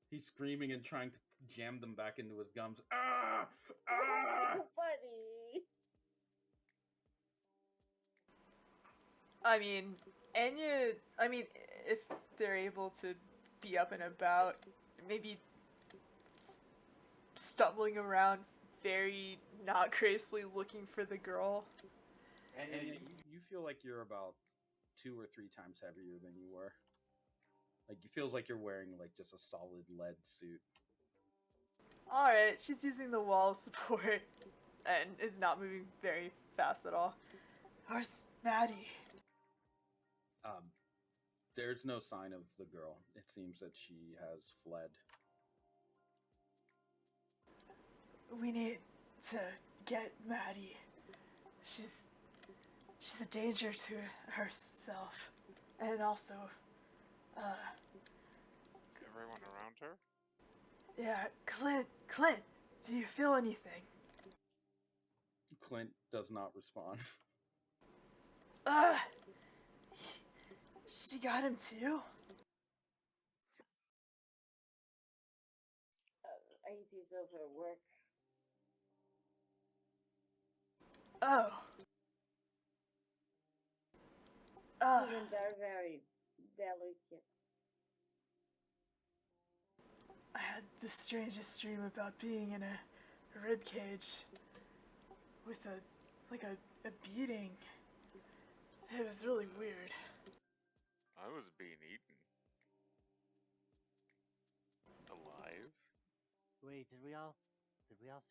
S8: He's screaming and trying to jam them back into his gums. Ah! Ah!
S7: Buddy.
S2: I mean, Enya, if they're able to be up and about, maybe stumbling around very not gracefully looking for the girl.
S8: And you feel like you're about 2 or 3 times heavier than you were. Like, it feels like you're wearing, like, just a solid lead suit.
S2: Alright, she's using the wall support and is not moving very fast at all. Where's Maddie?
S8: There's no sign of the girl. It seems that she has fled.
S2: We need to get Maddie. She's a danger to herself. And also,
S4: Everyone around her?
S2: yeah, Clint, do you feel anything?
S8: Clint does not respond.
S2: She got him too?
S7: He's overwork.
S2: Oh.
S7: Humans are very delicate.
S2: I had the strangest dream about being in a rib cage with a beating. It was really weird.
S4: I was being eaten. Alive?
S6: Wait, did we all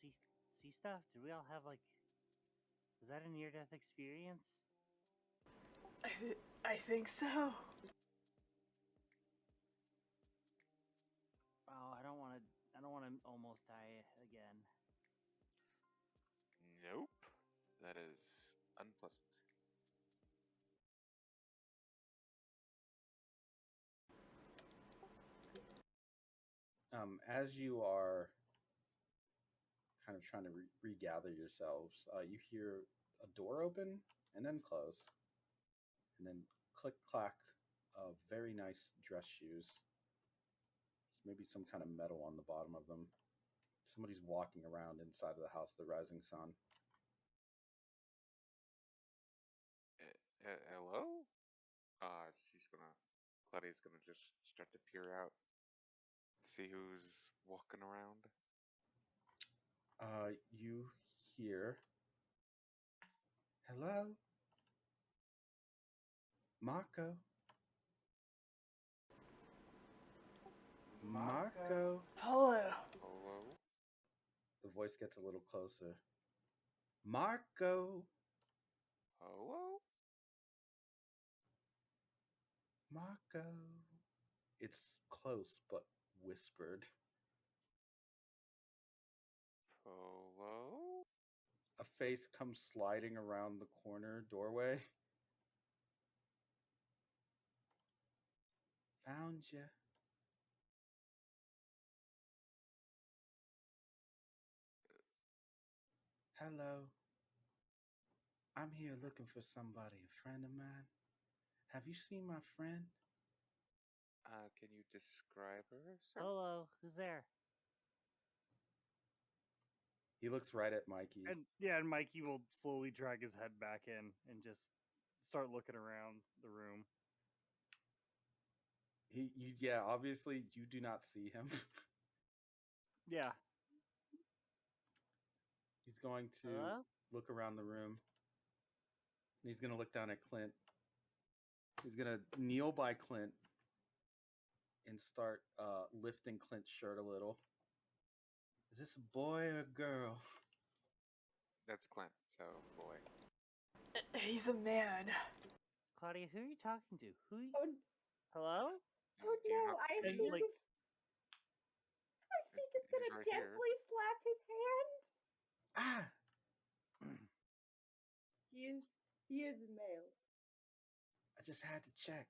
S6: see stuff? Did we all have like? Was that a near-death experience?
S2: I think so.
S6: Oh, I don't want to almost die again.
S4: Nope. That is unpleasant.
S8: As you are kind of trying to regather yourselves, you hear a door open and then close, and then click clack of very nice dress shoes. Maybe some kind of metal on the bottom of them. Somebody's walking around inside of the House of the Rising Sun.
S4: Hello? Claudia's gonna just start to peer out, see who's walking around.
S8: You hear, Hello? Marco? Marco?
S2: Hello.
S4: Hello?
S8: The voice gets a little closer. Marco?
S4: Hello?
S8: Marco? It's close, but whispered.
S4: Hello?
S8: A face comes sliding around the corner doorway. Found you. Hello. I'm here looking for somebody, a friend of mine. Have you seen my friend?
S4: Can you describe her, sir?
S6: Hello, who's there?
S8: He looks right at Mikey.
S6: And Mikey will slowly drag his head back in and just start looking around the room.
S8: Yeah, obviously you do not see him.
S6: Yeah.
S8: He's going to
S6: Hello?
S8: look around the room. He's going to look down at Clint. He's going to kneel by Clint and start lifting Clint's shirt a little. Is this a boy or a girl?
S4: That's Clint, so boy.
S2: He's a man.
S6: Claudia, who are you talking to?
S5: Oh,
S6: Hello?
S5: oh
S4: Do you
S5: no,
S4: not see
S5: Icepeak
S4: him?
S6: like-
S5: is. Icepeak is
S4: He's
S5: gonna
S4: right here.
S5: gently slap his hand.
S8: Ah!
S5: He is male.
S8: I just had to check.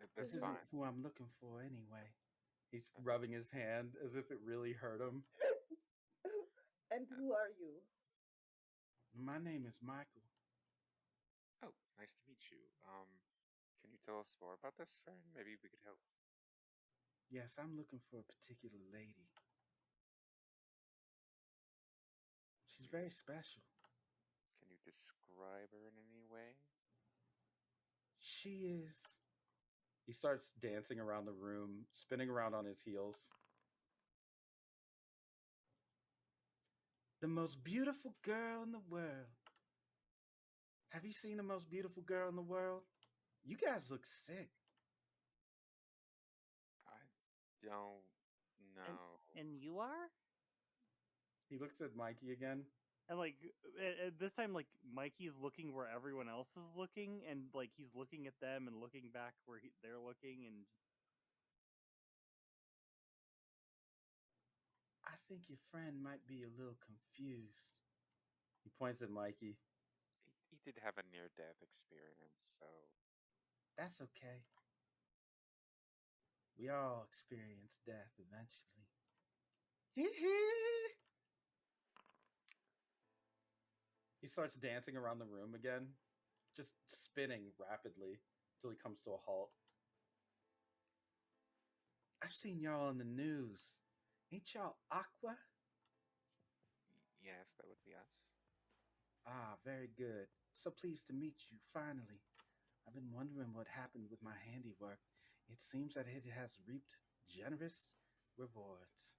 S4: That's
S8: This
S4: fine.
S8: isn't who I'm looking for anyway. He's rubbing his hand as if it really hurt him.
S5: And who are you?
S8: My name is Miichael.
S4: Oh, nice to meet you. Can you tell us more about this friend? Maybe we could help.
S8: Yes, I'm looking for a particular lady. She's very special.
S4: Can you describe her in any way?
S8: She is. He starts dancing around the room, spinning around on his heels. The most beautiful girl in the world. Have you seen the most beautiful girl in the world? You guys look sick.
S4: I don't know.
S6: And you are?
S8: He looks at Mikey again.
S6: And like at this time, like Mikey's looking where everyone else is looking, and like he's looking at them and looking back where they're looking, and just
S8: I think your friend might be a little confused. He points at Mikey.
S4: He did have a near-death experience, so
S8: That's okay. We all experience death eventually. He starts dancing around the room again, just spinning rapidly until he comes to a halt. I've seen y'all in the news. Ain't y'all Aqua?
S4: yes, that would be us.
S8: Ah, very good. So pleased to meet you, finally. I've been wondering what happened with my handiwork. It seems that it has reaped generous rewards.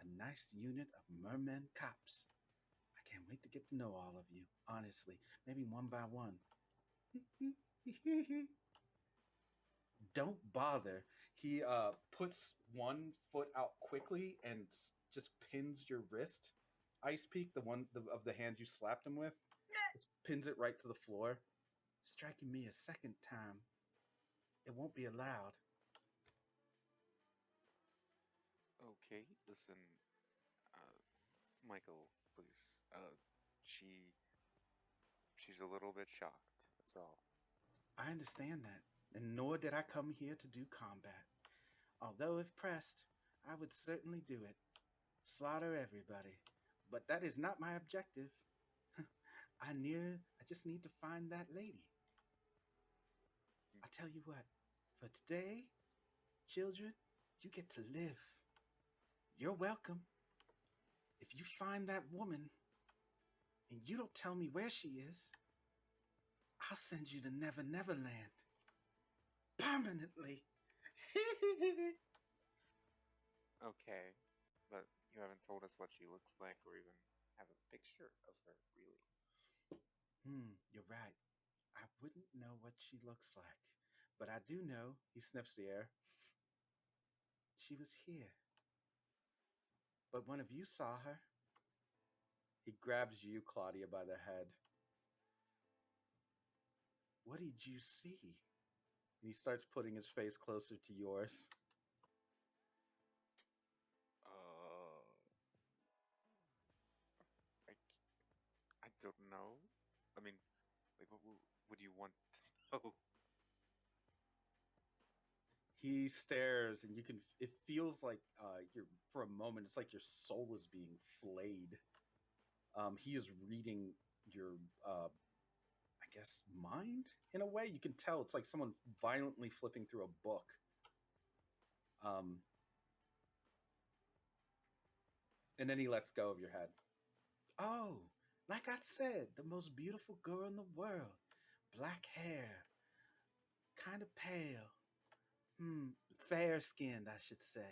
S8: A nice unit of merman cops. I can't wait to get to know all of you, honestly. Maybe one by one. Don't bother. He puts one foot out quickly and just pins your wrist. Icepeak, of the hand you slapped him with, just pins it right to the floor. Striking me a second time. It won't be allowed.
S4: Okay, listen, uh, Michael, please. She's a little bit shocked. That's all.
S8: I understand that, and nor did I come here to do combat. Although, if pressed, I would certainly do it. Slaughter everybody. But that is not my objective. I just need to find that lady. I tell you what, for today, children, you get to live. You're welcome. If you find that woman and you don't tell me where she is, I'll send you to Never Never Land. Permanently.
S4: Okay, but you haven't told us what she looks like or even have a picture of her, really.
S8: You're right. I wouldn't know what she looks like. But I do know, he sniffs the air, she was here. But one of you saw her. He grabs you, Claudia, by the head. What did you see? And he starts putting his face closer to yours.
S4: I, I don't know. I mean, like, what would you want to know?
S8: He stares, and you can. It feels like you're for a moment. It's like your soul is being flayed. He is reading your, I guess, mind in a way. You can tell it's like someone violently flipping through a book. Um, and then he lets go of your head. Oh, like I said, the most beautiful girl in the world. Black hair, kind of pale. Fair skinned, I should say.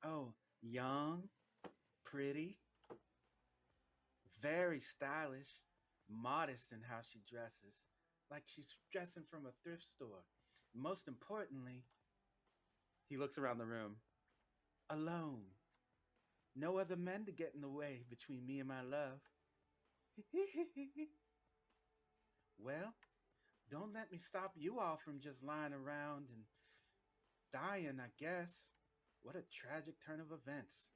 S8: Oh, young, pretty, very stylish, modest in how she dresses, like she's dressing from a thrift store. Most importantly, he looks around the room. Alone. No other men to get in the way between me and my love. Well, don't let me stop you all from just lying around and dying, I guess. What a tragic turn of events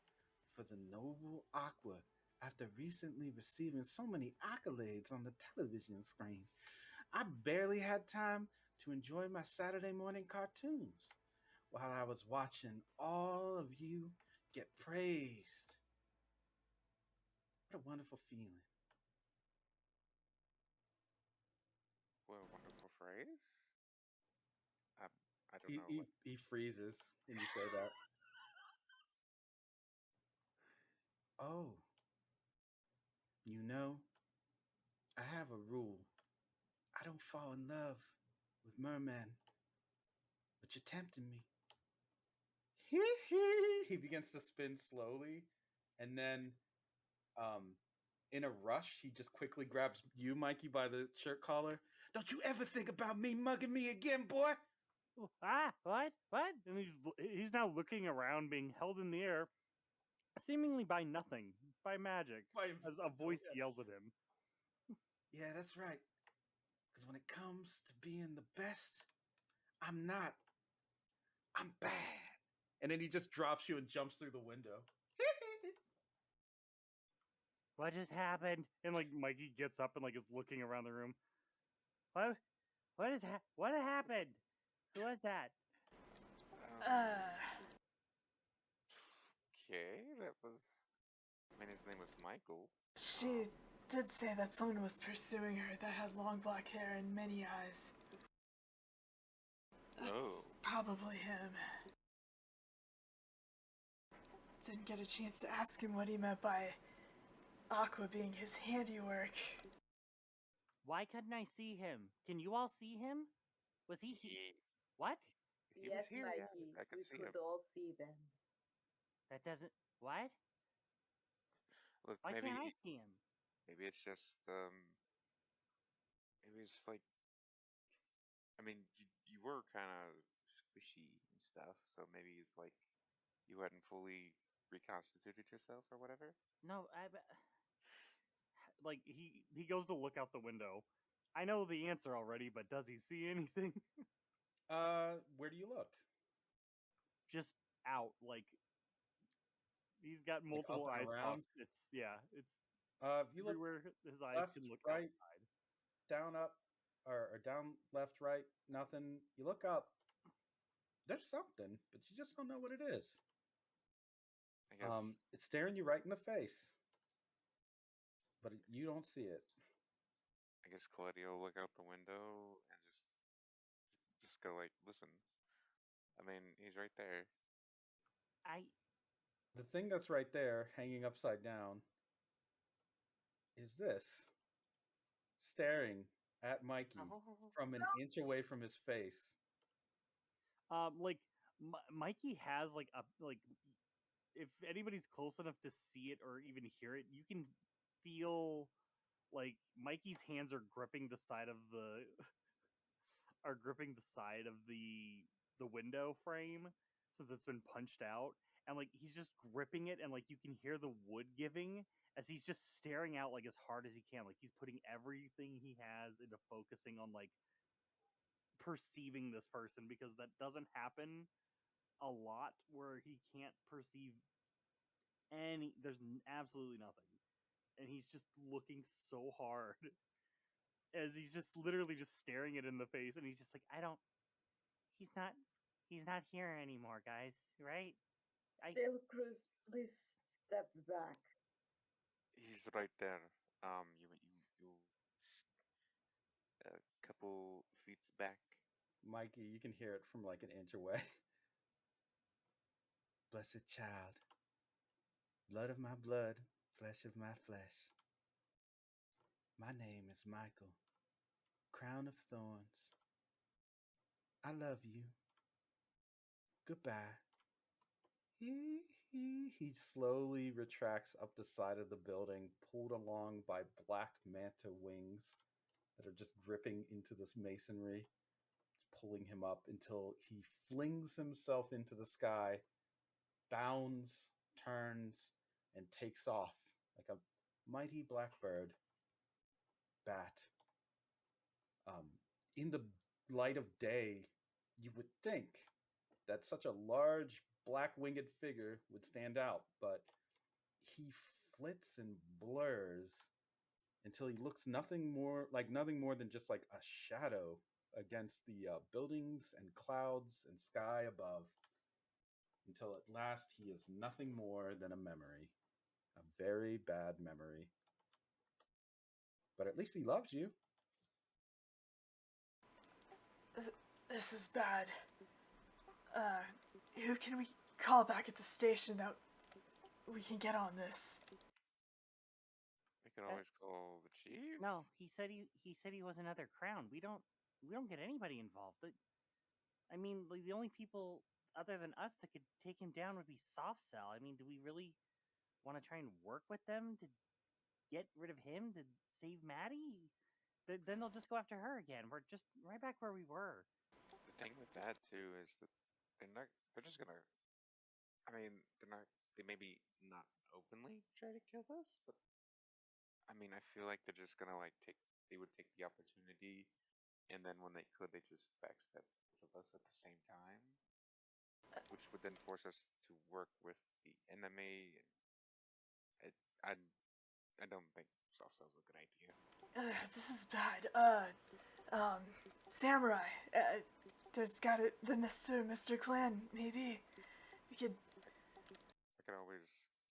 S8: for the noble Aqua after recently receiving so many accolades on the television screen. I barely had time to enjoy my Saturday morning cartoons while I was watching all of you get praised. What a wonderful feeling.
S4: What a wonderful phrase. I, I don't
S8: He,
S4: know.
S8: he, he freezes when you say that. Oh, you know, I have a rule. I don't fall in love with mermen, but you're tempting me. He begins to spin slowly, and then, um, in a rush, he just quickly grabs you, Mikey, by the shirt collar. Don't you ever think about me mugging me again, boy?
S6: What? And he's now looking around, being held in the air, seemingly by nothing, by magic,
S8: By
S6: as a voice
S8: yeah.
S6: yells at him.
S8: Yeah, that's right. Because when it comes to being the best, I'm not. I'm bad. And then he just drops you and jumps through the window.
S6: What just happened? And like Mikey gets up and like is looking around the room. What? What happened? Who was that?
S2: Uh,
S4: Okay, that was. I mean, his name was Miichael.
S2: she did say that someone was pursuing her that had long black hair and many eyes. That's
S4: Oh.
S2: probably him. Didn't get a chance to ask him what he meant by Aqua being his handiwork.
S6: Why couldn't I see him? Can you all see him? Was he? What?
S4: He was
S7: Yes,
S4: here.
S7: Mikey,
S4: Yeah, I could
S7: we
S4: see
S7: could
S4: him.
S7: all see them.
S6: That doesn't. What?
S4: Look,
S6: Why
S4: maybe
S6: can't I see him?
S4: maybe it's just maybe it's just like, I mean, you were kind of squishy and stuff, so maybe it's like you hadn't fully reconstituted yourself or whatever.
S6: No, like he goes to look out the window. I know the answer already, but does he see anything?
S8: Where do you look?
S6: Just out, like he's got
S8: Like up
S6: multiple
S8: and
S6: eyes
S8: around?
S6: popped. It's
S8: You look
S6: everywhere his eyes
S8: left,
S6: can look
S8: right,
S6: outside.
S8: down, up, or down, left, right, nothing. You look up. There's something, but you just don't know what it is.
S4: I guess
S8: It's staring you right in the face, but you don't see it.
S4: I guess Claudia will look out the window and just go like, listen. I mean, he's right there.
S6: I
S8: The thing that's right there, hanging upside down, is this staring at Mikey
S4: Oh.
S8: from an inch away from his face.
S6: like Mikey has like a like if anybody's close enough to see it or even hear it, you can feel like Mikey's hands are gripping the side of the window frame since it's been punched out, and like he's just gripping it, and like you can hear the wood giving as he's just staring out like as hard as he can, like he's putting everything he has into focusing on like perceiving this person, because that doesn't happen a lot where he can't perceive absolutely nothing, and he's just looking so hard as he's just literally just staring it in the face, and he's just like, he's not here anymore, guys, right?
S7: Del Cruz, please step back.
S4: He's right there. You a couple feet back.
S8: Mikey, you can hear it from like an inch away. Blessed child, blood of my blood, flesh of my flesh. My name is Miichael, crown of thorns. I love you. Goodbye. He slowly retracts up the side of the building, pulled along by black manta wings that are just gripping into this masonry, pulling him up until he flings himself into the sky, bounds, turns, and takes off like a mighty blackbird bat. In the light of day, you would think that such a large black winged figure would stand out, but he flits and blurs until he looks nothing more than just like a shadow against the buildings and clouds and sky above, until at last he is nothing more than a memory, a very bad memory. But at least he loves you.
S2: This is bad. Who can we call back at the station that we can get on this?
S4: We can always call the chief.
S6: No, he said he was another crown. We don't get anybody involved. I mean, like, the only people other than us that could take him down would be Soft Cell. I mean, do we really want to try and work with them to get rid of him to save Maddie? Then they'll just go after her again. We're just right back where we were.
S4: The thing with that too is that they're just gonna. I mean, they're not. They maybe not openly try to kill us, but I mean, I feel like they're just gonna like take. They would take the opportunity, and then when they could, they just backstab both of us at the same time, which would then force us to work with the enemy. And I don't think soft cell's a good idea.
S2: This is bad. Samurai. There's gotta the Mr. Clan. Maybe we could.
S4: I could always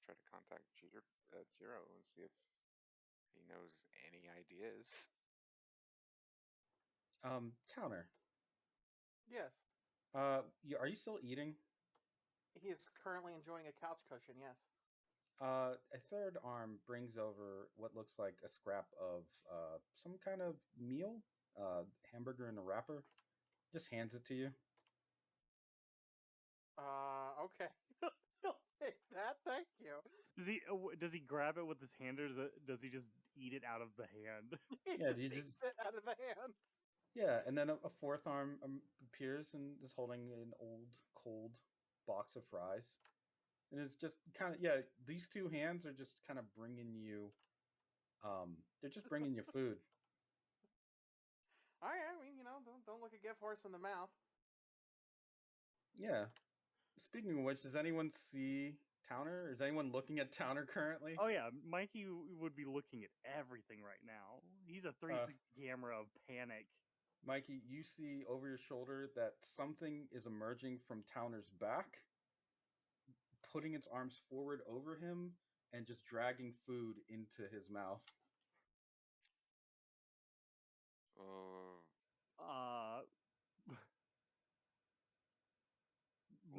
S4: try to contact Jiro and see if he knows any ideas.
S8: Towner.
S3: Yes.
S8: Are you still eating?
S3: He is currently enjoying a couch cushion, yes.
S8: A third arm brings over what looks like a scrap of some kind of meal, hamburger in a wrapper. Just hands it to you.
S3: Okay. He'll take that, thank you.
S6: Does he grab it with his hand, or does he just eat it out of the hand?
S3: He
S8: Yeah,
S3: just
S8: you
S3: eats it out of the hand.
S8: Yeah, and then a fourth arm appears and is holding an old, cold box of fries. And it's just kind of, yeah, these two hands are just kind of bringing you, they're just bringing you food.
S3: All right, I mean, don't look a gift horse in the mouth.
S8: Yeah. Speaking of which, does anyone see Towner? Is anyone looking at Towner currently?
S6: Oh yeah, Mikey would be looking at everything right now. He's a 360 camera of panic.
S8: Mikey, you see over your shoulder that something is emerging from Towner's back, putting its arms forward over him, and just dragging food into his mouth.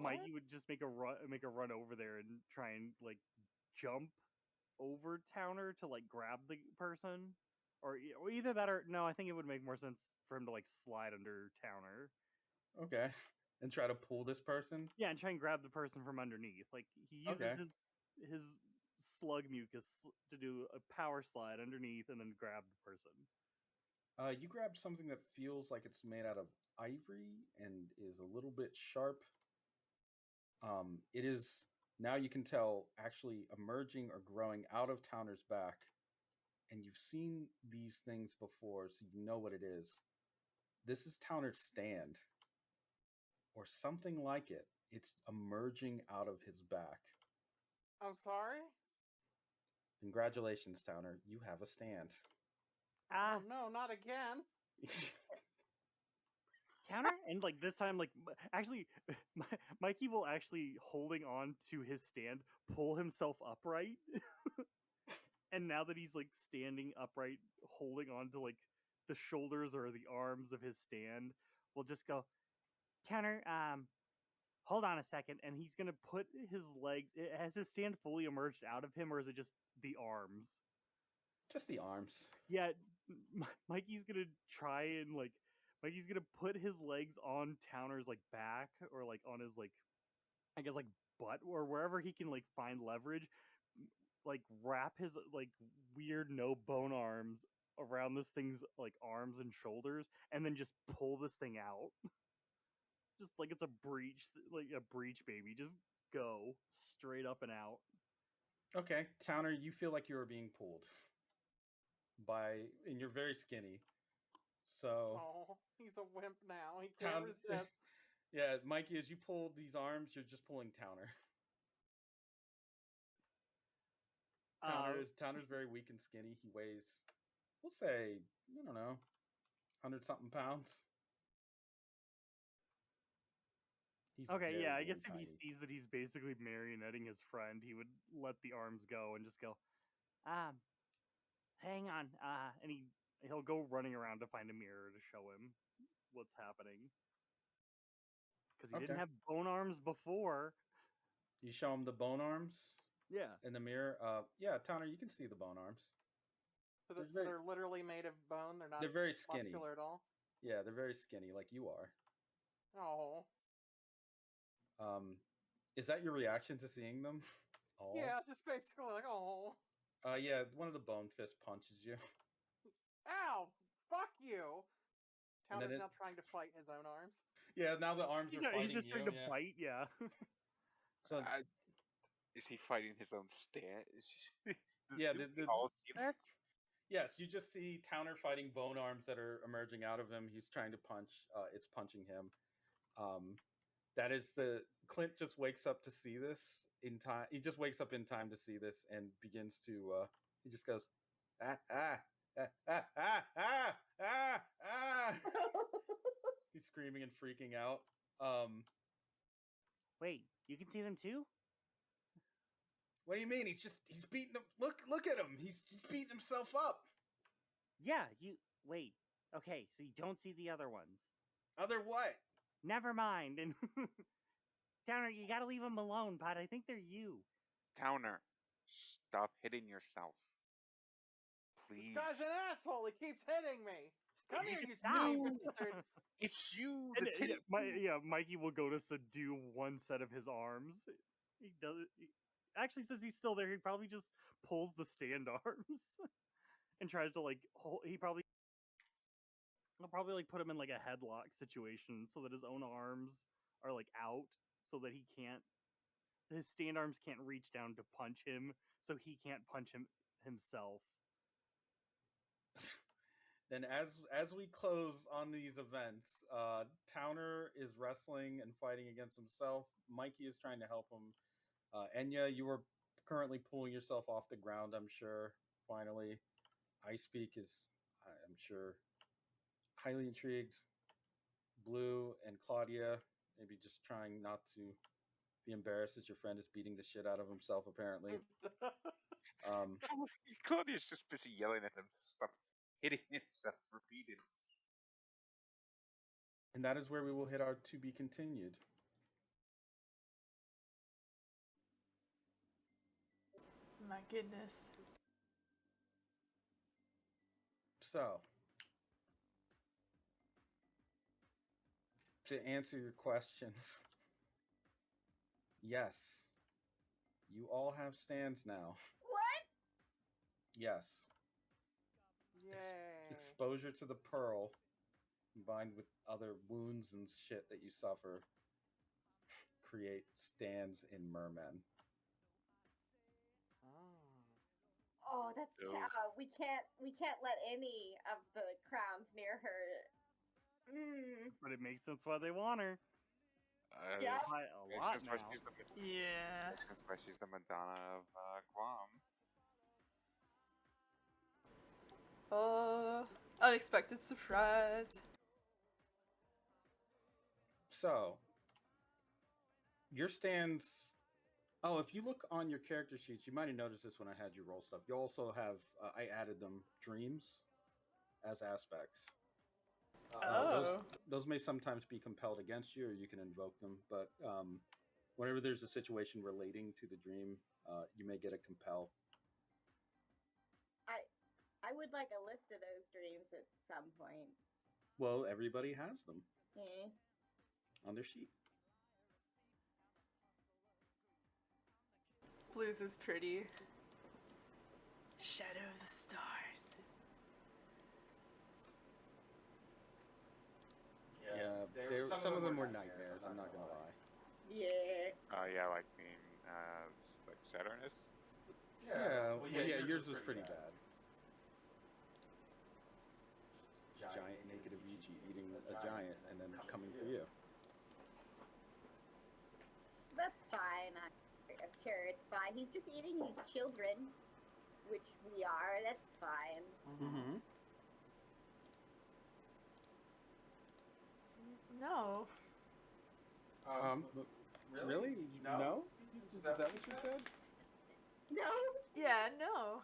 S6: Mikey would just make a run over there and try and like jump over Towner to like grab the person, or either that, or no, I think it would make more sense for him to like slide under Towner.
S8: Okay. And try to pull this person?
S6: Yeah, and try and grab the person from underneath. Like he uses his slug mucus to do a power slide underneath and then grab the person.
S8: You grab something that feels like it's made out of ivory and is a little bit sharp. It is, now you can tell, actually emerging or growing out of Towner's back. And you've seen these things before, so you know what it is. This is Towner's stand, or something like it. It's emerging out of his back.
S3: I'm sorry?
S8: Congratulations, Towner. You have a stand.
S6: Ah,
S3: Oh no, not again.
S6: Towner, and like this time, like actually, Mikey will actually holding on to his stand, pull himself upright, and now that he's like standing upright, holding on to like the shoulders or the arms of his stand, we'll just go, Towner, hold on a second, and he's gonna put his legs. Has his stand fully emerged out of him, or is it just the arms?
S8: Just the arms.
S6: Yeah, Mikey's gonna try and like Mikey's gonna put his legs on Towner's like back or like on his like I guess like butt or wherever he can like find leverage, like wrap his like weird no bone arms around this thing's like arms and shoulders and then just pull this thing out. Just like it's a breach, like a breach baby. Just go straight up and out.
S8: Okay, Towner, you feel like you are being pulled and you're very skinny. So,
S3: Oh, he's a wimp now. He can't resist.
S8: Yeah, Mikey, as you pull these arms, you're just pulling Towner. Towner's very weak and skinny. He weighs, we'll say, I don't know, 100-something pounds. He's
S6: Okay, yeah, I
S8: very,
S6: guess
S8: very
S6: if he
S8: tiny.
S6: sees that he's basically marionetting his friend, he would let the arms go and just go, hang on, and he'll go running around to find a mirror to show him what's happening. Because he didn't have bone arms before.
S8: You show him the bone arms?
S6: Yeah.
S8: In the mirror? Yeah, Towner, you can see the bone arms.
S3: So they're literally made of bone? They're
S8: very skinny.
S3: Muscular at all?
S8: Yeah, they're very skinny, like you are.
S3: Oh.
S8: Is that your reaction to seeing them?
S3: Oh. Yeah, it's just basically like, oh.
S8: Yeah, one of the bone fist punches you.
S3: Ow! Fuck you! Towner's now trying to fight his own arms.
S8: Yeah, now the arms are fighting you.
S6: He's just trying to bite, yeah.
S8: So,
S4: is he fighting his own stand?
S8: Yeah, yes, you just see Towner fighting bone arms that are emerging out of him. He's trying to punch. It's punching him. That is Clint just wakes up to see this in time. He just wakes up in time to see this and begins to. He just goes, He's screaming and freaking out.
S6: Wait, you can see them too?
S8: What do you mean? He's beating them. Look at him. He's just beating himself up.
S6: Yeah, wait. Okay, so you don't see the other ones.
S8: Other what?
S6: Never mind. And Towner, you gotta leave them alone, Pod. I think they're you.
S4: Towner, stop hitting yourself. Please.
S3: This guy's an asshole. He keeps hitting me. Come here, you skinny bastard.
S4: It's you that's hitting me.
S6: Mikey will go to subdue one set of his arms. He does it. Actually, since he's still there, he probably just pulls the stand arms and tries to like hold. He'll probably like put him in like a headlock situation so that his own arms are like out, so that his stand arms can't reach down to punch him, so he can't punch himself.
S8: Then as we close on these events, Towner is wrestling and fighting against himself. Mikey is trying to help him. Enya, you are currently pulling yourself off the ground, I'm sure, finally. Icepeak is, I'm sure, highly intrigued. Blue and Claudia, maybe just trying not to be embarrassed as your friend is beating the shit out of himself, apparently.
S4: Claudia's just busy yelling at him to stop hitting himself repeatedly.
S8: And that is where we will hit our to be continued.
S2: My goodness.
S8: So, to answer your questions, yes, You all have stands now.
S5: What?
S8: Yes.
S3: Yay.
S8: Exposure to the pearl, combined with other wounds and shit that you suffer, create stands in mermen.
S5: Oh, that's
S4: Ew.
S5: we can't let any of the crowns near her.
S6: But it makes sense why they want her.
S5: Yeah.
S6: By a
S4: Makes
S6: lot
S4: sense why
S6: now.
S2: Yeah.
S4: Makes sense why she's the Madonna of Guam.
S2: Oh, unexpected surprise.
S8: So, your stands. Oh, if you look on your character sheets, you might have noticed this when I had you roll stuff. You also have, I added them, dreams as aspects. Those may sometimes be compelled against you, or you can invoke them. But whenever there's a situation relating to the dream, you may get a compel.
S5: I would like a list of those dreams at some point.
S8: Well, everybody has them
S5: Yeah.
S8: on their sheet.
S2: Blues is pretty. Shadow of the stars.
S8: Yeah, some of them were nightmares. I'm not gonna lie.
S5: Yeah.
S4: Yeah, like like Saturnus.
S8: Yeah, yours was pretty bad. Giant naked Avicii eating a giant and then coming for you.
S5: That's fine. I'm sure it's fine. He's just eating his children, which we are. That's fine.
S8: Mm-hmm.
S2: No.
S8: Really? No? Is that what you said?
S5: No.
S2: Yeah, no.